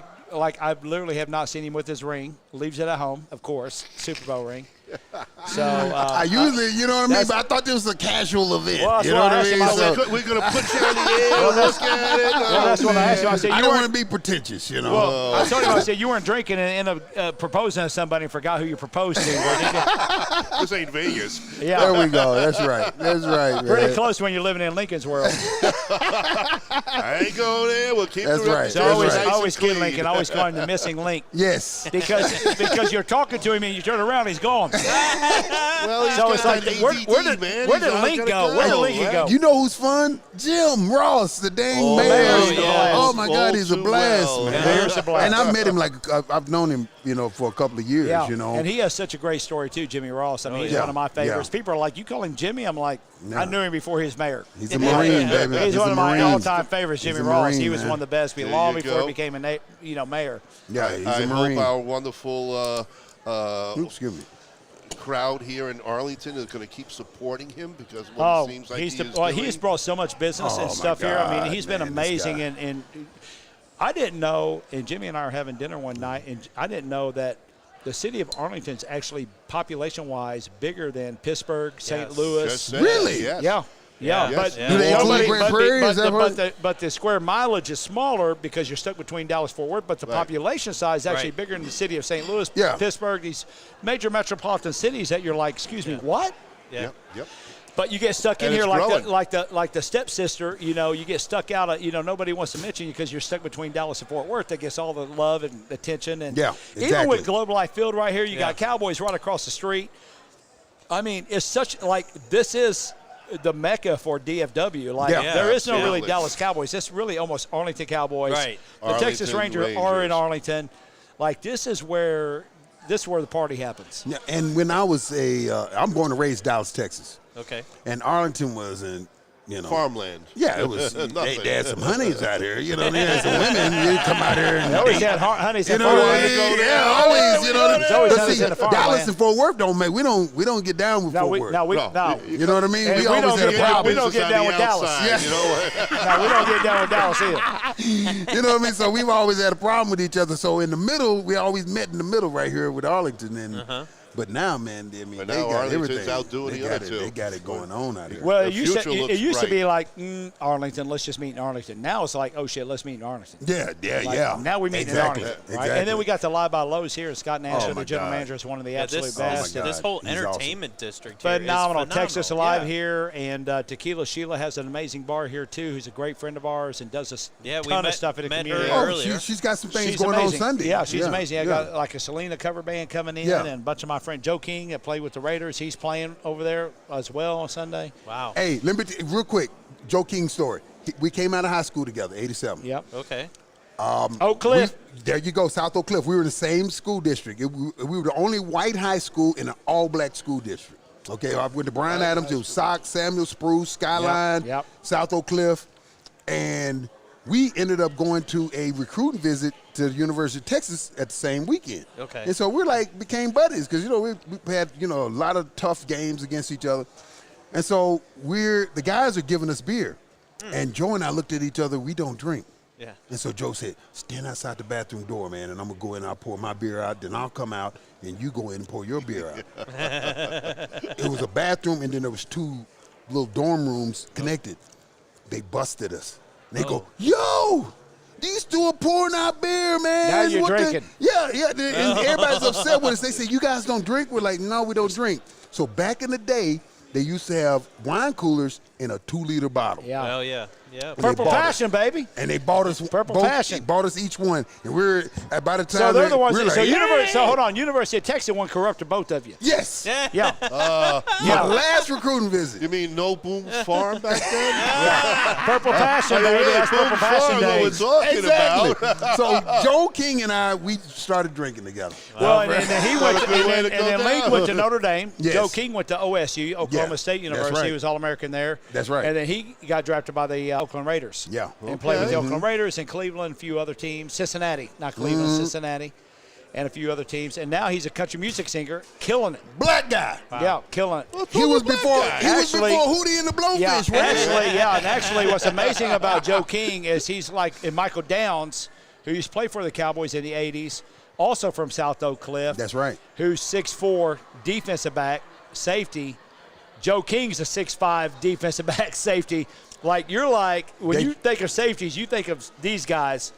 I literally have not seen him with his ring. Leaves it at home, of course, Super Bowl ring. So I usually, you know what I mean? But I thought this was a casual event. Well, that's you know why what I I asked mean? him, So, We're going to put you on the air. Look at it. well, that's what I asked him. I said, I you don't weren't- want to be pretentious, you know. Well, I told him, I said, you weren't drinking and ended up proposing to somebody and forgot who you proposed to. This ain't Vegas. Yeah. There we go. That's right. That's right, man. Pretty close when you're living in Lincoln's world. I ain't going there. We'll keep That's the right. So reputation always, nice I always and kid clean. Lincoln. I always call him the missing link. Yes. Because you're talking to him and you turn around, he's gone. Well, he's So got it's like, that where ADD, did man. where He's did always Link gotta go? Where did Lincoln go? You know who's fun? Jim Ross, the dang mayor. yes. Oh, my God, he's a All too blast, well. man. Mayor's a blast. And I've met him, I've known him, for a couple of years, Yeah, you know. and he has such a great story too, Jimmy Ross. I mean, he's one of my favorites. Yeah. People are like, "You call him Jimmy?" I'm like, I knew him before he was mayor. He's a Marine, baby. He's one a of my Marine. all-time favorites, Jimmy He's a Ross. Marine, He was man. one of the best There long you before go. he became mayor. Yeah, he's I a Marine. hope our wonderful Excuse me. crowd here in Arlington is going to keep supporting him because what it seems like he's he is he's doing. brought so much business Oh, and my stuff here. I mean, God, he's been man, this amazing. guy. And I didn't know, and Jimmy and I were having dinner one night, and I didn't know that the city of Arlington is actually population-wise bigger than Pittsburgh, St. Yes. Louis. Just saying, Really? Yes. Yeah. Yeah, Yeah. but Yeah. Do they include nobody- Grand but the- Prairie? but Is the- that but what- the square mileage is smaller because you're stuck between Dallas Fort Worth, but the Right. population size is actually Right. bigger than the city of St. Louis, Yeah. Pittsburgh, these major metropolitan cities that you're like, excuse me, what? Yeah. Yep. But you get stuck in And here it's like the stepsister. You get stuck out of. Nobody wants to mention you because you're stuck between Dallas and Fort Worth. That gets all the love and attention. And Yeah, even exactly. with Globe Life Field right here, you got Cowboys right across the street. I mean, it's such like this is the mecca for DFW. Like Yeah. there is no really Absolutely. Dallas Cowboys. It's really almost Arlington Cowboys. Right. The Texas Arlington Rangers are in Rangers. Arlington. Like this is where the party happens. Yeah, and when I was I'm born and raised Dallas, Texas, Okay. and Arlington was Farmland. Yeah, it was. Nothing. They had some honeys out here. They had some women. You come out here and They always had honeys. You and know what I farmers. mean? Yeah, always. You know what I mean? It's always But honeys see, in the farmland. Dallas and Fort Worth don't make. We don't get down with No, Fort we, Worth. no, we, No. no. You know what I mean? And We we always don't had a get down- problem. we don't get down with Dallas. Outside, you know what? No, we don't get down with Dallas either. You know what I mean? So we've always had a problem with each other. So in the middle, we always met in the middle right here with Arlington. And but now, man, I mean, But they now got Arlington's everything. outdoing They the got other it. two. They got it going on out here. Well, The it used future to looks be bright. like Arlington. Let's just meet in Arlington. Now it's like, oh shit, let's meet in Arlington. Yeah, Like, yeah. Now we meet exactly. in Arlington, right? Exactly. And then we got the Live by Lowe's here. Scott Nash, Oh, the my general God. manager, is one of the Yeah, absolute this, best. my God. this whole He's awesome. entertainment district here is Phenomenal. Texas Alive Yeah. here, and Tequila Sheila has an amazing bar here too. Who's a great friend of ours and does a Yeah, we ton met- of stuff in the met her community. Oh, earlier. she's got some things She's going amazing. on Sunday. Yeah, she's amazing. I yeah. got like a Selena cover band coming in, Yeah. and a bunch of my friend Joe King that played with the Raiders. He's playing over there as well on Sunday. Wow. Hey, let me real quick. Joe King story. We came out of high school together, 87. Yep. Okay. Oak Cliff. There you go, South Oak Cliff. We were in the same school district. We were the only white high school in an all-black school district. Okay, I went to Bryan Adams. It was Sox, Samuel Spruce, Skyline, Yep. South Oak Cliff, and we ended up going to a recruiting visit to the University of Texas at the same weekend. Okay. And so we're became buddies because we had a lot of tough games against each other, and so the guys are giving us beer, and Joe and I looked at each other. We don't drink. Yeah. And so Joe said, stand outside the bathroom door, man, and I'm going to go in and I'll pour my beer out, then I'll come out, and you go in and pour your beer out. It was a bathroom, and then there was two little dorm rooms connected. They busted us. And they go, yo, these two are pouring out beer, man. Now you're What the-" drinking. Yeah, and everybody's upset with us. They say, you guys don't drink? We're like, no, we don't drink. So back in the day, they used to have wine coolers in a 2-liter bottle. Yeah. Oh yeah. Yeah. They Purple bought us. Passion, baby. And they bought us Purple Passion. Bought us each one, and we're by the time So they're the ones. we're That, like, so hold on. University of Texas one corrupted both of you. yes, Yeah. my last recruiting visit. You mean No Boom Farm back then? Purple Passion, baby. That's Boom Purple Passion Farm, know what we're days. talking Exactly. about. So Joe King and I, we started drinking together. Well, and then he went. What a good way And to go then Link down. went to Notre Dame. Yes. Joe King went to OSU, Oklahoma Yeah, State that's University. right. He was All-American there. That's right. And then he got drafted by the Oakland Raiders. Yeah. And played with the Okay. Oakland Raiders and Cleveland, a few other teams. Cincinnati, not Cleveland, Mm-hmm. Cincinnati, and a few other teams. And now he's a country music singer, killing it. Black guy. Yeah, killing it. He was before. He was Actually- before Hootie and the Blowfish. Yeah, wasn't he? and actually, what's amazing about Joe King is he's like, and Michael Downs, who used to play for the Cowboys in the 80s, also from South Oak Cliff. That's right. Who's 6'4", defensive back, safety. Joe King's a 6'5", defensive back, safety. Like, you're like, when you think of safeties, you think of these guys.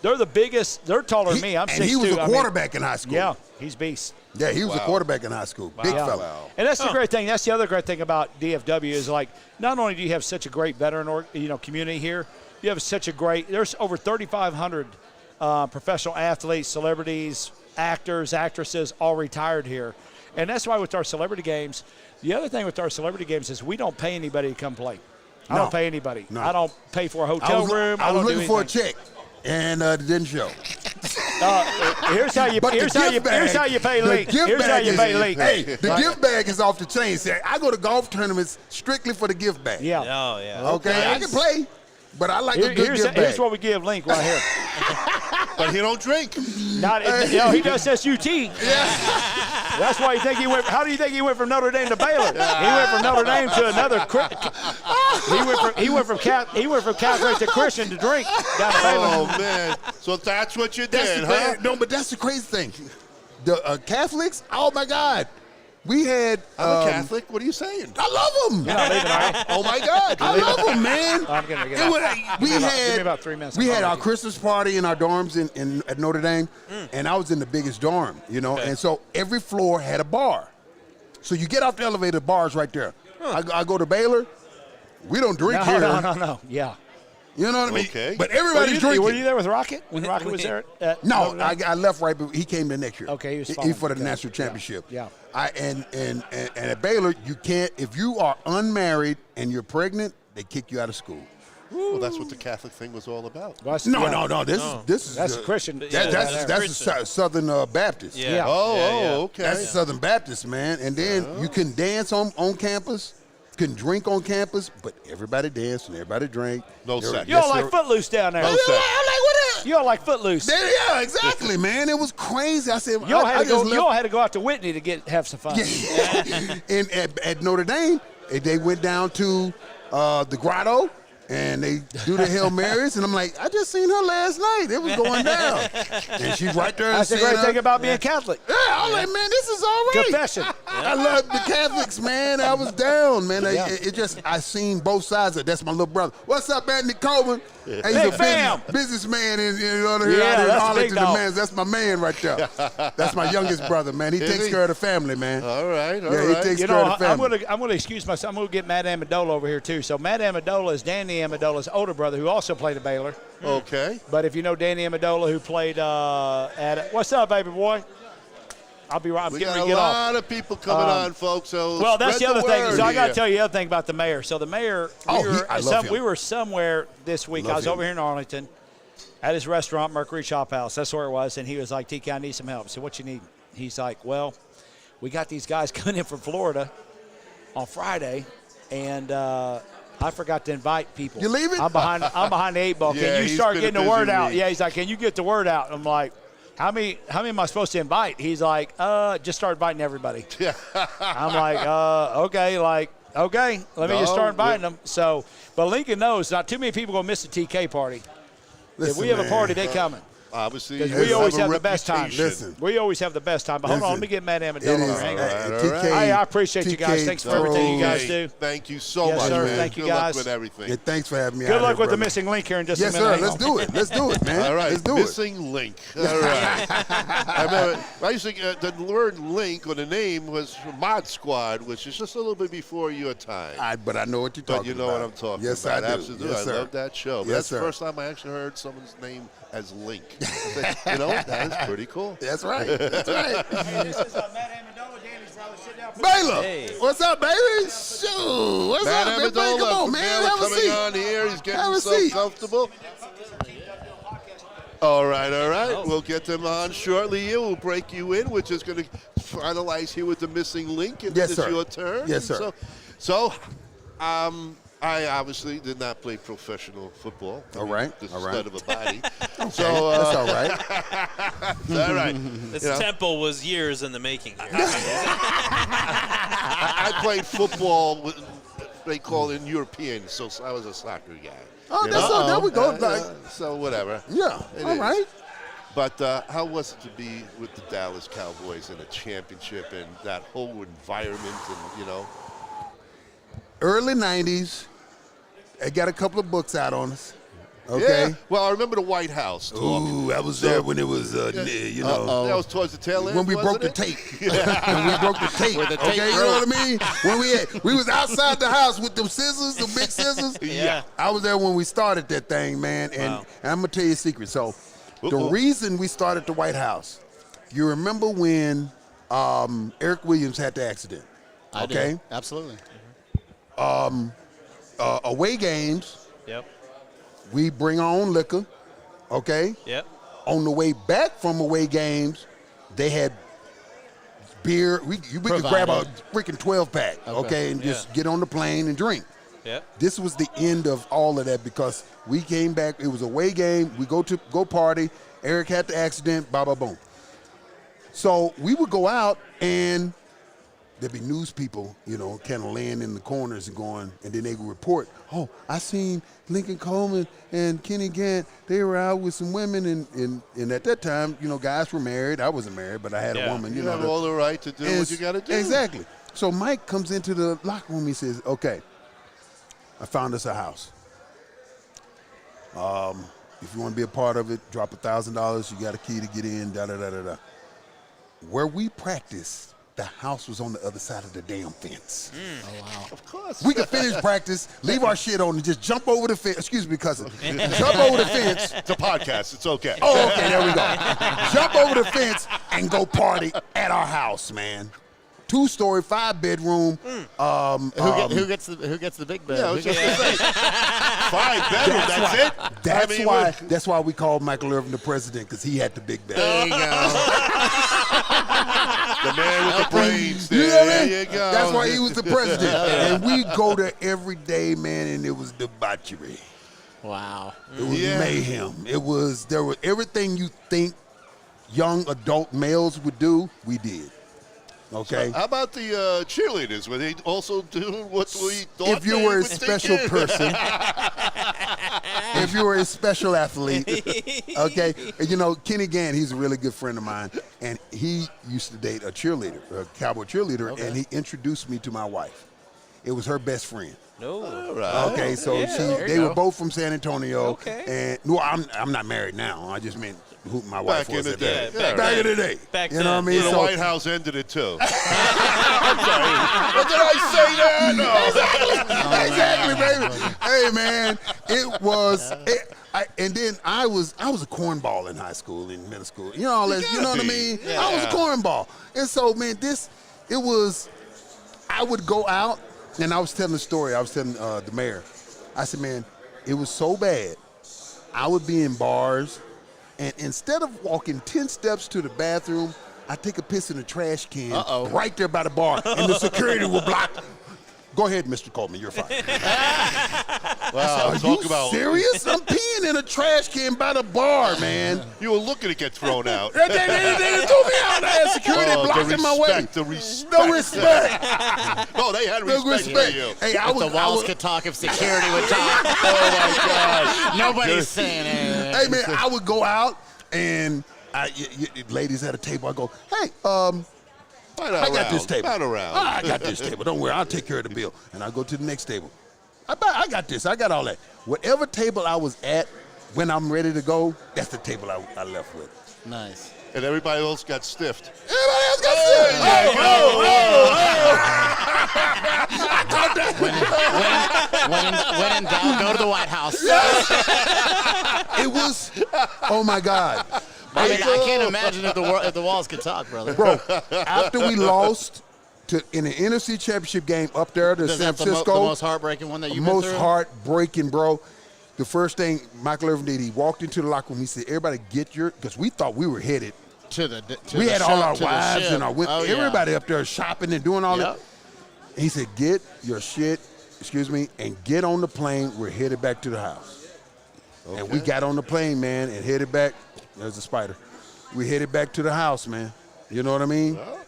They're the biggest. They're taller than me. I'm 6'2". And he was a I mean, quarterback in high school. yeah, he's beast. Yeah, he was a quarterback in high school. Big Yeah. fella. And that's the great thing. That's the other great thing about DFW is, like, not only do you have such a great veteran community here, you have such a great. There's over 3,500 professional athletes, celebrities, actors, actresses, all retired here, and that's why with our celebrity games. The other thing with our celebrity games is we don't pay anybody to come play. I No. don't pay anybody. No. I don't pay for a hotel room. I was don't do looking for a anything. check, and it didn't show. Here's how you. But the Here's how you. gift bag- Here's how you pay the Link. gift Here's how bag you is- pay Link. Hey, the gift bag is off the chain. See, I go to golf tournaments strictly for the gift bag. Yeah. Oh yeah. Okay, I can play, but I like a good Here's, gift bag. here's what we give Link right here. But he don't drink. He does SUT. Yeah. That's why you think he went. How do you think he went from Notre Dame to Baylor? He went from Notre Dame to another. He went from Catholic to Christian to drink down to Baylor. Oh man. So that's what you That's did, the huh? thing. No, but that's the crazy thing. The Catholics, oh my God, We had. I'm a Catholic. What are you saying? I love them. You're not leaving, are you? Oh my God! I love them, man. I'm gonna get It out. was- we Give me had about 3 minutes. we I'm had our already- Christmas party in our dorms at Notre Dame, and I was in the biggest dorm, and so every floor had a bar. So you get off the elevator, bars right there. I go to Baylor. We don't drink here. No. Yeah. You know what I mean? Okay. But everybody's drinking. Were you there with Rocket when Rocket was there? No, Notre Dame? I left right, but he came the next year. Okay, he was he following. for the Okay. national championship. Yeah. And at Baylor, you can't if you are unmarried and you're pregnant, they kick you out of school. Well, that's what the Catholic thing was all about. Well, that's- No, yeah. no. This is That's a Christian. That's Christian. a Southern Baptist. Yeah. Okay. That's a Southern Baptist, man. And then you can dance on campus, can drink on campus, but everybody danced and everybody drank. No sex. You all like Footloose down there. No sex. I'm like, what? You all like Footloose. Yeah, exactly, man. It was crazy. I said, You all had I to go. just You all left- had to go out to Whitney to have some fun. Yeah. And at Notre Dame, they went down to the grotto, and they do the Hail Marys, and I'm like, I just seen her last night. It was going down. And she's right there. That's the saying great thing about being Catholic. Yeah, I'm like, man, this is all right. Confession. I love the Catholics, man. I was down, man. Yeah. It just, I seen both sides of it. That's my little brother. What's up, Anthony Coleman? He's Big a fam. businessman in Yeah, out here in that's the Arlington, big the dog. man. That's my man right there. That's my youngest brother, man. He Is takes he? care of the family, man. All right. All Yeah, right. he takes You care know, of the family. I'm gonna excuse myself. I'm gonna get Matt Amendola over here too. So Matt Amendola is Danny Amendola's older brother, who also played at Baylor. Okay. But if you know Danny Amendola, who played at what's up, baby boy? I'll be right. I'm We getting got ready a to get off. lot of people coming on, folks. So Well, that's the spread other thing. word So I got to here. tell you the other thing about the mayor. So the mayor, I love him. we were somewhere this week. Love I was him. over here in Arlington at his restaurant, Mercury Chop House. That's where it was. And he was like, TK, I need some help. I said, what you need? He's like, well, we got these guys coming in from Florida on Friday, and I forgot to invite people. You leaving? I'm behind the 8 ball. Yeah, Can you he's start been a getting the busy word out? week. Yeah, he's like, can you get the word out? I'm like, how many am I supposed to invite? He's like, just start inviting everybody. I'm like, okay, let me just start inviting them. So, but Lincoln knows not too many people going to miss the TK party. If Listen, we have a man. party, they coming. Obviously, Because you we always a have the best time. reputation. Listen. We always have the best time. But hold on, let me get Matt It Amendola. is. Hang on. All right, all TK, right. Hey, I appreciate you guys. TK Thanks for everything you guys Hey, do. Thank you so Yes, much, sir. man. Thank you, Good guys. luck with everything. Yeah, thanks for having me Good out luck here, with the brother. missing link here in just Yes, a minute. sir. Hang Let's on. do it. Let's do it, man. All right, Let's do it. missing link. All right. I remember, I used to the word link or the name was from Mod Squad, which is just a little bit before your time. But I know what you're talking But you know about. what I'm talking yes, about. I do. Absolutely. Yes, I sir. love that show. But Yes, that's sir. the first time I actually heard someone's name as Link. I said, you know, that is pretty cool. That's right. That's right. This is Matt Amendola, Danny's brother. Sit down. Baylor, Hey. what's up, baby? Shoot, what's Matt up, man? Amendola, Come on, from man. Baylor, Have a coming seat. on here. He's getting Have a himself seat. comfortable. All right, all right. We'll get them on shortly. We'll break you in, which is going to finalize here with the missing link. And Yes, it's sir. your turn. Yes, sir. So, I obviously did not play professional football. All right, This all is right. stud of a body. That's So, all right. all right. This You know, temple was years in the making here. I played football, they call it European, so I was a soccer guy. Oh, You that's know? all. There we go. So whatever. Yeah. It All is. right. But how was it to be with the Dallas Cowboys in a championship and that whole environment and, you know? Early 90s. I got a couple of books out on us. Okay. Yeah. Well, I remember the White House talk. Ooh, I was there when it was, you know. That was towards the tail end, When we broke the wasn't it? tape. When we broke the tape. Where the tape Okay, you know what I mean? When we was outside the house with them scissors, the big scissors. Yeah. I was there when we started that thing, man. And, Wow. and I'm going to tell you a secret. So the Uh-oh. reason we started the White House, you remember when Eric Williams had the accident? I do. Okay. Absolutely. Away games, Yep. we bring our own liquor. Okay. Yep. On the way back from away games, they had beer. We could grab a freaking 12-pack, okay, and just get on the plane and drink. Yep. This was the end of all of that because we came back. It was a away game. We go party. Eric had the accident. Boom. So we would go out and there'd be news people, kind of laying in the corners and going, and then they would report, oh, I seen Lincoln Coleman and Kenny Gant, they were out with some women, and at that time, guys were married. I wasn't married, but I had a woman. You have all the right to do what you got to do. Exactly. So Mike comes into the locker room. He says, okay, I found us a house. If you want to be a part of it, drop $1,000. You got a key to get in, da-da-da-da-da. Where we practiced, the house was on the other side of the damn fence. Oh, wow. Of course. We could finish practice, leave our shit on, and just jump over the fence. Excuse me, cousin. Jump over the fence. It's a podcast. It's okay. Oh, okay, there we go. Jump over the fence and go party at our house, man. 2-story, 5-bedroom. Who gets the big bed? Yeah, I was just gonna say, 5 bedroom. That's why we called Michael Irvin the president, because he had the big bed. There you go. The man with the brains. There you go. That's why he was the president. And we go there every day, man, and it was debauchery. Wow. It was mayhem. There was everything you think young adult males would do, we did. Okay. So how about the cheerleaders? Were they also doing what we thought? If you were a special person, if you were a special athlete, okay. Kenny Gant, he's a really good friend of mine, and he used to date a cheerleader, a cowboy cheerleader, and he introduced me to my wife. It was her best friend. No. Right. Okay, so they were both from San Antonio. Okay. And no, I'm not married now. I just meant who my wife was at that. Back in the day. Back you know what I mean? The White House ended it too. I'm sorry. What did I say there? No. Exactly, baby. Hey, man, it was. And then I was a cornball in high school, in middle school. You know what I mean? Yeah. I was a cornball, and so man, it was. I would go out, and I was telling the story. I was telling the mayor. I said, man, it was so bad. I would be in bars. And instead of walking 10 steps to the bathroom, I take a piss in a trash can right there by the bar, and the security will block. Go ahead, Mr. Coleman, you're fine. Wow, Are you serious? I'm peeing in a trash can by the bar, man. You were looking to get thrown out. They threw me out there. Security blocking my way. The respect. No respect. No, they had respect for you. Hey, if the walls could talk, if security would talk. Oh, my gosh. Nobody's saying anything. Hey, man, I would go out, and ladies at a table, I go, hey, I got this table. I got this table. Don't worry, I'll take care of the bill. And I go to the next table. I got this. I got all that. Whatever table I was at when I'm ready to go, that's the table I left with. Nice. And everybody else got stiffed. Everybody else got stiffed. I caught that. When in doubt, go to the White House. It was, oh, my God. I mean, I can't imagine if the walls could talk, brother. Bro, after we lost in the NFC Championship game up there to San Francisco. The most heartbreaking one that you've been through? Most heartbreaking, bro. The first thing Michael Irvin did, he walked into the locker room. He said, everybody get because we thought we were headed. We had all our wives and everybody up there shopping and doing all that. And he said, get your shit, and get on the plane. We're headed back to the house. Okay. And we got on the plane, man, and headed back. There's a spider. We headed back to the house, man. You know what I mean? Well,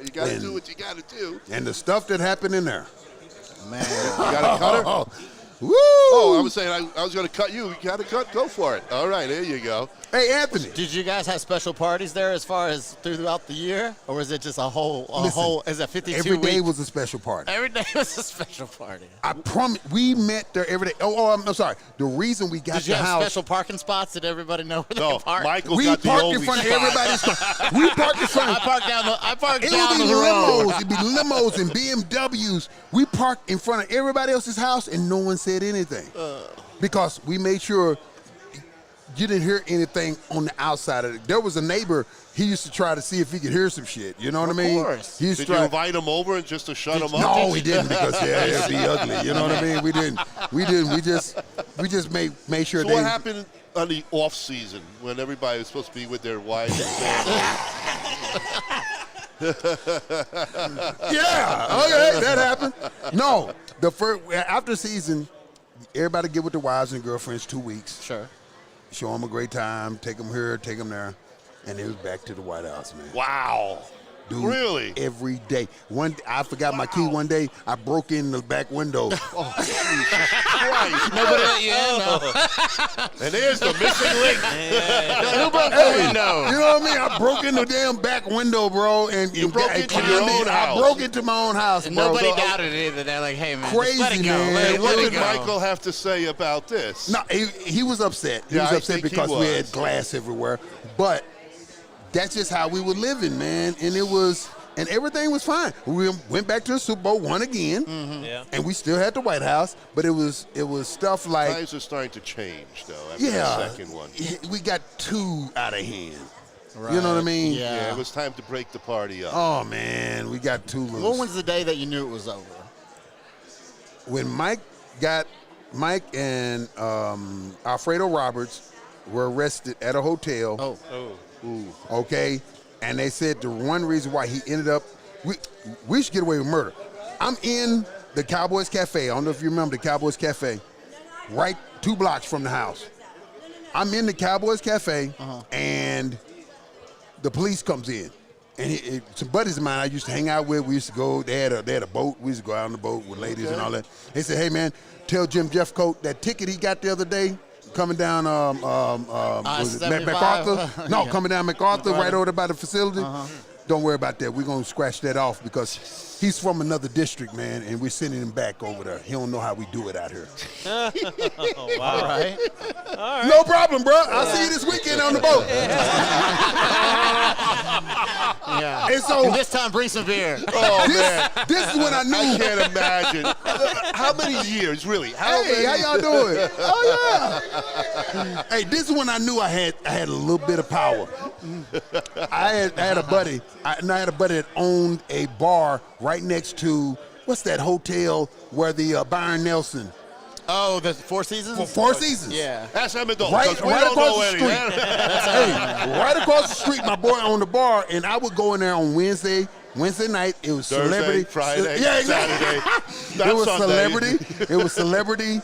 you got to do what you got to do. And the stuff that happened in there. Man. You got a cutter? Woo! Oh, I was saying I was going to cut you. You got to cut? Go for it. All right, there you go. Hey, Anthony. Did you guys have special parties there as far as throughout the year? Or was it just a whole, is it 52 Every day was a special party. Every day was a special party. I promise, we met there every day. I'm sorry. The reason we got Did you the have house. special parking spots? Did everybody know where they parked? Michael We got the parked oldie in front of spot. everybody's car. We parked in front of. I parked It down would be the road. limos. It'd be limos and BMWs. We parked in front of everybody else's house, and no one said anything because we made sure you didn't hear anything on the outside of it. There was a neighbor. He used to try to see if he could hear some shit. You know what I mean? Of course. Did you invite him over and just to shut him up? No, we didn't because it'd be ugly. You know what I mean? We didn't. We just made sure. So what happened on the off season when everybody was supposed to be with their wives and families? Yeah. Okay, that happened. No, after the season, everybody get with their wives and girlfriends 2 weeks. Sure. Show them a great time. Take them here, take them there, and it was back to the White House, man. Wow. Dude, Really? every day. I forgot my key one day. I broke in the back window. Oh, Jesus Christ. Nobody let you in, though. And there's the missing link. Who broke the window? You know what I mean? I broke in the damn back window, bro. And You broke into your own house. I broke into my own house, And bro. nobody So, doubted it either. They're like, hey, man, Crazy, just let it go. man. Let And what it did go. Michael have to say about this? No, he was upset. He Yeah, was I upset think he because we was. had glass everywhere. But that's just how we were living, man. And everything was fine. We went back to the Super Bowl, won again, Yeah. and we still had the White House. But it was stuff like, Times are starting to change, though, after yeah, the second one. we got too out of hand. You know what I mean? Yeah, it was time to break the party up. Oh man, we got too loose. When was the day that you knew it was over? When Mike and Alfredo Roberts were arrested at a hotel. Okay, and they said the one reason why he ended up, we should get away with murder. I'm in the Cowboys Cafe. I don't know if you remember the Cowboys Cafe, right 2 blocks from the house. I'm in the Cowboys Cafe, and the police comes in. And some buddies of mine I used to hang out with, we used to go, they had a boat, we used to go out on the boat with ladies and all that. They said, hey man, tell Jim Jeffcoat that ticket he got the other day, coming down was it MacArthur? No, coming down MacArthur, right over there by the facility. Don't worry about that. We're going to scratch that off because he's from another district, man, and we're sending him back over there. He don't know how we do it out here. Wow. All right. No problem, bro. I'll see you this weekend on the boat. Yeah. And so this time, bring some beer. Oh, man. this is when I knew. I can't imagine. How many years, really? Hey, how y'all doing? Oh yeah. Hey, this is when I knew I had a little bit of power. I had a buddy. I had a buddy that owned a bar right next to what's that hotel where the Byron Nelson. Oh, the Four Seasons? Four Seasons. Yeah. That's Emmett-Dalton, Right, 'cause we right don't across know the any. street. Hey, right across the street, my boy owned the bar, and I would go in there on Wednesday night. It was Thursday, celebrity. Friday, yeah, exactly. Saturday. It was Sunday. celebrity. It was celebrity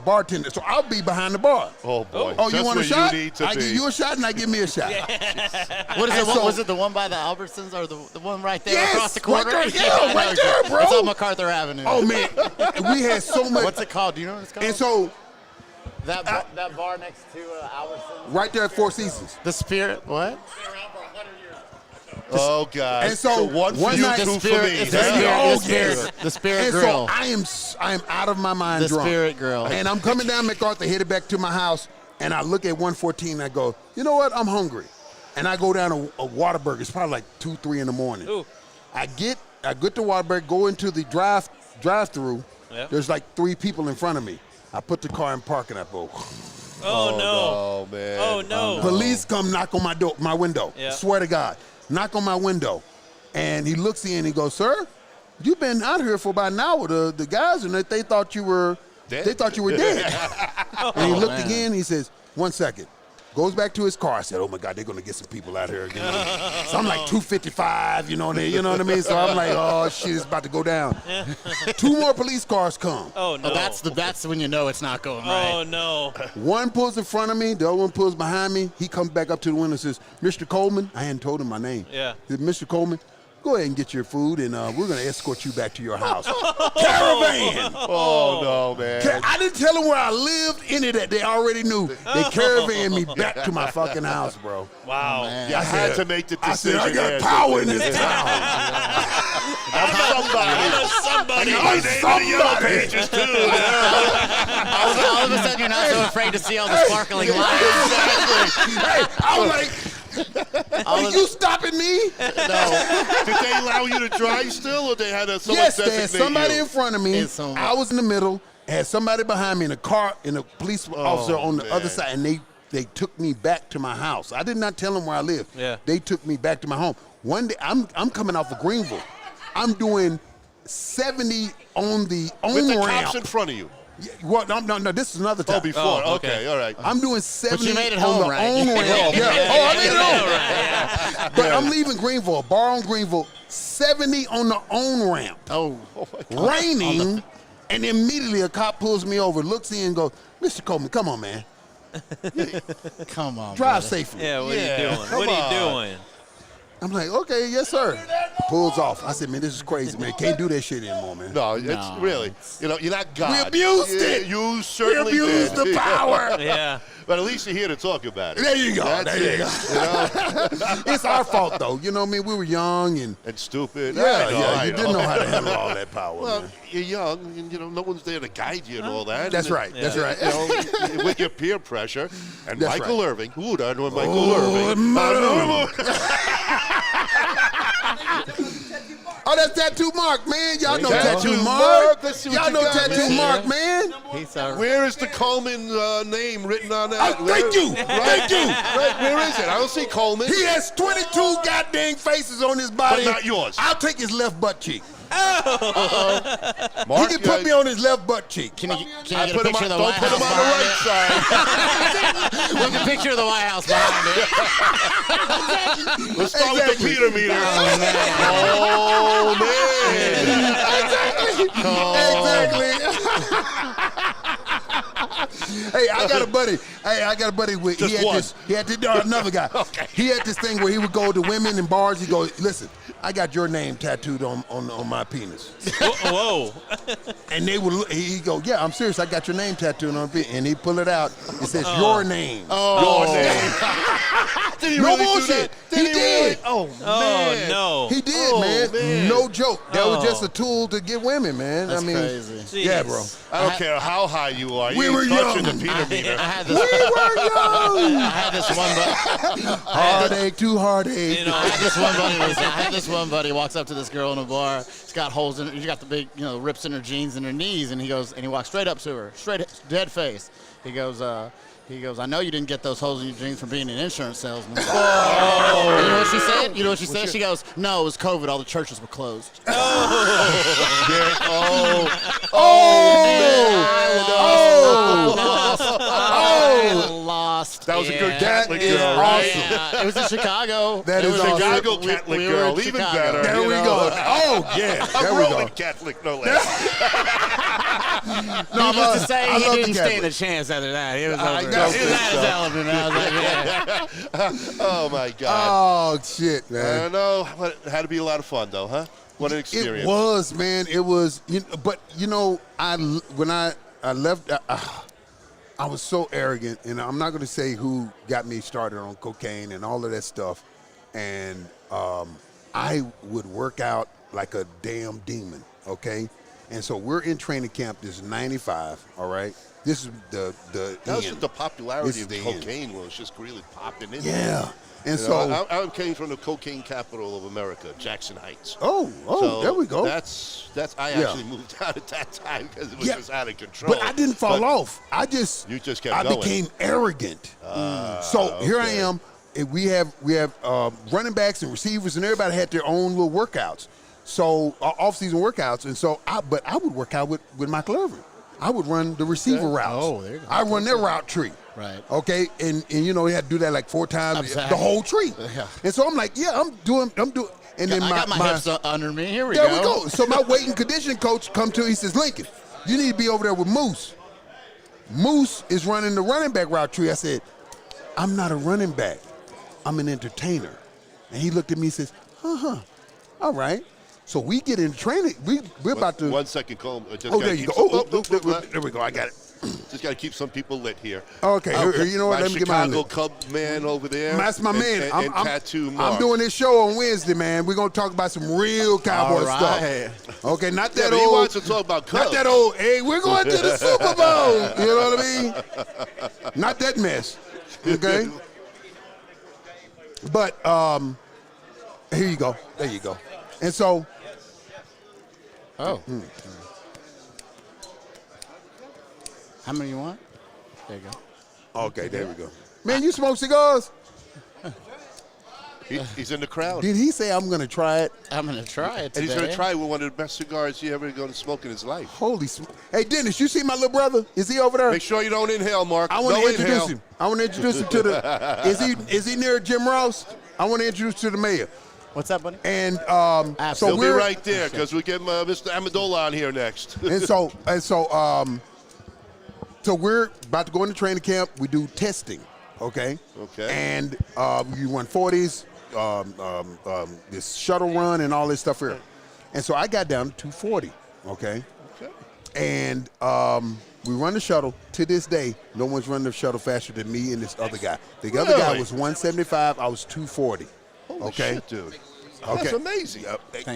bartender. So I'll be behind the bar. Oh boy. Oh, you Just want a where shot? You need to I be. give you a shot, and I give me a shot. What is And it? so- Was it the one by the Albertsons or the one right there Yes, across the corner? right there. Yeah, right there, bro. It's on MacArthur Avenue. Oh man, we had so much. What's it called? Do you know what it's called? And so that bar next to Albertsons. right there at Four Seasons. The Spirit. What? Oh God. And so one for one you, night- two The for Spirit. me. It's the There you Spirit. go. The Spirit. Yes. The Spirit And Grill. so I am out of my mind The drunk. Spirit Grill. And I'm coming down MacArthur, headed back to my house, and I look at 114 and I go, you know what? I'm hungry. And I go down to a Whataburger. It's probably like 2, 3 in the morning. Ooh. I get to Whataburger, go into the drive-through. Yep. There's like 3 people in front of me. I put the car in park and I go. Oh, no. Oh man. Oh, no. Police come knock on my window. Yeah. Swear to God. Knock on my window. And he looks in and he goes, sir, you've been out here for about an hour. The guys and they thought you were Dead? They thought you were dead. And he looked man. again, he says, 1 second. Goes back to his car. I said, oh my God, they're gonna get some people out here. You know? So I'm like 255, you know what I mean? So I'm like, oh shit, it's about to go down. 2 more police cars come. Oh, no. Oh, that's when you know it's not going right. Oh, no. One pulls in front of me, the other one pulls behind me. He comes back up to the window and says, Mr. Coleman, I hadn't told him my name. Yeah. He said, Mr. Coleman, go ahead and get your food, and we're going to escort you back to your house. Caravan! Oh no, man. I didn't tell them where I lived, any of that. They already knew. They caravaned me back to my fucking house, bro. Wow. Man. You had to make the I decision. said, I got there. power in this town. Somebody. I'm somebody. Pages too. All of a sudden, you're not so afraid to see all the sparkling lights. Hey, I was like, are you stopping me? No. Did they allow you to drive still, or they had someone Yes, they had designate somebody you? in front of me. And someone- I was in the middle. Had somebody behind me in a car, and a police officer on the man. other side, and they took me back to my house. I did not tell them where I lived. Yeah. They took me back to my home. One day, I'm coming off of Greenville. I'm doing 70 on the With the ramp. cops in front of you. Yeah, well, no, this is another time. Oh, before. Oh, okay. okay. All right. I'm doing 70 you made it on home, the right? own ramp. Yeah. Oh, I made it home. Right. But I'm leaving Greenville, a bar on Greenville, 70 on the on ramp. Oh, Raining, and immediately a cop pulls me over, looks in and goes, Mr. Coleman, come on, man. come on. Drive brother. safely. Yeah, what Yeah, are you doing? come What are you on. doing? I'm like, okay, yes, sir. Pulls off. I said, man, this is crazy, man. Can't do that shit anymore, man. No, it's really, you're not God. We abused it. You certainly We abused did. the power. Yeah. But at least you're here to talk about it. There you go. That's There you it. go. It's our fault, though. You know what I mean? We were young and stupid. Yeah, I you didn't know how to handle all that power, Well, man. you're young, and no one's there to guide you and all that. That's And, right. That's right. With your peer pressure, and That's Michael right. Irving. Ooh, I know Michael Irving. Oh, that's Tattoo Mark, man. Y'all know Tattoo Tattoo Mark. Mark. Let's see what Y'all you know got, Tattoo man. Mark, man. Where is the Coleman name written on that? Thank you. Thank you. Right, where is it? I don't see Coleman. He has 22 goddamn faces on his body. But not yours. I'll take his left butt cheek. Mark, He can put me on his left butt cheek. Can you get I a put him picture on, of the don't White put him House on the behind right side. it? With a picture of the White House behind it. Let's start with the Peter meter. Oh, man. Exactly. Hey, I got a buddy with Just one. Another guy. Okay. He had this thing where he would go to women in bars. He'd go, listen, I got your name tattooed on my penis. Whoa. And he'd go, yeah, I'm serious. I got your name tattooed on my penis. And he'd pull it out. It says your name. Your name. Did he No really bullshit. do that? He did. Oh, Oh, man. no. He did, man. No joke. That was just a tool to get women, man. That's I mean, crazy. yeah, bro. I don't care how high you are. We You were ain't touching young. the Peter meter. I had We this. were young. I had this one. Heartache to heartache. You know, I had this one buddy walks up to this girl in a bar. She's got holes in her. She's got the big, rips in her jeans and her knees. And he walks straight up to her, dead face. He goes, I know you didn't get those holes in your jeans from being an insurance salesman. Oh. You know what she said? She goes, no, it was COVID. All the churches were closed. I lost. That was a good it. Catholic That is girl, right? awesome. Yeah, it was in Chicago. That It is was awesome. Chicago We Catholic were girl, in even Chicago. better. There you we know? go. Oh, yeah. A There we Roman go. Catholic, no less. Needless to say, I he love the didn't stand Catholic. a chance after that. He was I over it. know He was at his element. I was like, yeah. Oh, my God. Oh, shit, I man. know. But it had to be a lot of fun, though, huh? What an experience. It was, man. It was, but when I left, I was so arrogant, and I'm not going to say who got me started on cocaine and all of that stuff. And I would work out like a damn demon, okay? And so we're in training camp. This is 95, all right? This is the That was end. just the popularity This of is the end. cocaine was just really popping in. Yeah. And You know, so, I came from the cocaine capital of America, Jackson Heights. so there we go. That's I Yeah. actually moved out at that time because it was Yeah. just out of control. But I didn't fall But off. You just kept I going. became arrogant. So here I okay. am. And we have running backs and receivers, and everybody had their own little workouts. So off-season workouts, and so I would work out with Michael Irvin. I would run the receiver routes. Oh, there you go. I run their route tree. Right. Okay, and he had to do that like 4 times, Exactly. the whole tree. Yeah. And so I'm like, yeah, I'm doing. And then I got my hips under me. Here we there go. we go. So my weight and conditioning coach come to. He says, Lincoln, you need to be over there with Moose. Moose is running the running back route tree. I said, I'm not a running back. I'm an entertainer. And he looked at me and says, all right. So we get in training. We're about to. 1 second, Cole. There you go. There we go. I got it. Just got to keep some people lit here. Okay. You know what? My Let me get mine Chicago lit. Cub man over there. That's my man. And Tattoo Mark. I'm doing this show on Wednesday, man. We're going to talk about some real cowboy All right. stuff. Okay, not Yeah, that but he old. wants to talk about Cubs. Not that old. Hey, we're going to the Super Bowl. You know what I mean? Not that mess. Okay? But here you go. There you go. And so. Oh. How many you want? There you go. Okay, there we go. Man, you smoke cigars? He's in the crowd. Did he say I'm going to try it? I'm going to try it And today. he's going to try with one of the best cigars he ever going to smoke in his life. Holy smoke. Hey, Dennis, you see my little brother? Is he over there? Make sure you don't inhale, Mark. I want to Don't introduce inhale. him. I want to introduce him to the. Is he near Jim Ross? I want to introduce to the mayor. What's that, buddy? And He'll so be we're right there because we get Mr. Amendola on here next. so we're about to go into training camp. We do testing, okay? Okay. And you run 40s, this shuttle run and all this stuff here. And so I got down to 240, okay? And we run the shuttle. To this day, no one's running the shuttle faster than me and this other guy. The other guy was 175. I was 240. Holy okay, shit, dude. Okay, That's amazing.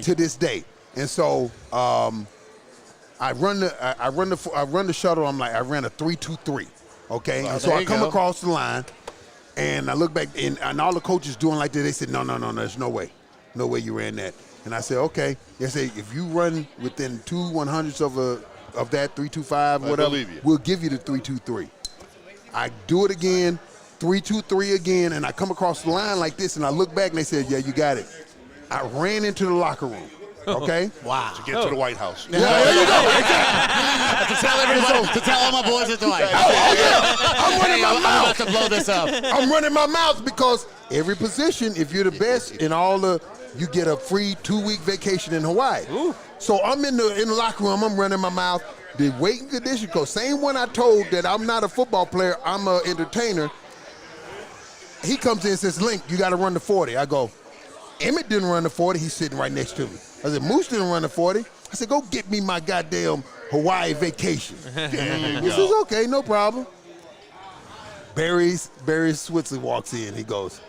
To this day, and so I run the shuttle. I ran a 3-2-3. Okay, Well, and so I come go. across the line, and I look back, and all the coaches doing like that. They said, no, there's no way you ran that. And I said, okay. They say if you run within 2/100ths of that 3-2-5, whatever, we'll give you the 3-2-3. I do it again, 3-2-3 again, and I come across the line like this, and I look back, and they said, yeah, you got it. I ran into the locker room. Okay. Wow. To get to the White House. Yeah, there you go. To tell everybody, to tell all my boys at the White House. Oh, yeah. I'm running my I'm mouth. about to blow this up. I'm running my mouth because every position, if you're the best in you get a free 2-week vacation in Hawaii. Ooh. So I'm in the locker room. I'm running my mouth. The weight and condition coach, same one I told that I'm not a football player, I'm an entertainer. He comes in and says, Link, you got to run the 40. I go, Emmett didn't run the 40. He's sitting right next to me. I said, Moose didn't run the 40. I said, go get me my goddamn Hawaii vacation. He says, okay, no problem. Barry Switzer walks in. He goes,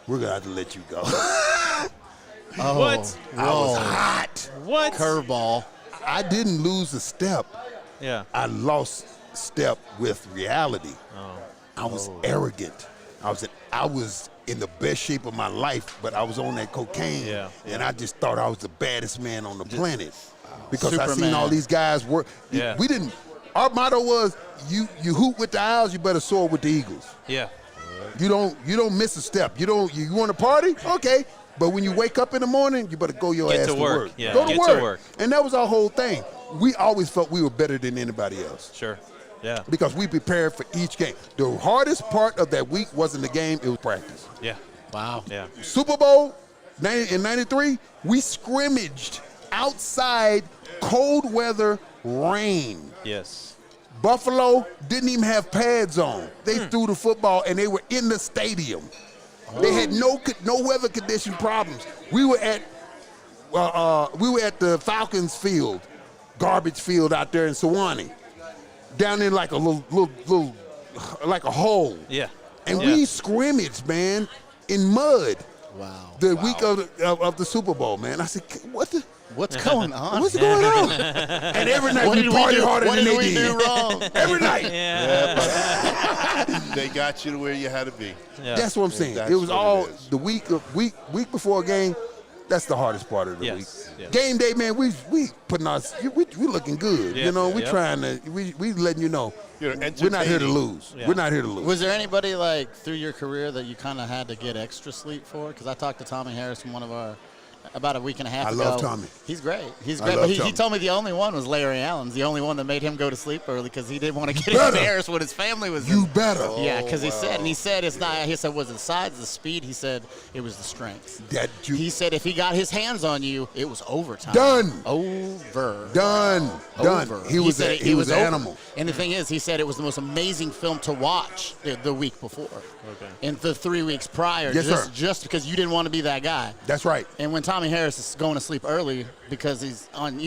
we're going to have to let you go. What? I was hot. What? Curveball. I didn't lose a step. Yeah. I lost step with reality. Oh. I was arrogant. I was in the best shape of my life, but I was on that cocaine. Yeah. And I just thought I was the baddest man on the planet. Because I Superman. seen all these guys work. Yeah. Our motto was, you hoot with the Owls, you better soar with the Eagles. Yeah. You don't miss a step. You want to party? Okay. But when you wake up in the morning, you better go your Get ass to to work. work. Yeah. Go to Get work. to work. And that was our whole thing. We always felt we were better than anybody else. Sure. Yeah. Because we prepared for each game. The hardest part of that week wasn't the game, it was practice. Yeah. Wow. Yeah. Super Bowl in 93, we scrimmaged outside, cold weather, rain. Yes. Buffalo didn't even have pads on. They threw the football and they were in the stadium. They had no weather condition problems. We were at the Falcons field, garbage field out there in Sewanee, down in like a little like a hole. Yeah. And we scrimmaged, man, in mud. Wow. The week of the Super Bowl, man. I said, What's going on? What's going on? And every night we partied harder than they did. What did we do wrong? Every night. But they got you to where you had to be. Yeah. That's what I'm saying. That's It was what all it is. the week before a game. That's the hardest part of the Yes, week. yes. Game day, man. We putting we looking good. Yeah, You know, we yep. trying to we letting you know You're we're not here to entertaining. lose. Yeah. We're not here to lose. Was there anybody like through your career that you kind of had to get extra sleep for? Because I talked to Tommy Harris from about a week and a half ago. I love Tommy. He's great. He's I great. love But he Tommy. told me the only one was Larry Allen's the only one that made him go to sleep early because he didn't want to get better. embarrassed when his family was You in. better. Yeah, because he said it's not. He said was it the size, the speed? He said it was the strength. He said if he got his hands on you, it was overtime. Done. Done. He was said he was an over. animal. And the thing is, he said it was the most amazing film to watch the week before. Okay. And the 3 weeks prior, Yes, sir. just because you didn't want to be that guy. That's right. And when Tommy Harris is going to sleep early because he's on,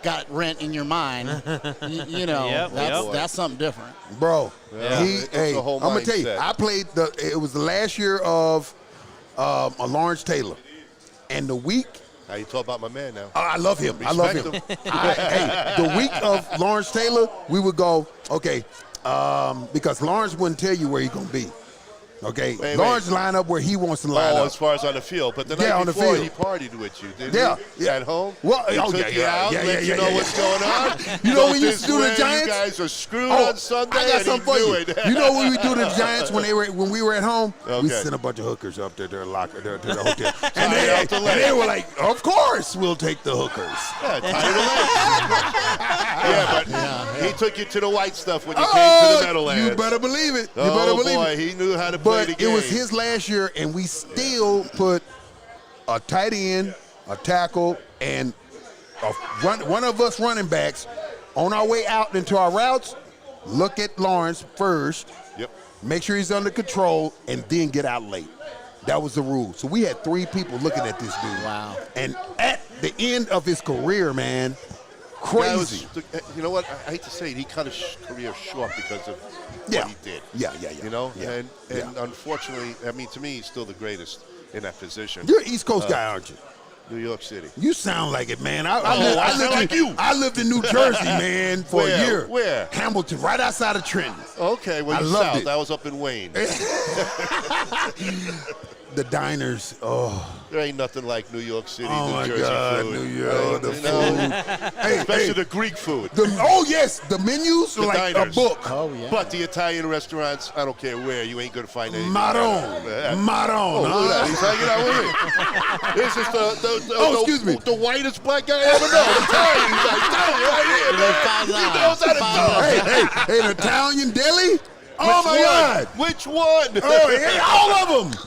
got rent in your mind, Yep, that's something different. Bro, Yeah. It's a whole I'm gonna tell you, mindset. I played it was the last year of Lawrence Taylor, and the week. Now you talk about my man now. I love him. I love him. Respect The week of Lawrence Taylor, we would go, okay, because Lawrence wouldn't tell you where he's gonna be. Okay, Wait. Lawrence line up where he wants to line Oh, up. as far as on the field. But the Yeah, night on the before, field. he partied with you, didn't Yeah, he? yeah. At home? Well, He oh, took yeah, you yeah, out, yeah, let yeah, you yeah, know yeah. what's going on. You know Go when you used to do the this way, Giants? You guys are screwed on Sunday. I got and something for he you. knew it. You know when we do the Giants when we were at home? We Okay. sent a bunch of hookers up to their locker, to the hotel, Tie it off the and leg. they were like, "Of course, we'll take the hookers." Yeah, tie the legs. But he took you to the white stuff when you came to the Meadowlands. You better believe it. You Oh, better believe boy, it. he knew how to play the But game. it was his last year, and we still put a tight end, a tackle, and one of us running backs on our way out into our routes. Look at Lawrence first. Yep. Make sure he's under control, and then get out late. That was the rule. So we had 3 people looking at this dude. Wow. And at the end of his career, man, crazy. You know what? I hate to say it. He cut his career short because of Yeah. what he did. Yeah. You know? Yeah. And unfortunately, I mean, to me, he's still the greatest in that position. You're an East Coast guy, aren't you? New York City. You sound like it, man. I sound like you. I lived in New Jersey, man, for a year. Where? Hamilton, right outside of Trenton. Okay, well, I you loved south. it. I was up in Wayne. The diners, There ain't nothing like New York City, Oh, New my Jersey God, food. New York, the You know? food. Hey, Especially the Greek food. Yes, the menus are The like diners. a book. Oh, yeah. But the Italian restaurants, I don't care where, you ain't gonna find anything. Maron. Oh, look at that. He's hanging out with me. This is excuse me. The whitest black guy I ever know. I'm telling you, he's like, tell you right here, man. He knows how to talk. Hey, an Italian deli? Oh, my Which one? God. Which one? Oh, yeah, all of them.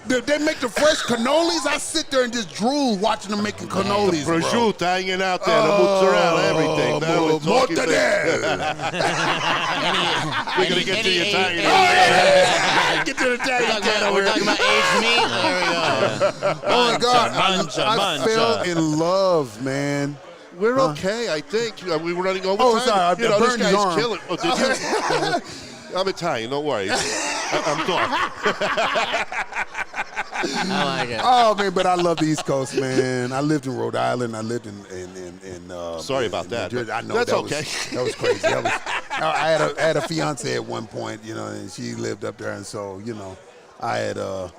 They make the fresh cannolis. I sit there and just drool watching them making cannolis, bro. Prosciutto hanging out there, the mozzarella, everything. Now we're talking Mortadella. We're going to get to the Italian. Get to the Italian. We're talking about aged meat. There we go. Oh, my God. I Manja. fell in love, man. We're okay, I think. We were running over Oh, time. sorry. I You know, this burned his guy's arm. killing. Oh, did you? I'm Italian, don't worry. I'm dark. I like it. Oh, man, but I love the East Coast, man. I lived in Rhode Island. I lived in Sorry about in that. New Jersey. I know That's that okay. That was crazy. I had a fiance at one point, you know, and she lived up there, and so, you know, I had I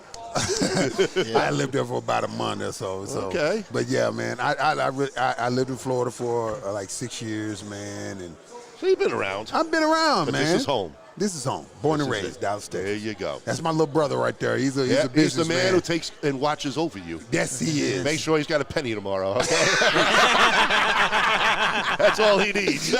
lived there for about a month or so. Okay. But yeah, man, I lived in Florida for like 6 years, man, and So you've been around. I've been around, But man. this is home. This is home. Born and This is raised, it. Dallas, There Texas. you go. That's my little brother right there. He's a He's the businessman. man who takes and watches over you. Yes, he is. Make sure he's got a penny tomorrow, okay? That's all he needs.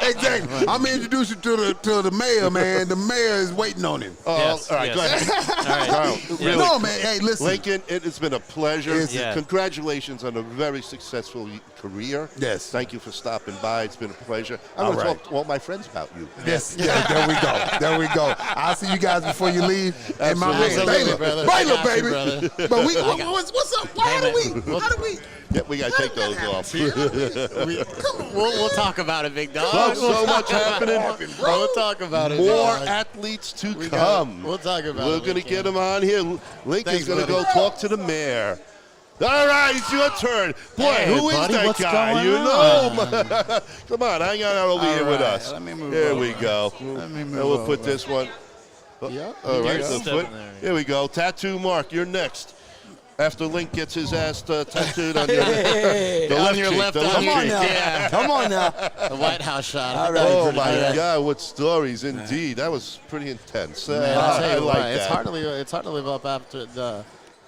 Exactly. I'm gonna introduce you to the mayor, man. The mayor is waiting on him. Oh, Yes, all right, yes. go ahead. All right. Carl, really, No, man. Hey, listen. Lincoln, it has been a pleasure. Yes. Yeah. Congratulations on a very successful career. Yes. Thank you for stopping by. It's been a pleasure. I'm All going to right. talk to all my friends about you. Yes. Yeah. There we go. There we go. I'll see you guys before you leave. And my man, Absolutely, Baylor, brother. Baylor, I got you, baby. brother. But what's up? How do we? Yeah, we got to take those off. We'll talk about it, big dog. Folks, so much happening. We'll talk about it. More big dog. athletes to We come. we'll talk about We're it. going to get them on here. Lincoln's Thanks, going to buddy. go talk to the mayor. All right, it's your turn. Boy, Hey, who is buddy, that what's guy? going You on? know him. Come on, hang out over here with right, us. let me move There we over. go. Let me move And we'll put over. this one. Yep. All right, You're the stepping foot. there. Here we go. Tattoo Mark, you're next. After Link gets his ass tattooed on your, the On left your cheek, left the arm. left Come on cheek. now. Yeah. Come on now. The White House shot. All right. Oh my God! What stories, indeed. That was pretty intense. Man, I'll tell I you like what, that. it's hard to live up after the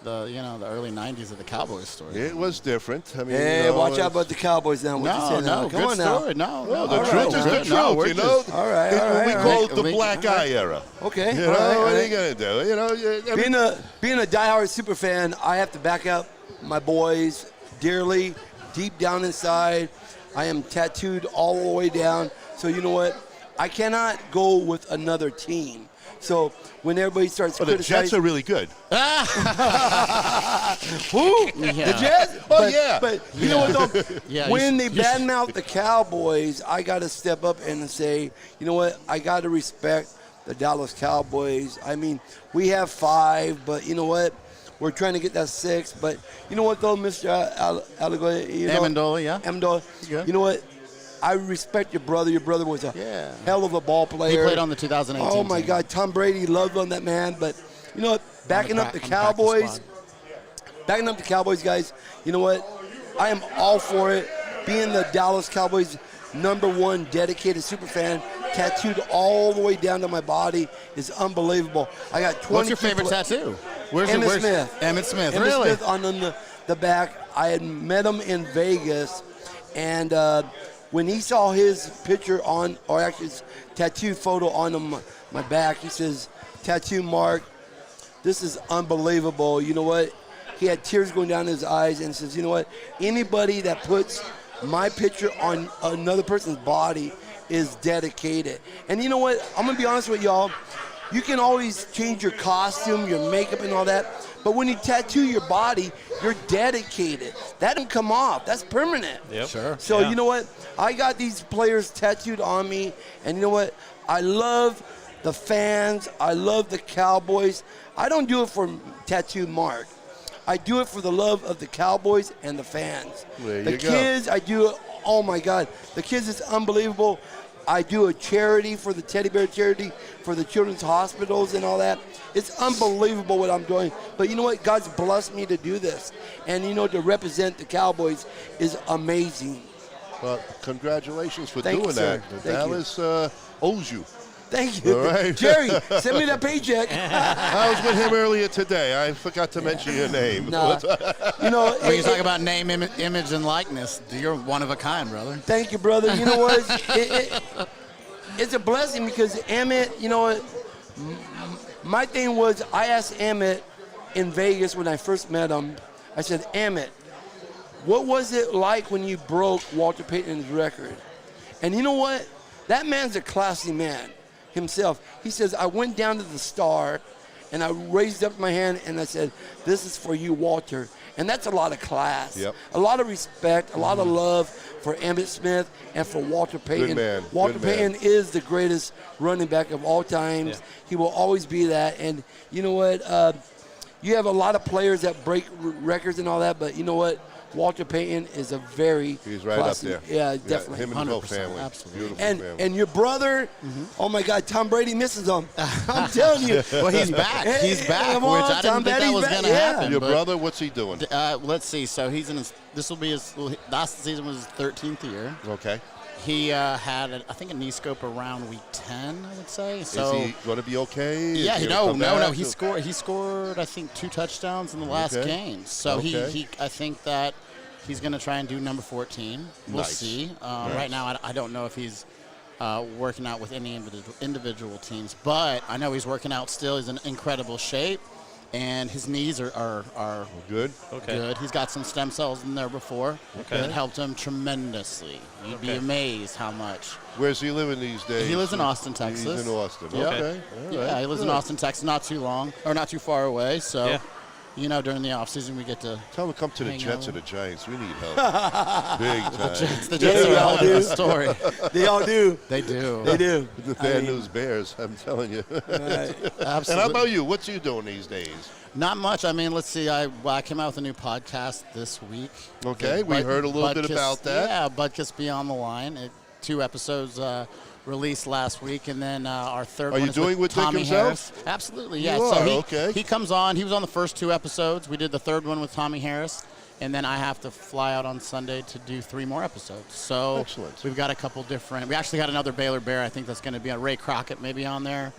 early '90s of the Cowboys story. It was different. I mean, Hey, you know, watch out it's- about the Cowboys now. What you No, saying now? no, Come good on now. story. No, Well, the all truth right, is the all right. truth, No, we're you know. just- All right, all right, We all call right. it the black eye era. Okay. You all know, right, all what are right. you going to do? You know, Being a diehard super fan, I have to back up my boys dearly, deep down inside. I am tattooed all the way down. So you know what? I cannot go with another team. So when everybody starts well, the criticizing, Jets are really good. who? Yeah. The Jets? Oh, yeah. But you know what, though? Yeah, when you they badmouth the Cowboys, I got to step up and say, you know what? I got to respect the Dallas Cowboys. I mean, we have 5, but you know what? We're trying to get that 6. But you know what, though, Mr. Alagoy? You know, Amendola, yeah. Amendola. good. You know what? I respect your brother. Your brother was a Yeah. hell of a ball player. He played on the 2018 Oh, my team. God. Tom Brady loved on that man. But you know what? Backing up the Cowboys. Backing up the Cowboys, guys, you know what? I am all for it. Being the Dallas Cowboys #1 dedicated super fan, tattooed all the way down to my body is unbelievable. I got 20. What's your favorite tattoo? Where's Emmett Smith. Emmett Smith. Emmett Really? Smith on the back. I had met him in Vegas, and when he saw his picture on, or actually his tattoo photo on my back, he says, "Tattoo Mark, this is unbelievable." You know what? He had tears going down his eyes and says, "You know what? Anybody that puts my picture on another person's body is dedicated." And you know what? I'm gonna be honest with y'all. you can always change your costume, your makeup, and all that. But when you tattoo your body, you're dedicated. That doesn't come off. That's permanent. Yep. Sure. So you know what? I got these players tattooed on me, and you know what? I love the fans. I love the Cowboys. I don't do it for tattoo mark. I do it for the love of the Cowboys and the fans. There The you go. kids, I do it. Oh my God, the kids is unbelievable. I do a charity for the teddy bear charity for the children's hospitals and all that. It's unbelievable what I'm doing. But you know what? God's blessed me to do this. And you know, to represent the Cowboys is amazing. Well, congratulations for Thank you, doing sir. that. Thank you. Dallas owes you. Thank you. All right. Jerry, send me that paycheck. I was with him earlier today. I forgot to mention your name. Nah. You know, When you talk about name, image, and likeness, you're one of a kind, brother. Thank you, brother. You know what? It's a blessing because Emmett, you know what? My thing was I asked Emmett in Vegas when I first met him, I said, Emmett, what was it like when you broke Walter Payton's record? And you know what? That man's a classy man himself. He says, I went down to the Star and I raised up my hand and I said, this is for you, Walter. And that's a lot of class, a lot of respect, a lot of love for Emmitt Smith and for Walter Payton. Good man. Walter Good man. Payton is the greatest running back of all times. He will always be that. And you know what? You have a lot of players that break records and all that, but you know what? Walter Payton is a very He's right classy, up there. Yeah, definitely. Him and his whole family. Absolutely. Beautiful And family. and your brother, oh my God, Tom Brady misses him. I'm telling you. Well, he's back. He's back, Come which on, I Tom didn't think that Brady's was back, going to yeah. happen. Your but, brother, what's he doing? let's see. So he's in his. This will be his. Last season was his 13th year. Okay. He had, I think, a knee scope around week 10, I would say. So is he going to be okay? Is yeah, he no. gonna come back? He scored, I think, 2 touchdowns in the last Okay. game. So Okay. he I think that he's going to try and do number 14. We'll Nice. see. Nice. Right now, I don't know if he's working out with any individual teams, but I know he's working out still. He's in incredible shape, and his knees are Good. good. He's got some stem cells in there before. Okay. That helped him tremendously. You'd be Okay. amazed how much. Where's he living these days? He lives in Austin, Texas. He's in Austin. Yep. Okay. All Yeah, right. he lives in Good. Austin, Texas, not too far away. So, Yeah. you know, during the off season, we get to Tell him to come to the hang Jets out. or the Giants. We need help. Big time. The Jets are a whole other story. They all do. They do. They do. The bad news Bears, I'm telling you. Absolutely. And how about you? What's you doing these days? Not much. I mean, let's see. I came out with a new podcast this week. Okay, The we heard a little bit Budkiss- about that. Yeah, Budkiss Beyond the Line. 2 episodes released last week, and then our third Are one you is doing with Dick Tommy himself? Harris. Absolutely, yeah. You so are, he, okay. he comes on. He was on the first 2 episodes. We did the third one with Tommy Harris, and then I have to fly out on Sunday to do 3 more episodes. So Excellent. we've got a couple different. We actually got another Baylor Bear. I think that's going to be on Ray Crockett maybe on there,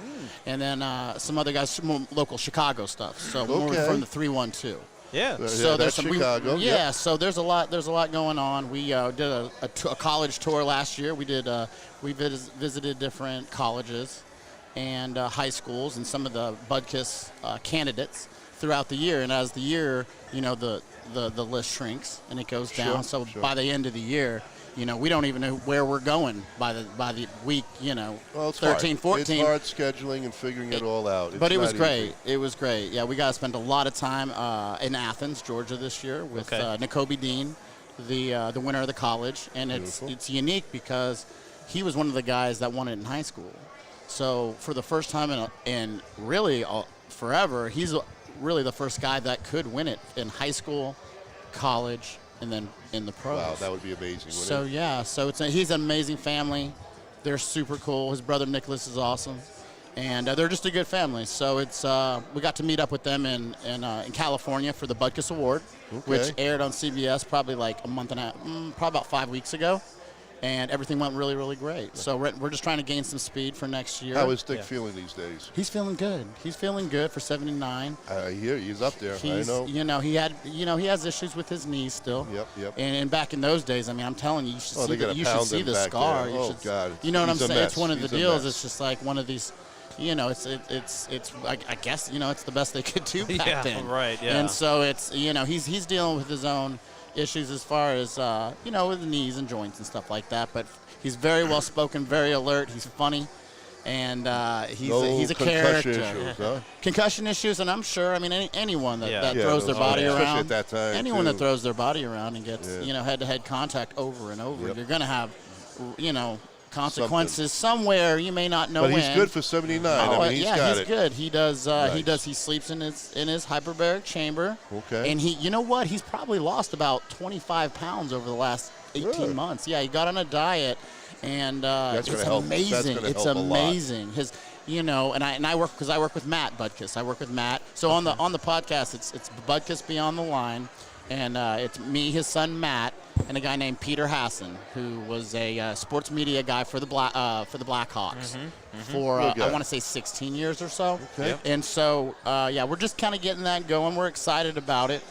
and then some other guys, some more local Chicago stuff. So more Okay. from the 312. Yeah. So there's that's some Chicago. yeah. So there's a lot going on. We did a college tour last year. We did we visited different colleges and high schools and some of the Budkiss candidates throughout the year. And as the year, you know, the list shrinks and it goes down. So by the end of the year, you know, we don't even know where we're going by the week, you know, Well, it's 13, hard. 14. It's hard scheduling and figuring it all out. It's But it was not great. easy. It was great. Yeah, we got to spend a lot of time in Athens, Georgia this year with N'Kobe Dean, the winner of the college. And it's unique because he was one of the guys that won it in high school. So for the first time in really forever, he's really the first guy that could win it in high school, college, and then in the pros. Wow, that would be amazing. So Wouldn't it? yeah, so he's an amazing family. They're super cool. His brother Nicholas is awesome, and they're just a good family. So it's we got to meet up with them in California for the Budkiss Award, which aired on CBS probably like a month and a half, probably about 5 weeks ago, and everything went really, really great. So we're just trying to gain some speed for next year. How is Dick feeling these days? He's feeling good. He's feeling good for 79. I hear he's up there. He's, I know. You know, he has issues with his knees still. Yep. And back in those days, I mean, I'm telling you, you should Oh, see they gotta you should pound see him the back scar. there. You Oh, should, God. You know what He's I'm a saying? mess. It's one of the He's a deals. mess. It's just like one of these. You know, it's I guess, you know, it's the best they could do back then. Right, yeah. And so it's, you know, he's dealing with his own issues as far as, you know, with the knees and joints and stuff like that. But he's very well spoken, very alert. He's funny. And he's a concussion character. issues, huh? Concussion issues, and I'm sure. I mean, anyone that throws their body especially around, at that time, anyone too. that throws their body around and gets head-to-head contact over and over, you're going to have consequences somewhere. You may not know but when. he's good for 79. Oh, I mean, he's good. He does. Nice. He sleeps in his hyperbaric chamber. Okay. And you know what? He's probably lost about 25 pounds over the last 18 months. Yeah, he got on a diet, and That's it's gonna help. amazing. That's gonna It's help a lot. amazing. And I work because I work with Matt Budkiss. I work with Matt. So on the podcast, it's Budkiss Beyond the Line, and it's me, his son Matt, and a guy named Peter Hassan, who was a sports media guy for the Blackhawks for I want to say 16 years or so. Okay. Yep. And so we're just kind of getting that going. We're excited about it.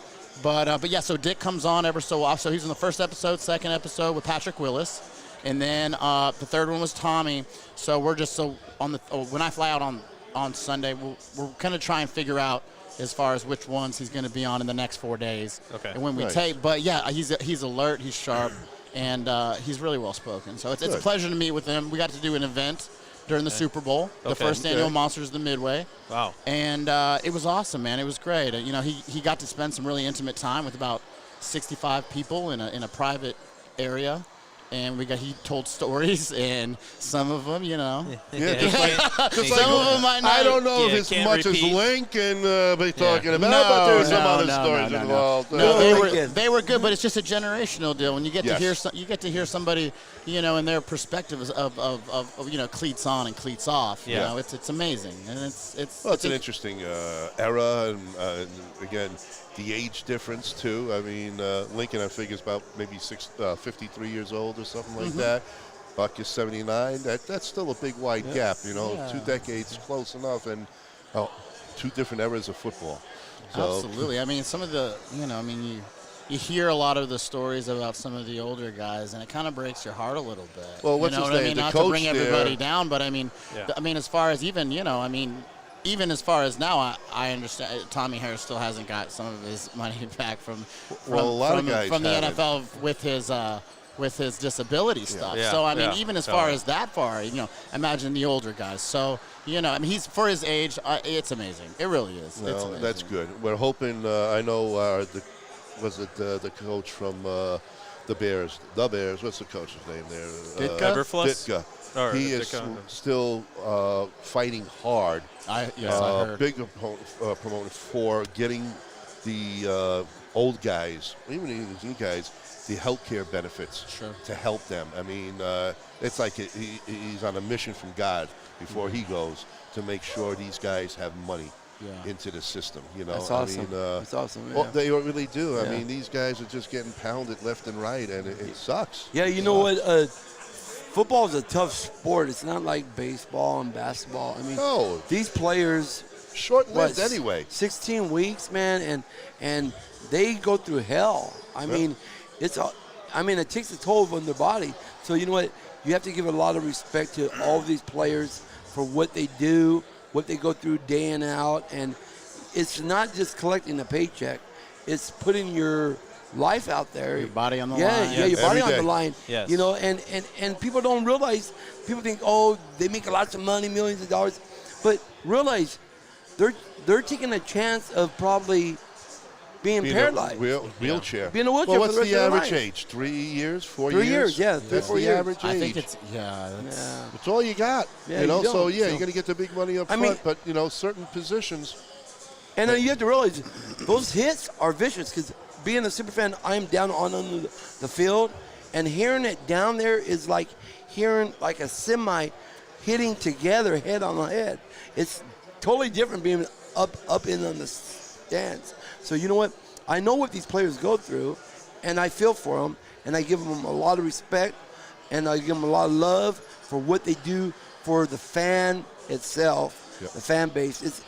But yeah, so Dick comes on ever so often. So he's in the first episode, second episode with Patrick Willis. And then the third one was Tommy. So we're just when I fly out on Sunday, we're kind of trying to figure out as far as which ones he's going to be on in the next 4 days. Okay. And when we Nice. tape, but yeah, he's alert, he's sharp, and he's really well spoken. So it's a Good. pleasure to meet with him. We got to do an event during the Super Bowl, the Okay. first annual Monsters of the Midway. Wow. And it was awesome, man. It was great. He got to spend some really intimate time with about 65 people in a private area. And he told stories, and some of them, Yeah, some of them might not. I don't know if Yeah, as can't much repeat. as Link and be talking about, No, but there's some no, other no, stories no, no, involved. No, they were good, but it's just a generational deal. When you get to Yes. hear somebody, in their perspectives of cleats on and cleats off. Yeah. It's amazing, and it's an interesting era, and again, the age difference too. I mean, Lincoln, I figure, is about maybe 53 years old or something like that. Buck is 79. That's still a big wide gap. 2 decades, close enough, and 2 different eras of football. So, Absolutely. I mean, some of the you hear a lot of the stories about some of the older guys, and it kind of breaks your heart a little bit. Well, what's you know his what I name? mean? The Not coach to bring everybody there. down, but as far as even as far as now, I understand Tommy Harris still hasn't got some of his money back from a lot of guys from the haven't. NFL with his disability stuff. Yeah. So Yeah. even as far as that far, imagine the older guys. So he's for his age, it's amazing. It really is. It's well, amazing. that's good. We're hoping. I know. The coach from the Bears? The Bears. What's the coach's name there? Ditka? Eberflus? Ditka. Or He is Ditka. still fighting hard. I heard. Big promoter for getting the old guys, even these new guys, the healthcare benefits to help them. I mean, it's like he's on a mission from God before he goes to make sure these guys have money into the system. That's awesome. I mean, That's awesome. Well, Yeah. they really do. Yeah. I mean, these guys are just getting pounded left and right, and it sucks. Yeah, you know what? Football is a tough sport. It's not like baseball and basketball. I mean, No. these players Short-lived anyway. 16 weeks, man, and they go through hell. I mean, it takes a toll on their body. So you know what? You have to give a lot of respect to all of these players for what they do, what they go through day in and out, and it's not just collecting a paycheck. It's putting your life out there. Your body on the yeah, line. Yeah, your body Every on day. the line. Yes. And people don't realize. People think, oh, they make lots of money, millions of dollars, but realize they're taking a chance of probably being paralyzed. Wheelchair. Be in a wheelchair Well, for what's the the rest of their average life. age? 3 years? 4 3 years? years, yeah, That's 4 the years. average age. I think it's that's It's all you got. Yeah, you know, you so don't. yeah, So- you're going to get the big money up I front, mean- but certain positions. And you have to realize those hits are vicious because being a super fan, I'm down on the field, and hearing it down there is like hearing like a semi hitting together head on head. It's totally different being up in on the stands. So you know what? I know what these players go through, and I feel for them, and I give them a lot of respect, and I give them a lot of love for what they do for the fan itself. Yep. The fan base.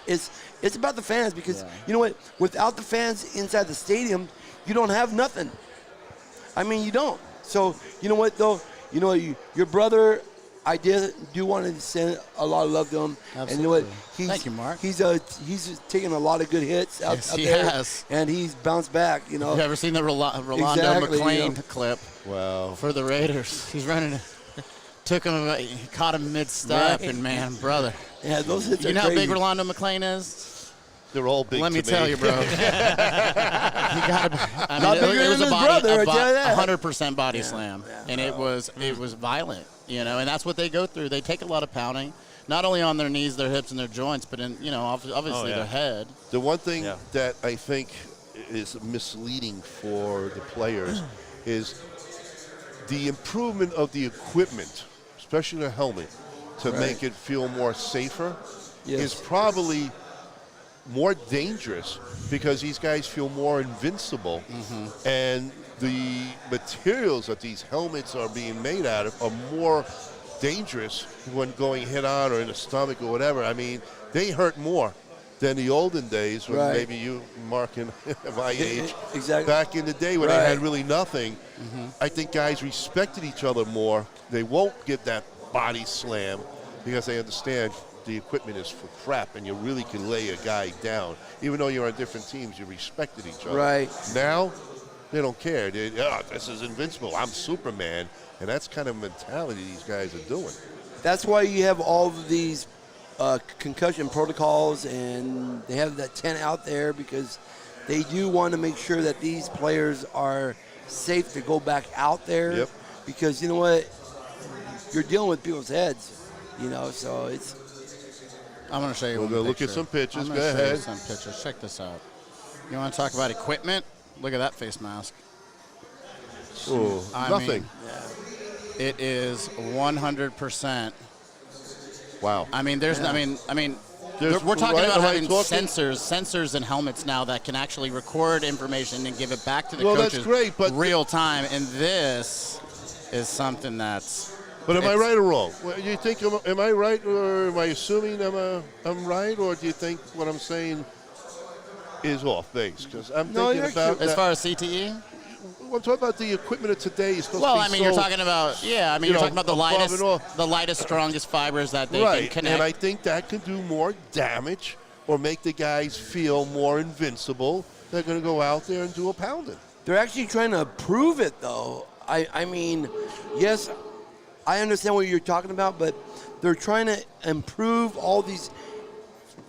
It's about the fans because you know what? Without the fans inside the stadium, you don't have nothing. I mean, you don't. So you know what though? You know your brother. I do want to send a lot of love to him. Absolutely. And you know what? Thank you, Mark. He's taking a lot of good hits out Yes, he there, has. and he's bounced back. You know. You ever seen the Rolando Exactly, McClain you know. clip Wow. for the Raiders? He's running took him, he caught him mid-step, Right. and man, brother. Yeah, those hits You are know how crazy. big Rolando McClain is? They're all big. Let me to tell you, bro. He got, I Not mean, bigger it was than a his body, brother, I tell you that. 100% body slam, and it was violent, you know, and that's what they go through. They take a lot of pounding, not only on their knees, their hips, and their joints, but in, you know, obviously their head. The one thing that I think is misleading for the players is the improvement of the equipment, especially the helmet, to make it feel more safer, is probably more dangerous because these guys feel more invincible, and the materials that these helmets are being made out of are more dangerous when going head on or in the stomach or whatever. I mean, they hurt more than the olden days when maybe you, Mark, and my age, back in the day when they had really nothing. I think guys respected each other more. They won't get that body slam because they understand the equipment is for crap and you really can lay a guy down. Even though you're on different teams, you respected each other. Right. Now, they don't care. This is invincible. I'm Superman. And that's kind of mentality these guys are doing. That's why you have all of these concussion protocols, and they have that tent out there because they do want to make sure that these players are safe to go back out there. Yep. Because you know what? You're dealing with people's heads, you know, so it's. I'm going to show you one We'll go look at picture. some pictures. I'm Go gonna show you ahead. some pictures. Check this out. You want to talk about equipment? Look at that face mask. Ooh, nothing. It is 100%. Wow. I mean, there's. Yeah. I mean, There's- we're talking right, about am I having talking- sensors in helmets now that can actually record information and give it back to the Well, coaches that's great, but real time. And this is something that's. But am I right or wrong? Well, do you think am I right, or am I assuming I'm right, or do you think what I'm saying is off base? Because I'm thinking about as that. far as CTE. Well, I'm talking about the equipment of today is supposed Well, to be I mean, you're so, talking about you're you know, talking about above the and lightest, strongest fibers that they right, can connect. and I think that could do more damage or make the guys feel more invincible. They're going to go out there and do a pounding. They're actually trying to prove it, though. I mean, yes, I understand what you're talking about, but they're trying to improve all these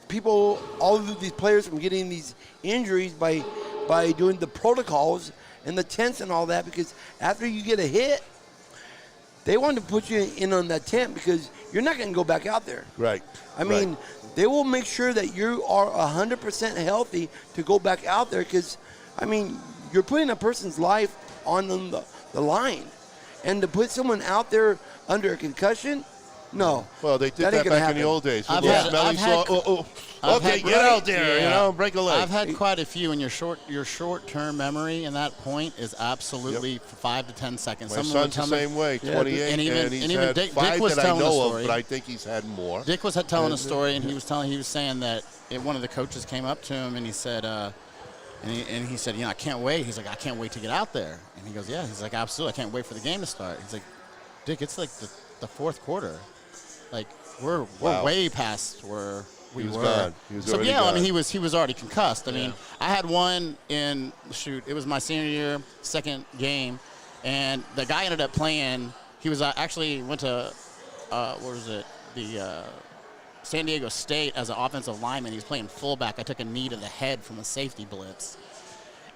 people, all of these players from getting these injuries by doing the protocols and the tents and all that, because after you get a hit, they want to put you in on that tent because you're not going to go back out there. Right. I mean, they will make sure that you are 100% healthy to go back out there because, I mean, you're putting a person's life on the line. And to put someone out there under a concussion, no. Well, they did That that ain't gonna back in the happen. old days. I've With had- smelly I've had- saw. I've Okay, had- get out there, you know, break a leg. I've had quite a few, and your short-term memory in that point is absolutely 5 to 10 seconds. My Someone would son's the tell me- same way, 28, and even he's had Dick 5 was that I telling know a of, story. but I think he's had more. Dick was telling a And- story, and he was saying that one of the coaches came up to him, and he said, and he said, you know, I can't wait. He's like, I can't wait to get out there. And he goes, yeah. He's like, absolutely, I can't wait for the game to start. He's like, Dick, it's like the fourth quarter. Like we're way past where we He was were. gone. He was so already yeah, I gone. mean he was already concussed. I mean, I had one in it was my senior year, second game, and the guy ended up playing. He was actually went to what was it, the San Diego State as an offensive lineman. He was playing fullback. I took a knee to the head from a safety blitz,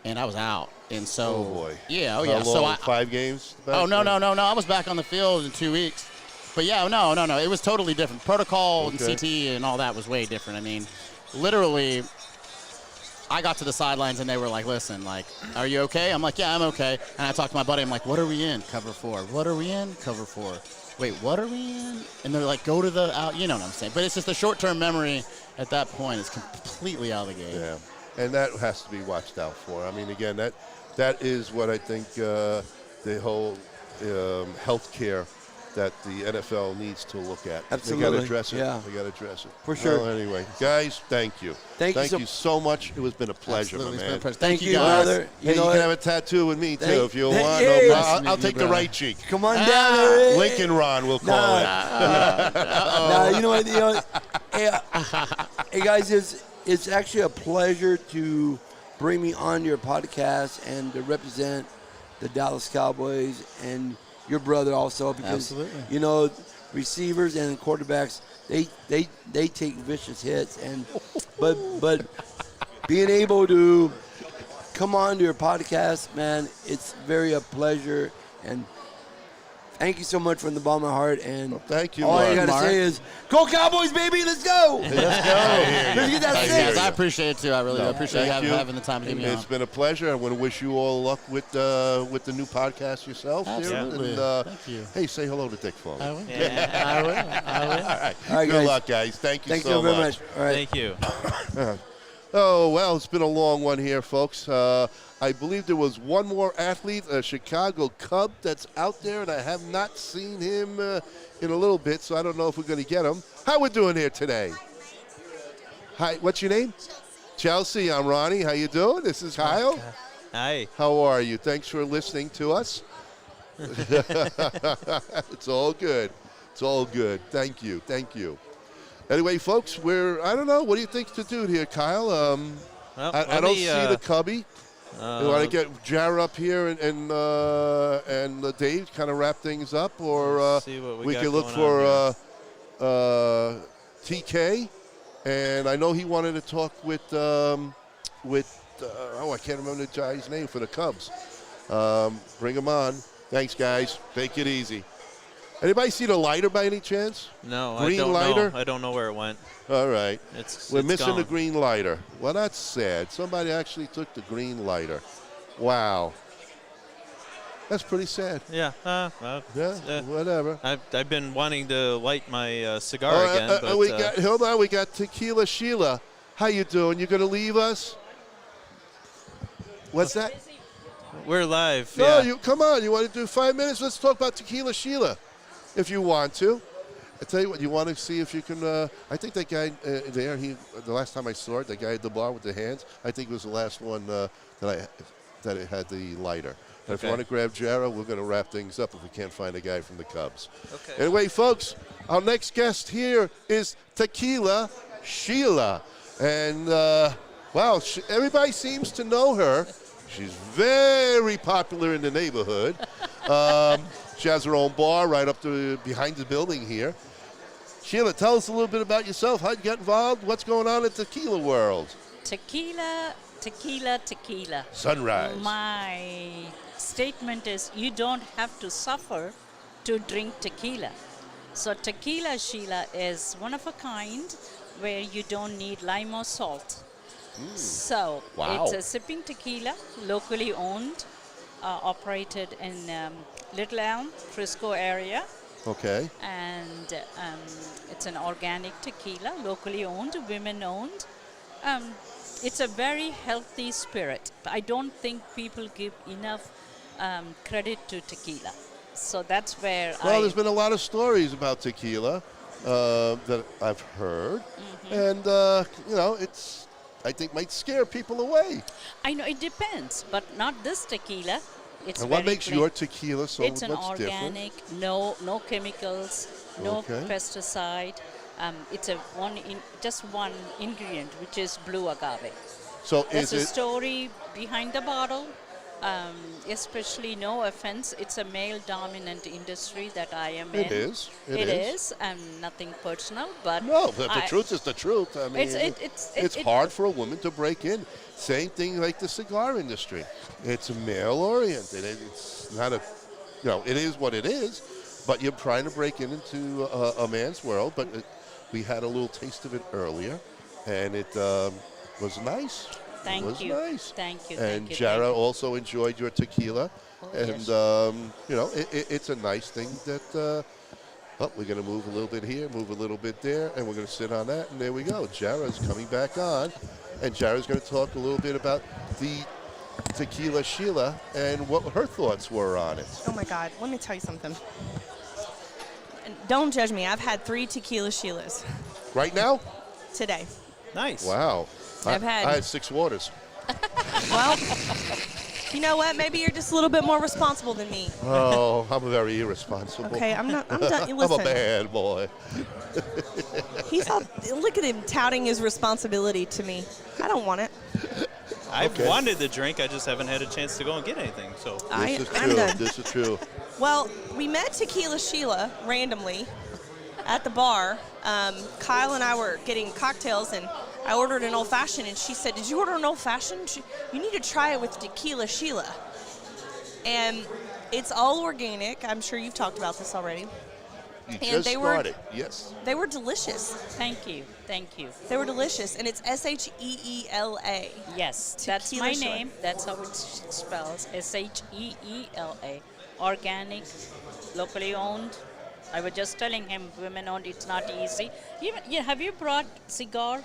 and I was out. And so, Oh, boy. yeah, How yeah. long? So 5 games? back Oh, no. then? I was back on the field in 2 weeks. But, yeah, no. It was totally different. Protocol and Okay. CT and all that was way different. I mean, literally, I got to the sidelines, and they were like, listen, like, are you okay? I'm like, yeah, I'm okay. And I talked to my buddy. I'm like, what are we in? Cover 4. What are we in? Cover 4. Wait, what are we in? And they're like, go to the out. You know what I'm saying. But it's just the short-term memory at that point is completely out of the game. Yeah, and that has to be watched out for. I mean, again, that is what I think the whole healthcare that the NFL needs to look at. Absolutely. They got to address it. Yeah. They got to address it. For sure. Well, anyway, guys, thank you. Thank you you so much. It has been a pleasure, Absolutely. my It's been man. a pleasure. Thank you, guys. brother. Hey, you know can what? have a tattoo with me, too, Thank- if you thank- want. hey, No, nice I'll to meet take you, the brother. right cheek. Come on down there. Lincoln Ron, we'll call it. Nah, you know what? Hey guys, it's actually a pleasure to bring me on your podcast and to represent the Dallas Cowboys. And your brother also because Absolutely. you know receivers and quarterbacks they take vicious hits and but being able to come on to your podcast, man, it's very a pleasure and thank you so much from the bottom of my heart. And thank you, all Mark. I got to say is, go Cowboys, baby, let's go. Let's go. Let's get that Guys, I appreciate it, too. I really appreciate thank you. having the time to give me on. It's been a pleasure. I want to wish you all luck with the new podcast yourself. Absolutely. And, thank you. Hey, say hello to Dick for me. I will. Yeah. I will. All right. All right, Good guys. luck, guys. Thank you Thank so you very much. All right. Thank you. Oh, well, it's been a long one here, folks. I believe there was one more athlete, a Chicago Cub, that's out there, and I have not seen him in a little bit, so I don't know if we're going to get him. How we doing here today? Hi, what's your name? Chelsea. I'm Ronnie. How you doing? This is Kyle. Hi. How are you? Thanks for listening to us. It's all good. It's all good. Thank you. Thank you. Anyway, folks, I don't know. What do you think to do here, Kyle? I don't see the Cubby. You want to get Jarrah up here and Dave kind of wrap things up, or we could look for TK. And I know he wanted to talk with I can't remember the guy's name for the Cubs. Bring him on. Thanks, guys. Take it easy. Anybody see the lighter by any chance? No, green I don't lighter? know. I don't know where it went. All right. We're it's missing gone. the green lighter. Well, that's sad. Somebody actually took the green lighter. Wow. That's pretty sad. Yeah. Whatever. I've been wanting to light my cigar again. But, hold on. We got Tequila Sheila. How you doing? You going to leave us? What's that? We're live. No, yeah. come on. You want to do 5 minutes? Let's talk about Tequila Sheila, if you want to. I tell you what, you want to see if you can. I think that guy there. The last time I saw it, the guy at the bar with the hands. I think it was the last one that it had the lighter. And if you want to grab Jarrah, we're going to wrap things up if we can't find a guy from the Cubs. Okay. Anyway, folks, our next guest here is Tequila Sheila, and wow, everybody seems to know her. She's very popular in the neighborhood. She has her own bar right up behind the building here. Sheila, tell us a little bit about yourself. How'd you get involved? What's going on in the tequila world? Tequila. Sunrise. My statement is you don't have to suffer to drink tequila. So Tequila Sheila is one of a kind where you don't need lime or salt. So Wow. it's a sipping tequila, locally owned, operated in Little Elm, Frisco area. Okay. And it's an organic tequila, locally owned, women owned. It's a very healthy spirit. I don't think people give enough credit to tequila. So that's where Well, there's been a lot of stories about tequila that I've heard. And, it's, I think, might scare people away. I know it depends, but not this tequila. It's And what very makes plain. your tequila so It's much an different? organic, no chemicals, no Okay. pesticide. It's just one ingredient, which is blue agave. So There's is a it? story behind the bottle. Especially, no offense, it's a male-dominant industry that I am in. It is. It is. Nothing personal, but No, but the truth is the truth. I mean, it's hard for a woman to break in. Same thing like the cigar industry. It's male-oriented. It's not it is what it is, but you're trying to break into a man's world. But we had a little taste of it earlier, and it was nice. Thank it was you. nice. Thank you. And thank you, Jarrah thank you. also enjoyed your tequila. And, yes. it's a nice thing that we're going to move a little bit here, move a little bit there, and we're going to sit on that. And there we go. Jarrah's coming back on. And Jarrah's going to talk a little bit about the Tequila Sheila and what her thoughts were on it. Oh, my God. Let me tell you something. And don't judge me. I've had 3 Tequila Sheilas Right now? today. Nice. Wow. I've had- I had 6 waters. Well, you know what? Maybe you're just a little bit more responsible than me. Oh, I'm very irresponsible. Okay, I'm done. I'm Listen. a bad boy. He's all, look at him touting his responsibility to me. I don't want it. I've wanted the drink. I just haven't had a chance to go and get anything. So This is true. This is true. Well, we met Tequila Sheila randomly at the bar. Kyle and I were getting cocktails, and I ordered an old-fashioned, and she said, "Did you order an old-fashioned? You need to try it with Tequila Sheila." And it's all organic. I'm sure you've talked about this already. You And just they were- started, yes. They were delicious. Thank you. Thank you. They were delicious, and it's Sheela. Yes, that's Tequila my Sheila. name. That's how it spells. Sheela. Organic, locally owned. I was just telling him, women owned. It's not easy. Even have you brought cigar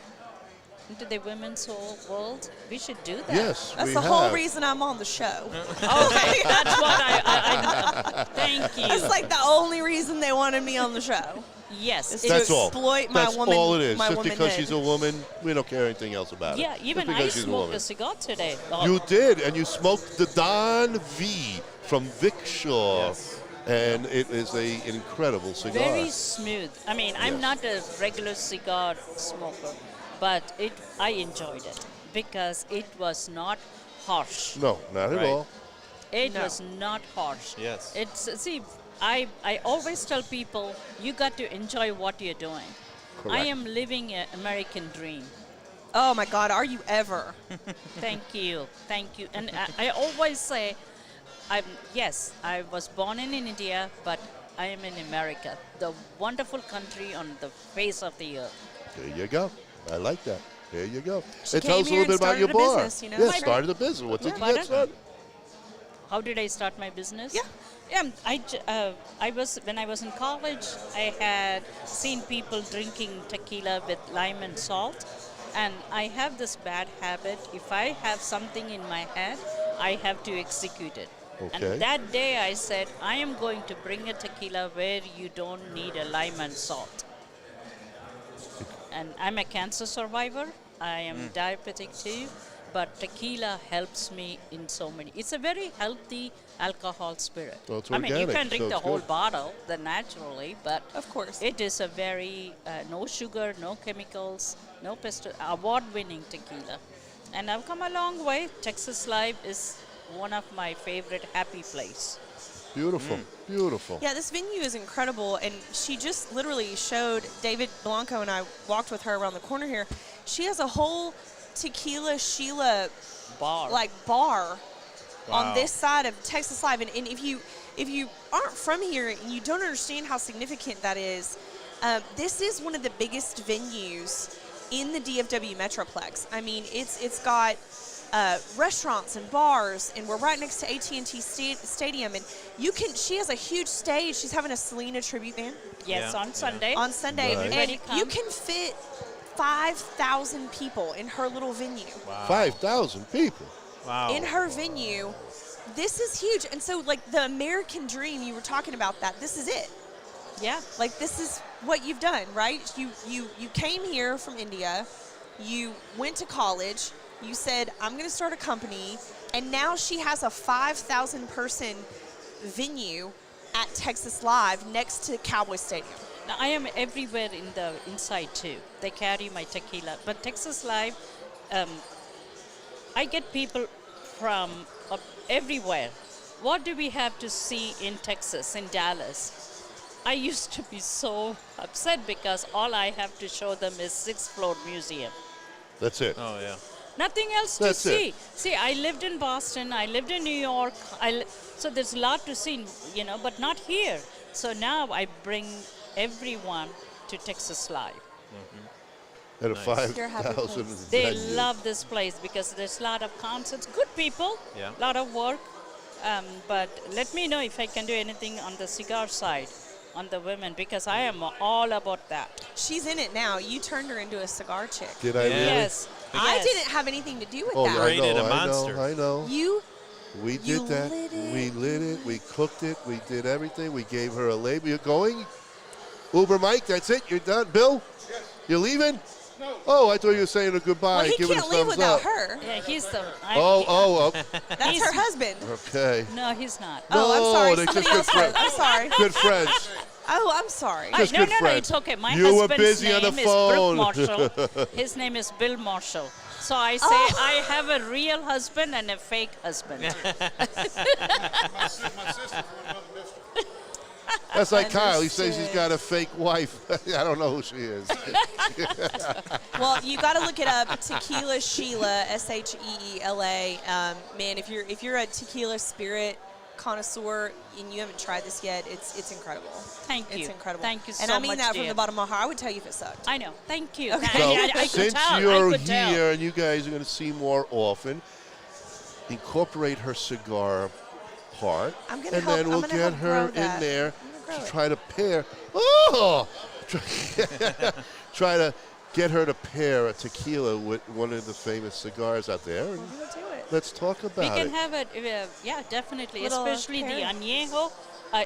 into the women's whole world? We should do that. Yes, That's we the whole have. reason I'm on the show. Okay, that's what I thank you. That's like the only reason they wanted me on the show. Yes. Is That's to all. exploit my That's woman. all it is. My Just because womanhood. she's a woman, we don't care anything else about Yeah, it. even Just I because she's a smoked woman. a cigar today. You did, and you smoked the Don V from Vic Shaw, and it is an incredible cigar. Very smooth. I mean, I'm not a regular cigar smoker, but I enjoyed it because it was not harsh. No, not at all. It was not harsh. Yes. I always tell people, you got to enjoy what you're doing. I Correct. am living an American dream. Oh my God, are you ever? Thank you. And I always say, yes, I was born in India, but I am in America, the wonderful country on the face of the earth. There you go. I like that. There you go. She It tells us a came here little bit and about your started a bar. business, you know? Yeah, Right. started a business. What did you Pardon? get started? How did I start my business? Yeah. I was when I was in college. I had seen people drinking tequila with lime and salt, and I have this bad habit. If I have something in my head, I have to execute it. Okay. And that day I said, I am going to bring a tequila where you don't need a lime and salt. And I'm a cancer survivor. I am diabetic too. But tequila helps me in so many. It's a very healthy alcohol spirit. Well, it's I mean, you organic, can drink so the it's whole good. bottle naturally, but of course, it is a very no sugar, no chemicals, no award-winning tequila. And I've come a long way. Texas Live is one of my favorite happy place. Beautiful. Beautiful. Yeah, this venue is incredible, and she just literally showed David Blanco, and I walked with her around the corner here. She has a whole Tequila Sheila bar, bar Wow. on this side of Texas Live. And if you aren't from here and you don't understand how significant that is, this is one of the biggest venues in the DFW Metroplex. I mean, it's got restaurants and bars, and we're right next to AT&T Stadium, and she has a huge stage. She's having a Selena tribute band. Yes, on Sunday. On Sunday, Right. and Everybody you come. can fit 5,000 people in her little venue. 5,000 people. Wow. In her venue. This is huge. And so, like, the American dream, you were talking about that. This is it. Yeah. Like, this is what you've done, right? You came here from India. You went to college. You said, I'm going to start a company. And now she has a 5,000 person venue at Texas Live next to Cowboy Stadium. Now, I am everywhere in the inside too. They carry my tequila. But Texas Live, I get people from everywhere. What do we have to see in Texas, in Dallas? I used to be so upset because all I have to show them is Sixth Floor Museum. That's it. Oh, yeah. Nothing else That's to see. it. See, I lived in Boston. I lived in New York. So there's a lot to see, but not here. So now I bring everyone to Texas Live. At a Nice. 5,000 They venue. love this place because there's a lot of concerts, good people, Yeah. a lot of work. But let me know if I can do anything on the cigar side, on the women, because I am all about that. She's in it now. You turned her into a cigar chick. Did I really? Yes. I Yes. didn't have anything to do with Oh, that. yeah, I Created know, a monster. I know. You We You did that. lit it. We lit it. We cooked it. We did everything. We gave her a label. You're going? Uber Mike, that's it. You're done. Bill? You're leaving? No. Oh, I thought you were saying a goodbye. Well, he Give it a can't leave thumbs without up. her. Yeah, he's the. Oh. That's He's- her husband. Okay. No, he's not. Oh, I'm No, sorry. they're Somebody just else good was. I'm friends. sorry. Good friends. Oh, I'm sorry. Just no, good no, no, friends. it's okay. My You were husband's busy on name the is Bill phone. Marshall. His name is Bill Marshall. So I say I have a real husband and a fake husband. My sister from another mister. That's like Kyle. He says he's got a fake wife. I don't know who she is. Well, you got to look it up. Tequila Sheila, Sheela. Man, if you're a tequila spirit connoisseur and you haven't tried this yet, it's incredible. Thank you. It's incredible. Thank you so And I mean much, that from dear. the bottom of my heart. I would tell you if it sucked. I know. Thank you. Okay. So I could since tell. you're I could tell. here and you guys are going to see more often, incorporate her cigar part, I'm and gonna help- then I'm we'll gonna get help her grow in that. there grow to it. try to pair. Oh, try to get her to pair a tequila with one of the famous cigars out there. And We're gonna do it. let's talk about We can it. have it, yeah, definitely. Little, Especially the pairing. añejo.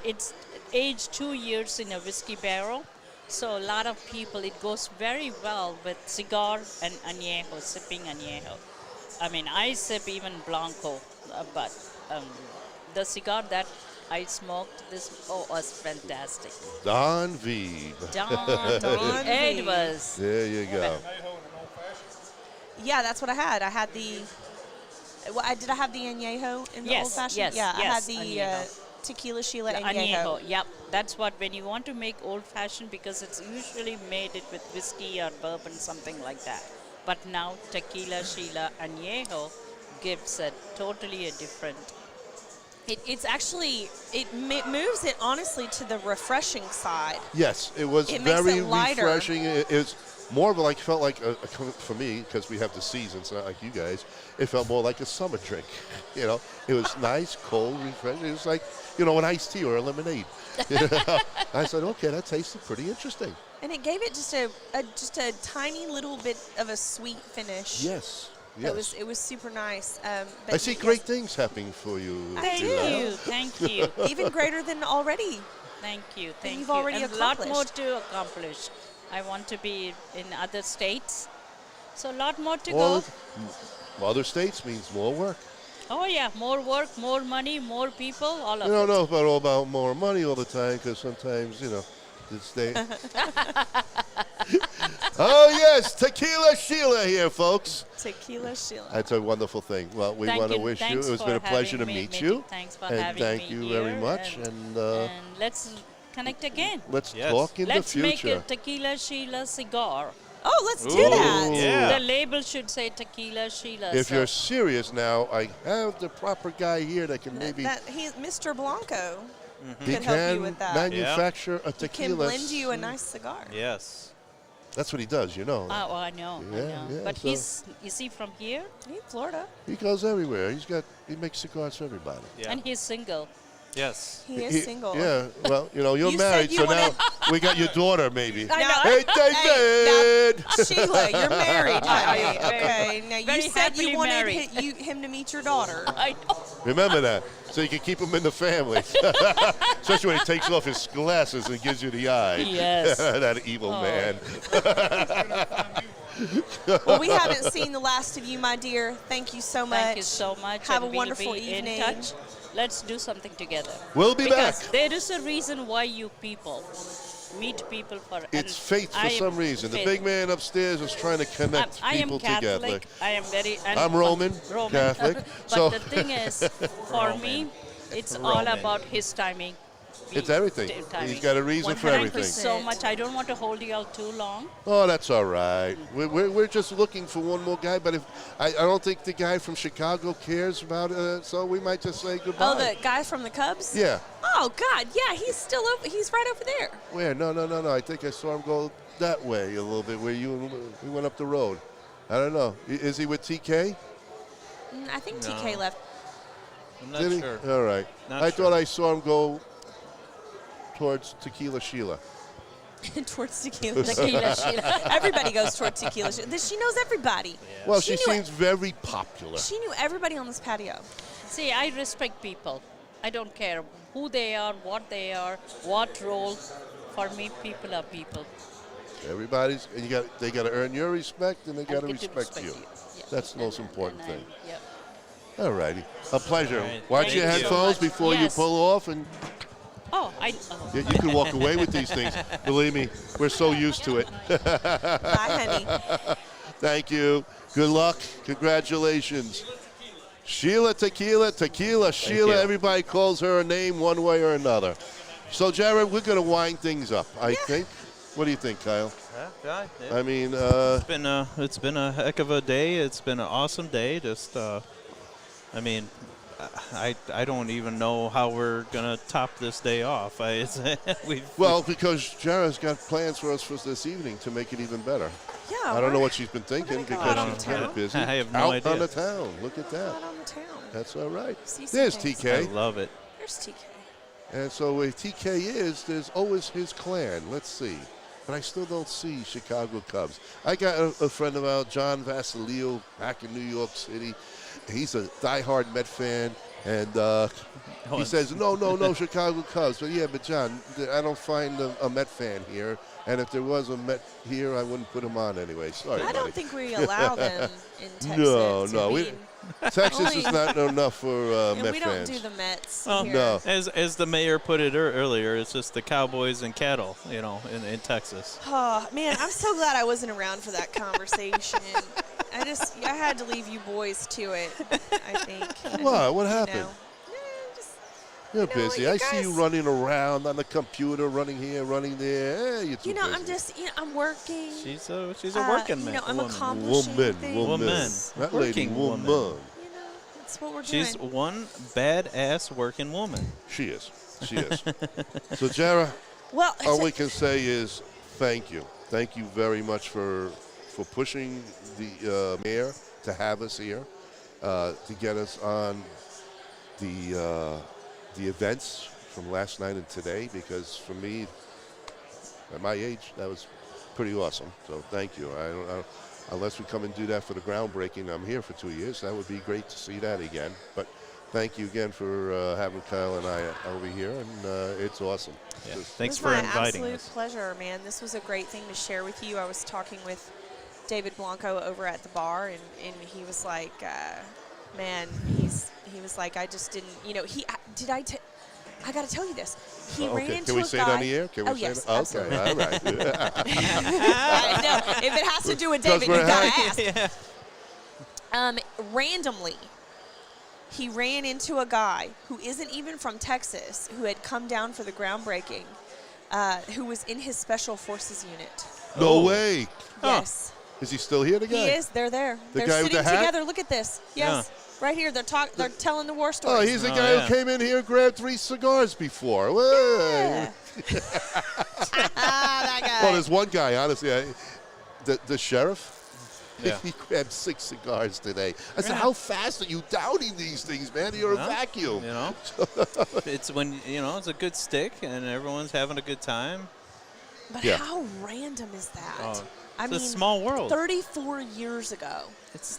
It's aged 2 years in a whiskey barrel. So a lot of people, it goes very well with cigar and añejo, sipping añejo. I mean, I sip even blanco, but the cigar that I smoked, this was fantastic. Don Vive. Don It was. There you go. Yeah, that's what I had. I had the. Did I have the añejo in the Yes, old fashioned? yes, Yeah, I had yes, the añejo. tequila Sheila The añejo. Yep, that's what when you want to make old fashioned, because it's usually made it with whiskey or bourbon, something like that. But now tequila Sheila añejo gives it totally a different. It's actually it moves it honestly to the refreshing side. Yes, it was It makes very it lighter. refreshing. It was more of like felt like for me, because we have the seasons, not like you guys. It felt more like a summer drink. You know, it was nice, cold, refreshing. It was like an iced tea or a lemonade. I said, okay, that tasted pretty interesting. And it gave it just a tiny little bit of a sweet finish. Yes. Yes. It was super nice. But I see great things happening for you. Thank Sheila. you. Thank you. Even greater than already. Thank you. Thank you've you. already and a lot more accomplished. to accomplish. I want to be in other states, so a lot more to Well, go. other states means more work. Oh yeah, more work, more money, more people, all of I don't it. know about more money all the time, because sometimes, it's they. Oh, yes, Tequila Sheila here, folks. Tequila Sheila. That's a wonderful thing. Well, we Thank want to you. wish you. Thanks It has for been a pleasure to having meet me. you. Thanks for and having thank me you here, very much. And let's connect again. let's talk in Let's the future. make a tequila Sheila cigar. Oh, let's do that. Yeah. The label should say tequila Sheila. If so- you're serious now, I have the proper guy here that can maybe He's Mr. Blanco. he Could help you can with that. manufacture a He can tequila. blend you a nice cigar. Yes. That's what he does, Oh, I know. I Yeah, know. yeah, But so- is he from here? He's Florida. He goes everywhere. He makes cigars for everybody. And he's single. Yes. He is single. Yeah, well, you're You said married, you so now wanted- we got your daughter, maybe. I know. Hey, David! Sheila, you're married, honey. Very- Okay. Now you very said happily you wanted married. him to meet your daughter. I know. Remember that, so you can keep him in the family. Especially when he takes off his glasses and gives you the eye. Yes. That evil Oh. man. Well, we haven't seen the last of you, my dear. Thank you so much. Thank you so much. Have and a we'll wonderful be evening. In touch. Let's do something together. We'll be because back. there is a reason why you people meet people for. It's and faith I for am some reason. The faith. big man upstairs is trying to connect I am people Catholic. together. I am very. And I'm Roman, Catholic, but so- the thing is, for me, it's all Roman. about his timing. It's everything. Timing. He's got a reason for Thank you everything. so much. I don't want to hold you all too long. Oh, that's all right. We're just looking for one more guy, but if I don't think the guy from Chicago cares about it, so we might just say goodbye. Oh, the guy from the Cubs? Yeah. Oh, God. Yeah, he's still over. He's right over there. Where? No. I think I saw him go that way a little bit, where we went up the road. I don't know. Is he with TK? I think No. TK left. I'm not Did he? sure. All right. Not I sure. thought I saw him go towards Tequila Sheila. Towards Tequila Sheila. Everybody goes toward Tequila Sheila. She knows everybody. Well, she knew seems very popular. She knew everybody on this patio. See, I respect people. I don't care who they are, what role. For me, people are people. Everybody's, and they got to earn your respect, and they got to get to respect you. Yeah. That's the most important thing. Yeah. All righty. A pleasure. All right. Watch Thank your you. headphones before Yes. you pull off, and Oh, you can walk away with these things. Believe me, we're so used to it. Bye, honey. Thank you. Good luck. Congratulations. Sheila Tequila, Tequila Sheila. you. Everybody calls her a name one way or another. So, Jared, we're going to wind things up, I think. What do you think, Kyle? Yeah. I mean, it's been a heck of a day. It's been an awesome day. Just, I mean, I don't even know how we're gonna top this day off. Because Jared's got plans for us for this evening to make it even better. Yeah. I don't know what she's been thinking because she's kind of busy. I have no idea. Out on the town. Look at that. Out on the town. That's all right. See There's some things. TK. I love it. There's TK. And so where TK is, there's always his clan. Let's see. But I still don't see Chicago Cubs. I got a friend of ours, John Vasilio, back in New York City. He's a diehard Met fan. And he says, no, Chicago Cubs. But John, I don't find a Met fan here. And if there was a Met here, I wouldn't put him on anyway. Sorry, I buddy. don't think we allow them in Texas. No. Texas is not enough for Met we don't fans. do the Mets Well, here. No. As the mayor put it earlier, it's just the cowboys and cattle, in Texas. Oh, man, I'm so glad I wasn't around for that conversation. I had to leave you boys to it, I think. What happened? You're busy. I see you running around on the computer, running here, running there. You're too busy. I'm working. She's a working man. I'm accomplishing things. Woman. That lady, woman. That's what we're doing. She's one badass working woman. She is. So, Jara, all we can say is thank you. Thank you very much for pushing the mayor to have us here, to get us on the events from last night and today, because for me, at my age, that was pretty awesome. So thank you. I don't unless we come and do that for the groundbreaking. I'm here for 2 years. That would be great to see that again. But thank you again for having Kyle and I over here, and it's awesome. Yeah. Thanks for inviting us. It was my absolute pleasure, man. This was a great thing to share with you. I was talking with David Blanco over at the bar, and he was like, man, he was like, I just didn't, I got to tell you this. He ran into a guy. Can we say it on the air? Yes, absolutely. Okay, all right. I know. If it has to do with David, you got to ask. Randomly, he ran into a guy who isn't even from Texas, who had come down for the groundbreaking, who was in his Special Forces unit. No way. Yes. Is he still here, the guy? He is. They're there. They're guy with sitting the hat? together. Look at this. Yes. Yeah. Right here. They're telling the war Oh, stories. he's the guy who came in here and grabbed 3 cigars before. Yeah. That guy. Well, there's one guy, honestly, the sheriff. Yeah. He grabbed 6 cigars today. I said, how fast are you downing these things, man? You're a vacuum. It's when, it's a good stick and everyone's having a good time. But how random is that? Oh, I it's mean, a small world. 34 years ago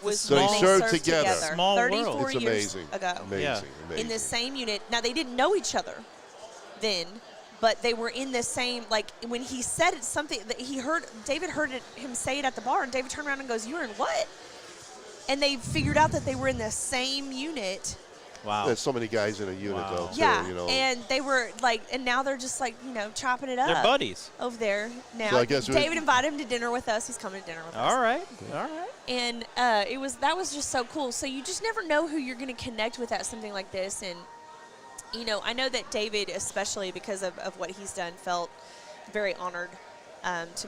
was So when they they served served together. Small 34 world. It's years amazing. ago. Amazing. In the same unit. Now, they didn't know each other then, but they were in the same, like, when he said something, that David heard him say it at the bar, and David turned around and goes, "You're in what?" And they figured out that they were in the same unit. Wow. There's so many guys in a unit, though, too, Yeah, you know. and they were like, and now they're just like, chopping it up. They're buddies. Over there now. So I guess David invited him to dinner with us. He's coming to dinner with us. All right. And that was just so cool. So you just never know who you're going to connect with at something like this. And, I know that David, especially because of what he's done, felt very honored to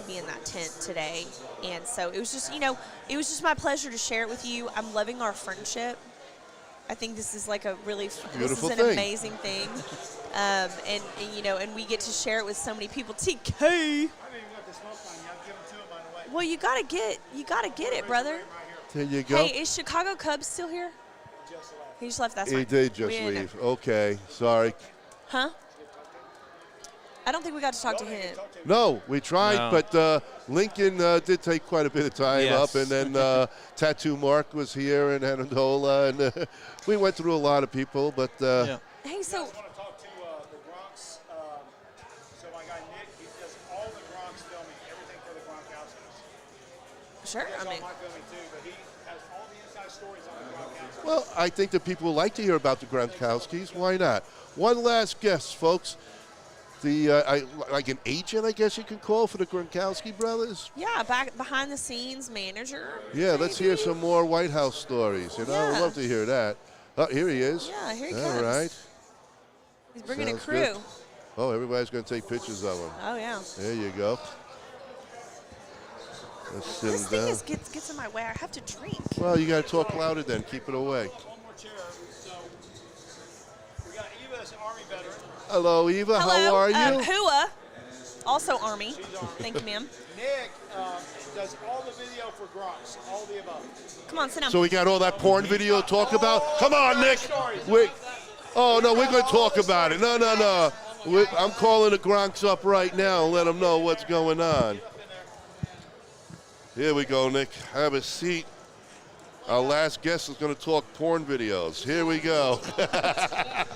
be in that tent today. And so it was just, it was just my pleasure to share it with you. I'm loving our friendship. I think this is like a really beautiful this is an thing. amazing thing, and we get to share it with so many people. TK. Well, you gotta get it, brother. There you go. Hey, is Chicago Cubs still here? He just left. That's He fine. did just We didn't know. leave. Okay, sorry. Huh? I don't think we got to talk to him. No, we tried, No. but Lincoln did take quite a bit of time Yes. up, and then Tattoo Mark was here in Anadola, and we went through a lot of people, but Hey, so. Sure, I mean. well, I think that people would like to hear about the Gronkowskis. Why not? One last guess, folks. Like an agent, I guess you could call for the Gronkowski brothers. Yeah, behind the scenes manager. Yeah, let's hear some more White House stories. I'd Yeah. love to hear that. Oh, here he is. Yeah, here he All comes. right. He's bringing Sounds a crew. good. Oh, everybody's going to take pictures of him. Oh, yeah. There you go. Let's sit This him thing down. gets in my way. I have to drink. Well, you got to talk louder then. Keep it away. Hello, Eva. Hello. How are you? Hua, also Army. Thank you, ma'am. Nick does all the video for Grunts, all the above. Come on, sit down. So we got all that porn video to talk about? Come on, Nick. Wait. Oh, no, we're going to talk about it. No. I'm calling the Gronks up right now and let them know what's going on. Here we go, Nick. Have a seat. Our last guest is going to talk porn videos. Here we go.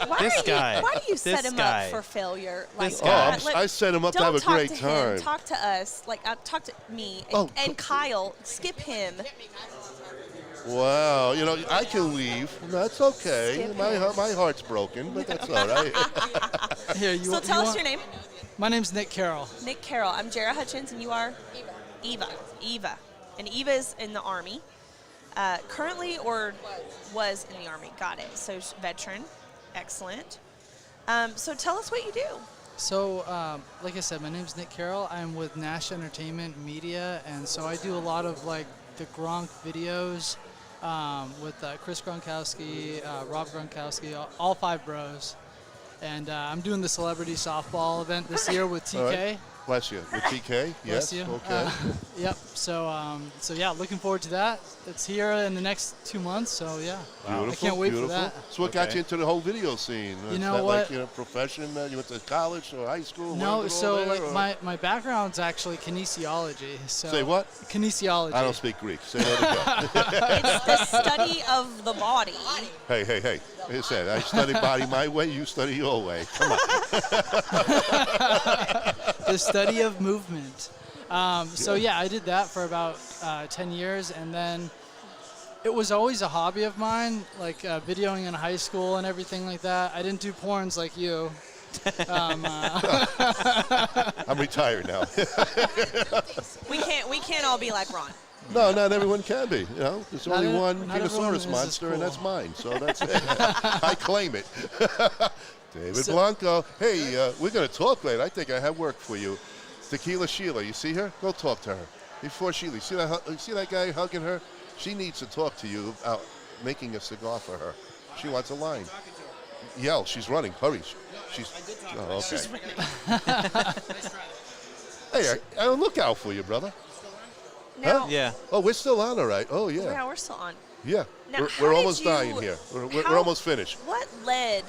Why do you set him up for failure? Like, I set him up to have a great Don't time. talk to us. Like, talk to me and Kyle. Skip him. Wow. You know, I can leave. That's okay. My heart's broken, but that's all right. Here, So tell us your name. My name's Nick Carroll. Nick Carroll. I'm Jara Hutchins, and you are? Eva. And Eva's in the Army. Currently or was in the Army. Got it. So veteran. Excellent. So tell us what you do. So, like I said, my name's Nick Carroll. I'm with Nash Entertainment Media, and so I do a lot of like the Gronk videos with Chris Gronkowski, Rob Gronkowski, all five bros. And I'm doing the celebrity softball event this year with TK. All right. Bless you. With TK? Bless Yes. you. Okay. Yep. So yeah, looking forward to that. It's here in the next 2 months. So yeah, Beautiful. I can't wait beautiful. for that. So what got you into the whole video scene? You Is know that what? Like, profession? You went to college or high school? No, learned it all so there, like or? my background's actually kinesiology. So Say what? Kinesiology. I don't speak Greek. Say that again. It's the study of the body. Hey. Like I said, I study body my way, you study your way. Come on. The study of movement. So yeah, I did that for about 10 years, and then it was always a hobby of mine, like videoing in high school and everything like that. I didn't do porns like you. I'm retired now. We can't all be like Ron. No, not everyone can be. You know, there's Not only e- one not everyone is Venusaurus as monster, and that's cool. mine. So that's it. I claim it. David So- Blanco. Hey, we're going to talk later. I think I have work for you. Tequila Sheila, you see her? Go talk to her. Before Sheila, you see that guy hugging her? She needs to talk to you about making a cigar for her. She wants a line. Yell, she's running. Hurry. She's. Oh, okay. She's running. Hey, I'll look out for you, brother. Now, Huh? Yeah. Oh, we're still on, all right. Oh, yeah. Yeah, we're still on. Yeah. Now, We're how did almost you- dying here. We're how- almost finished. What led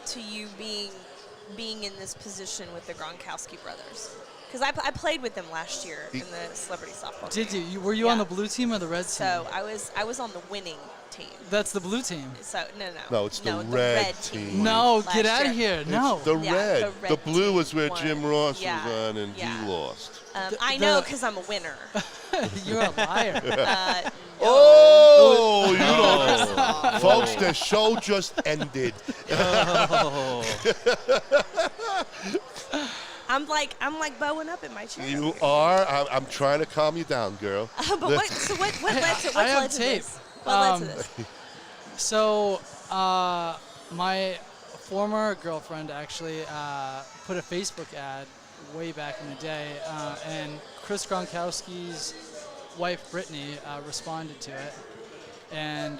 to you being in this position with the Gronkowski brothers? Because I played with them last year in the celebrity softball. Did game. you? Were you on Yeah. the blue team or the red team? So I was on the winning team. That's the blue team. So no. No, it's the red team. No, Last get out year. of here. It's No. the Yeah, red. the The red blue was where won. Jim Ross Yeah, was on, and yeah. he lost. I know because I'm a winner. You're a liar. Oh, you don't. Folks, the show just ended. I'm like bowing up in my chair. You are. I'm trying to calm you down, girl. But what led to what's I have led to tape. this? What led to this? So, my former girlfriend actually put a Facebook ad way back in the day, and Chris Gronkowski's wife, Brittany, responded to it. And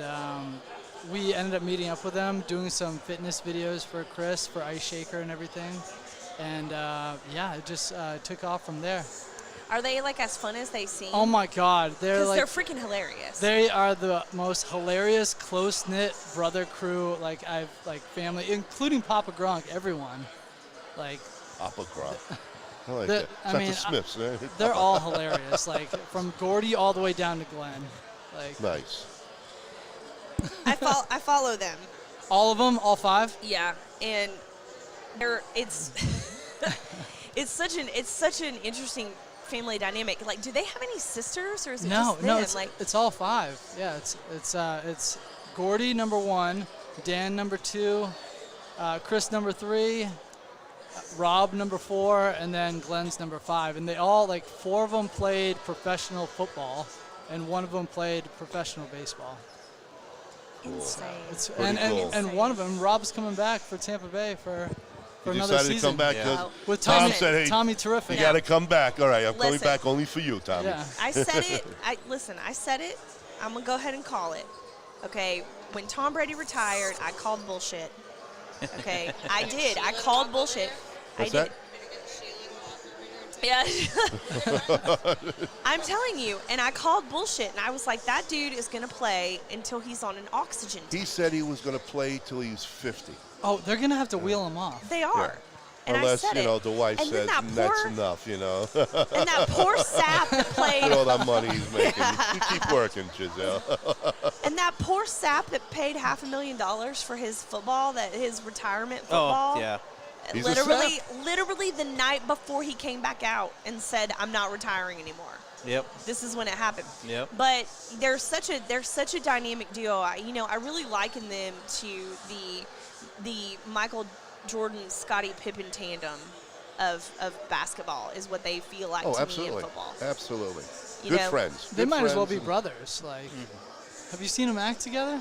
we ended up meeting up with them, doing some fitness videos for Chris, for Ice Shaker and everything. And yeah, it just took off from there. Are they like as fun as they seem? Oh my God, they're Because like they're freaking hilarious. they are the most hilarious, close-knit brother crew. Like I've family, including Papa Gronk, everyone. Like Papa Gronk. I like The- that. I It's not mean, the Smiths, eh? they're all hilarious. Like from Gordy all the way down to Glenn. Like Nice. I follow them. all of them, all five. Yeah, and it's it's such an interesting family dynamic. Like, do they have any sisters, or is it No, just no, them? it's all five. Yeah, it's Gordy number 1, Dan number 2, Chris number 3, Rob number 4, and then Glenn's number 5. And they all 4 of them played professional football, and 1 of them played professional baseball. Insane. It's Pretty cool. and one of them, Rob's coming back for Tampa Bay for for You another decided to season. come back. Yeah. With Tom Tommy, said, "Hey, Tommy Terrific. you got to come back." All right, I'm coming Listen. back only for you, Tommy. Yeah. I said it. I said it. I'm gonna go ahead and call it. Okay. When Tom Brady retired, I called bullshit. Okay. I did. I called bullshit. What's I did. that? Yeah. I'm telling you, and I called bullshit, and I was like, that dude is gonna play until he's on an oxygen tank. He said he was going to play till he was 50. Oh, they're gonna have to wheel him off. They are. And Unless, I said you know, it. the wife And then says, that that's poor- enough, you know. And that poor sap that played. Look at all that money he's making. You keep working, Giselle. And that poor sap that paid $500,000 for his football, that his retirement football. Oh, yeah. He's a Literally the night before he came back out and said, "I'm not retiring anymore." Yep. This is when it happened. Yep. But they're such a dynamic duo. I really liken them to the Michael Jordan Scottie Pippen tandem of basketball is what they feel like Oh, to absolutely. me in football. Absolutely. You Good know, friends. They Good might as well be friends. brothers. Like, have you seen them act together?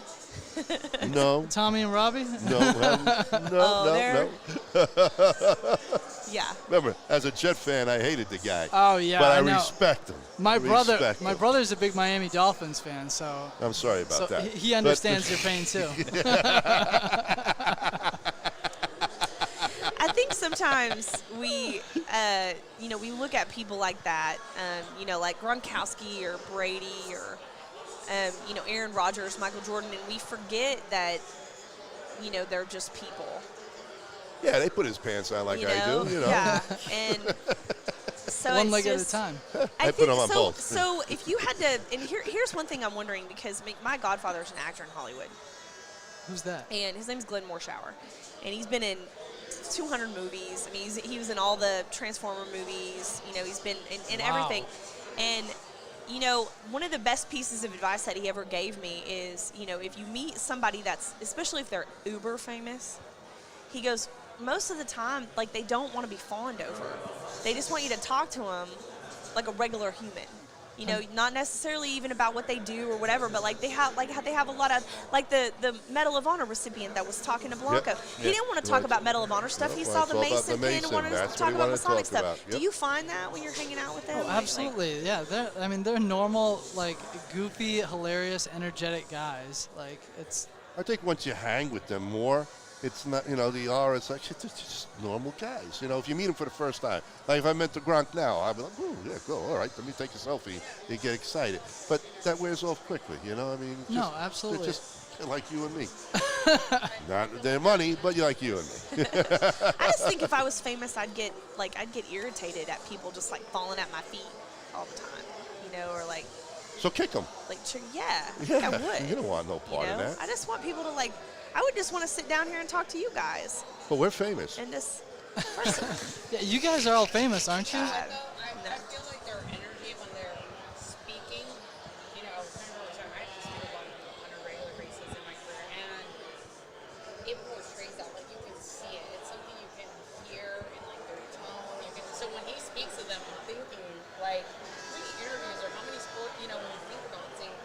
No. Tommy and Robbie? No, they're- no. Yeah. Remember, as a Jet fan, I hated the guy. Oh yeah, But I know. respect him. My Respect him. brother's a big Miami Dolphins fan, so I'm sorry about so that. he understands your pain too. I think sometimes we look at people like that, like Gronkowski or Brady or, Aaron Rodgers, Michael Jordan, and we forget that, they're just people. Yeah, they put his pants on like I do, you know. Yeah, and so One it's leg just, at a time. I put them on so, both. So if you had to, and here's one thing I'm wondering, because my godfather's an actor in Hollywood. Who's that? And his name's Glenn Morshower, and he's been in 200 movies. I mean, he was in all the Transformer movies. He's been in Wow. everything. And one of the best pieces of advice that he ever gave me is, if you meet somebody that's, especially if they're uber famous, he goes, most of the time, like, they don't want to be fawned over. They just want you to talk to them like a regular human. Not necessarily even about what they do or whatever, but they have a lot of, like the Medal of Honor recipient that was talking to Blanco. He didn't want to talk about Medal of Honor stuff. He saw the Mason pin and wanted to talk about Masonic stuff. Do you find that when you're hanging out with them? Oh, absolutely, yeah. They're normal, like goofy, hilarious, energetic guys. Like it's. I think once you hang with them more, it's not, the aura, it's like, it's just normal guys. If you meet them for the first time, like if I met the Gronk now, I'd be like, oh, yeah, go, all right, let me take a selfie. You get excited. But that wears off quickly, I mean? No, absolutely. They're just like you and me. Not their money, but like you and me. I just think if I was famous, I'd get irritated at people just like falling at my feet all the time, or like. So kick them. Yeah, I think I would. You don't want no part of that. I just want people to I would just want to sit down here and talk to you guys. But we're famous. And just. Yeah, you guys are all famous, aren't you? I feel like their energy when they're speaking, kind of I just do a lot on a regular basis in my career, and it portrays that, like you can see it. It's something you can hear in like their tone. So when he speaks to them, I'm thinking like, how many interviews or how many sports, when you think about it, saying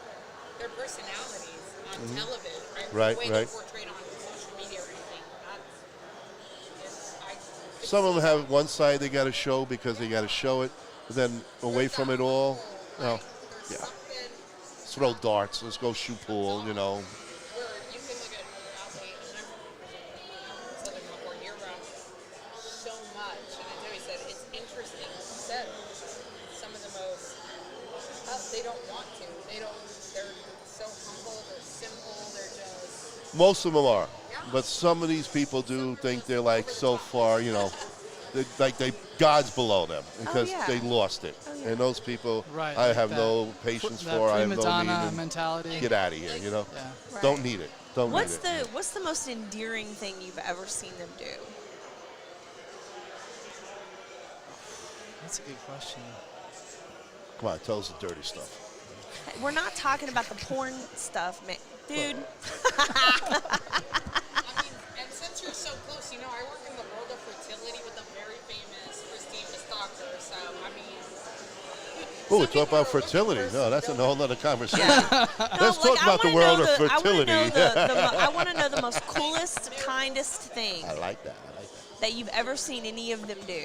their personalities on television, right? The way they're portrayed on social media or anything. Some of them have one side they got to show because they got to show it, but then away from it all, yeah. Throw darts, let's go shoot pool, Where you can look at athlete, and I've said it before, you're around so much, and I know he said it's interesting. He said some of the most, they don't want to. They're so humble, they're simple, they're just. Most of them are, but some of these people do think they're like so far, they God's below them because they lost it. And those people, Right, I like have that. no patience That for. I have prima no donna need. to mentality. Get out of here, Yeah. Don't need it. Don't need What's it. what's the most endearing thing you've ever seen them do? That's a good question. Come on, tell us the dirty stuff. We're not talking about the porn stuff, man. Dude. And since you're so close, I work in the world of fertility with a very famous Christine doctor. So, Oh, we talk about fertility. No, that's a whole other conversation. Let's talk about the world of fertility. I want to know the most coolest, kindest thing. I like that. that you've ever seen any of them do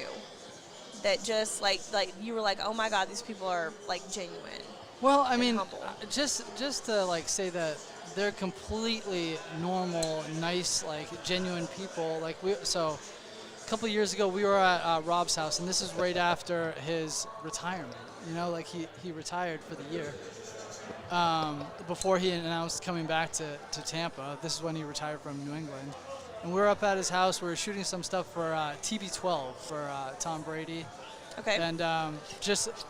that just like you were like, oh my God, these people are like genuine? Well, I mean, humble. just to like say that they're completely normal, nice, like genuine people. Like so a couple of years ago we were at Rob's house, and this is right after his retirement. You know, like he retired for the year. Before he announced coming back to Tampa. This is when he retired from New England. And we were up at his house. We were shooting some stuff for TB12 for Tom Brady. Okay. And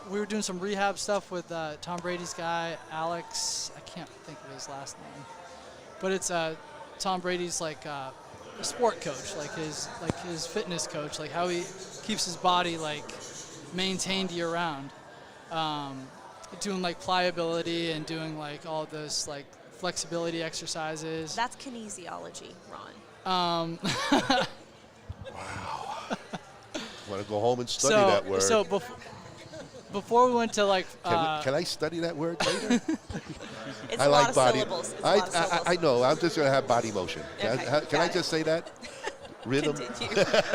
we were doing some rehab stuff with Tom Brady's guy, Alex. I can't think of his last name. But it's Tom Brady's like a sport coach, like his fitness coach, like how he keeps his body like maintained year round. Doing like pliability and doing like all this like flexibility exercises. That's kinesiology, Ron. Wow. Want to go home and study that word. So before we went to like... Can I study that word later? It's I a like lot of body. syllables. It's a lot of syllables. I know. I'm just going to have body motion. Can I just say that? Rhythm.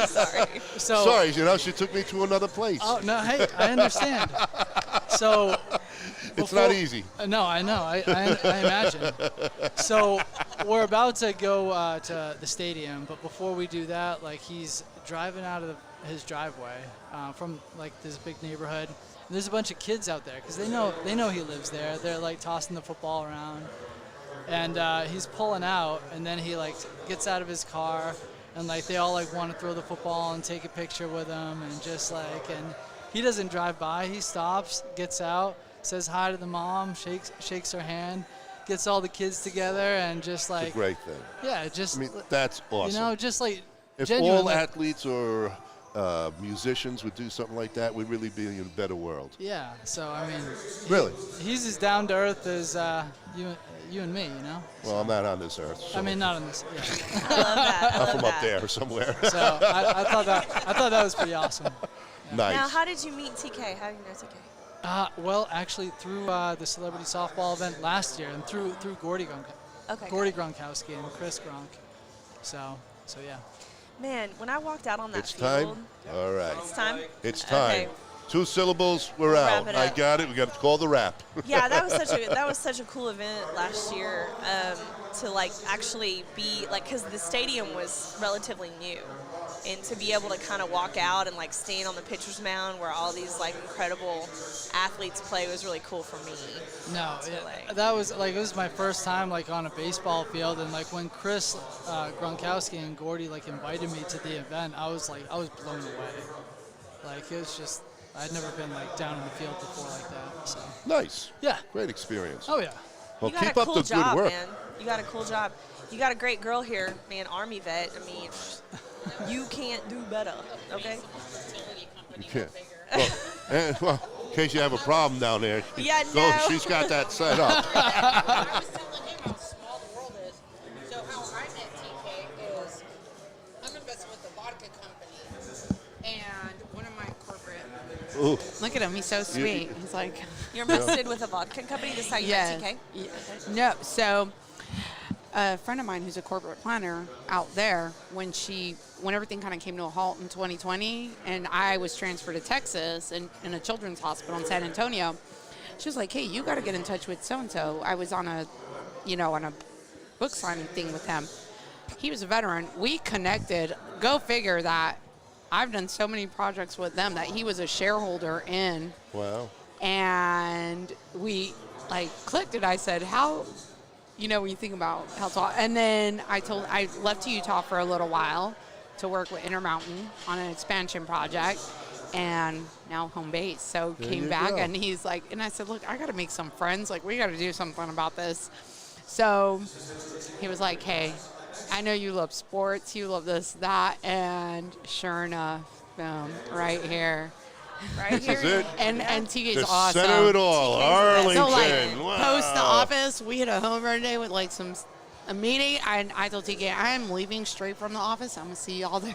Sorry. Sorry, she took me to another place. Oh, no, hey, I understand. So... It's not easy. No, I know. I imagine. So we're about to go to the stadium, but before we do that, like he's driving out of his driveway from like this big neighborhood. And there's a bunch of kids out there because they know he lives there. They're like tossing the football around, and he's pulling out, and then he like gets out of his car, and like they all like want to throw the football and take a picture with him, and just like and he doesn't drive by. He stops, gets out. Says hi to the mom, shakes her hand, gets all the kids together, and just like it's a great thing. Yeah, just I mean, that's awesome. You know, just like if genuine, all like, athletes or musicians would do something like that, we'd really be in a better world. Yeah. So I mean, really, he's as down to earth as you and me. You know. Well, I'm not on this earth. So. I mean, not on this. Yeah. I love that. I'm from up there somewhere. So I thought that was pretty awesome. Yeah. Nice. Now, how did you meet TK? How do you know TK? Well, actually, through the celebrity softball event last year, and through Gordy Gronkowski and Chris Gronk. So yeah. Man, when I walked out on that It's field, time. All right. It's time. It's time. Okay. 2 syllables. We're Wrap out. it I up. got it. We got to call the wrap. Yeah, that was such a cool event last year to like actually be like, because the stadium was relatively new, and to be able to kind of walk out and like stand on the pitcher's mound where all these like incredible athletes play was really cool for me. No, that was like it was my first time like on a baseball field, and like when Chris Gronkowski and Gordy like invited me to the event, I was blown away. Like it was just. I'd never been like down in the field before like that. So Nice. Yeah. Great experience. Oh yeah. Well, You got keep a up cool the job, good work. man. You got a cool job. You got a great girl here, man. Army vet. I mean, you can't do better. Okay. You can't. Well, in case you have a problem down there, Yeah, no. she's got that set up. I was telling him how small the world is. So how I met TK is I'm invested with the vodka company, and one of my corporate. Ooh. Look at him, he's so sweet. He's like. You're invested with a vodka company. This is how you met TK. Yeah. No, so a friend of mine who's a corporate planner out there, when everything kind of came to a halt in 2020, and I was transferred to Texas in a children's hospital in San Antonio, she was like, "Hey, you got to get in touch with so and so." I was on a book signing thing with him. He was a veteran. We connected. Go figure that. I've done so many projects with them that he was a shareholder in. Wow. And we like clicked it. I said, how, when you think about how tall, and then I left to Utah for a little while to work with Intermountain on an expansion project, and now home base. So There came you back, go. and he's like, and I said, look, I got to make some friends. Like, we got to do something about this. So he was like, hey, I know you love sports, you love this, that, and sure enough, boom, right here. Right This is here. it. And TK's The awesome. center of it all, Arlington. So like Wow. post the office, we had a home run day with like a meeting, and I told TK I am leaving straight from the office. I'm gonna see y'all there.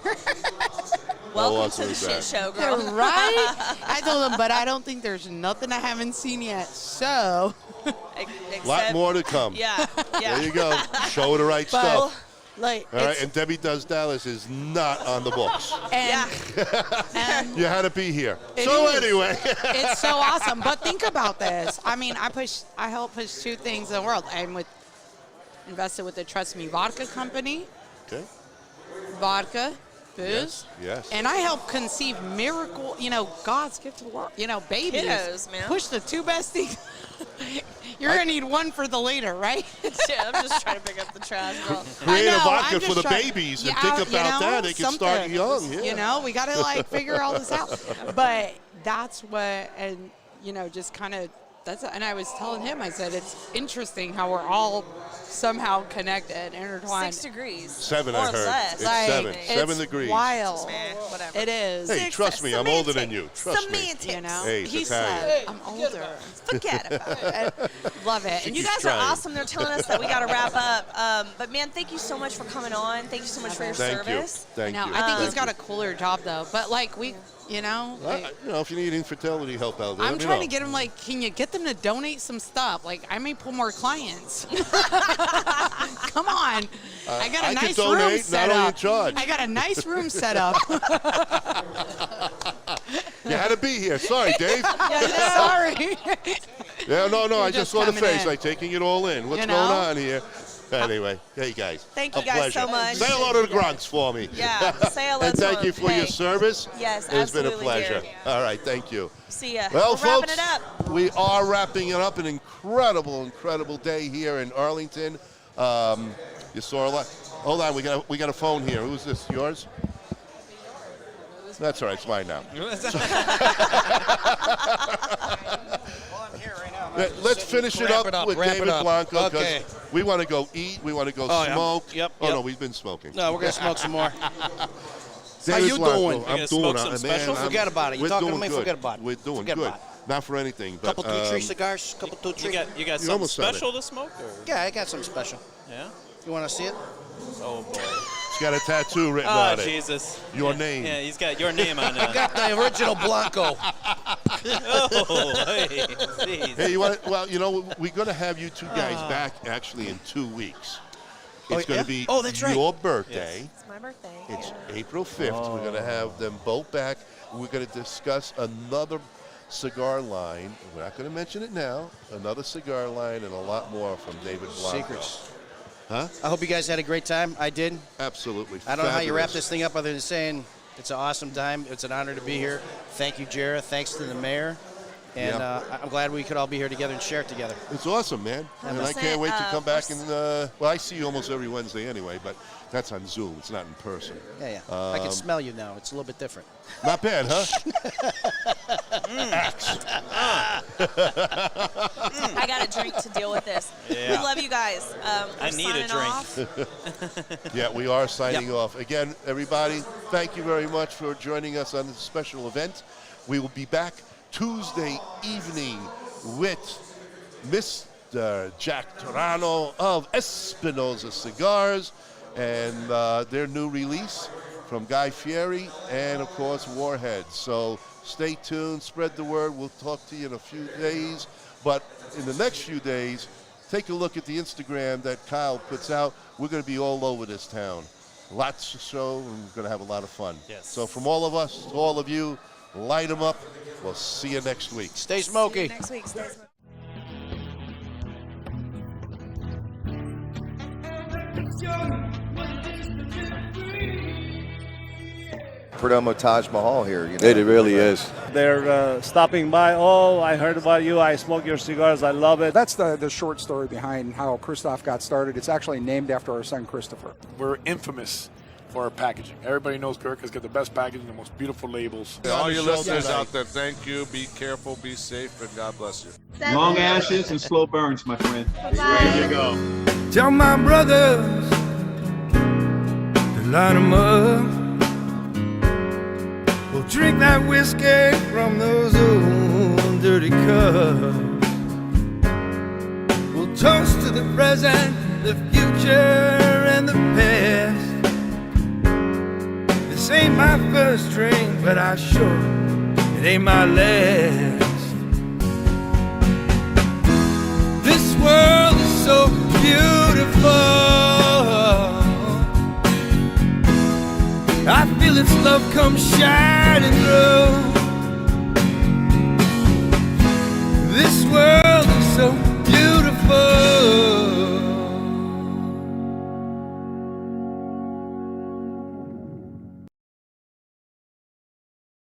Welcome to the shit show, girl. Right? I told him, but I don't think there's nothing I haven't seen yet. So A lot more to come. Yeah. There you go. Show the right But stuff. Like, All right, and Debbie Does Dallas is not on the books. and You had to be here. It So is. anyway. It's so awesome. But think about this. I mean, I help push two things in the world. I'm invested with the Trust Me Vodka company. Okay. Vodka, booze. Yes. And I help conceive miracle, God's gift to the world, babies. Kiddos, man. Push the two best things. You're going to need one for the later, right? Yeah, I'm just trying to pick up the trash, bro. Create a vodka I'm for just the trying- babies and Yeah, think about that. They can start something. young. Yeah. We got to figure all this out. But that's what, and just kind of and I was telling him, I said, it's interesting how we're all somehow connected, intertwined. 6 degrees. 7, or I heard. less. It's Like, 7. it's 7 degrees. Wild. Whatever. It is. Hey, trust me, I'm older than you. Trust me. Hey, it's he Italian. said, I'm older. Forget about it. Love it. And you guys are awesome. They're telling us that we got to wrap up. But man, thank you so much for coming on. Thank you so much for your service. Thank you. I think he's got a cooler job though. But if you need infertility help out there, I'm let me trying know. to get him can you get them to donate some stuff? I may pull more clients. Come on. I got a I nice could donate, room set not only up. in charge. I got a nice room set up. You had to be here. Sorry, Dave. Sorry. Yeah, no, I just just saw the coming face, in. taking it all in. What's You going know? on here? Anyway, hey guys. Thank you a guys pleasure. so much. Say hello to the Grunts for me. Yeah, say hello And to thank them. you for your Hey. service. Yes, It's been a absolutely, pleasure. dear. All right, thank you. See ya. Well, We're folks, wrapping it up. we are wrapping it up. An incredible day here in Arlington. You saw a lot. Hold on, we got a phone here. Who's this? Yours? That's all right. It's mine now. Let's finish it Wrap up it up, with wrap it David up. Blanco because Okay. we want to go eat. We want to go Oh, yeah. smoke. Yep, Oh no, yep. we've been smoking. No, we're gonna smoke some more. David How you Blanco, doing? I'm You gonna doing. smoke some man, special? I'm- Forget about it. You we're talking to doing me? good. Forget about it. We're doing Forget good. about it. Not for anything. But, Couple 2-3 cigars. Couple 2-3. You got You something almost said it. special to smoke? Or? Yeah, I got something special. Yeah? You want to see it? Oh, boy. It's got a tattoo written Oh, on it. Jesus. Your name. Yeah, he's got your name on it. I got the original Blanco. Oh, hey, jeez. Hey, we're going to have you two guys back actually in 2 weeks. Oh, It's going yeah? to be Oh, that's right. your birthday. It's my birthday. It's April 5th. We're going to have them both back. We're going to discuss another cigar line. We're not going to mention it now. Another cigar line and a lot more from David Blanco. Secrets. Huh? I hope you guys had a great time. I did. Absolutely. I don't know how you wrap Fabulous. this thing up other than saying it's an awesome time. It's an honor to be here. Thank you, Jared. Thanks to the mayor. And Yeah. I'm glad we could all be here together and share it together. It's awesome, man. And I can't wait to come back and, I see you almost every Wednesday anyway, but that's on Zoom. It's not in person. Yeah. I can smell you now. It's a little bit different. Not bad, huh? I got a drink to deal with this. Yeah. We love you guys. I We're need a signing drink. off. Yeah, we are signing off. Again, everybody, thank you very much for joining us on this special event. We will be back Tuesday evening with Mr. Jack Torano of Espinosa Cigars and their new release from Guy Fieri and, of course, Warhead. So stay tuned, spread the word. We'll talk to you in a few days. But in the next few days, take a look at the Instagram that Kyle puts out. We're going to be all over this town. Lots to show, and we're going to have a lot of fun. Yes. So from all of us to all of you, light them up. We'll see you next week. Stay smoky. Next week. Stay smoky. Perdomo Taj Mahal here. You know? It really is. They're stopping by. Oh, I heard about you. I smoke your cigars. I love it. That's the short story behind how Christoph got started. It's actually named after our son, Christopher. We're infamous for our packaging. Everybody knows Gurkha's got the best packaging, the most beautiful labels. All your listeners out there, thank you. Be careful, be safe, and God bless you. Long ashes and slow burns, my friend. There you go. Tell my brothers to line them up. We'll drink that whiskey from those old dirty cups. We'll toast to the present, the future, and the past. This ain't my first drink, but I sure it ain't my last. This world is so beautiful. till its love comes shining through. This world is so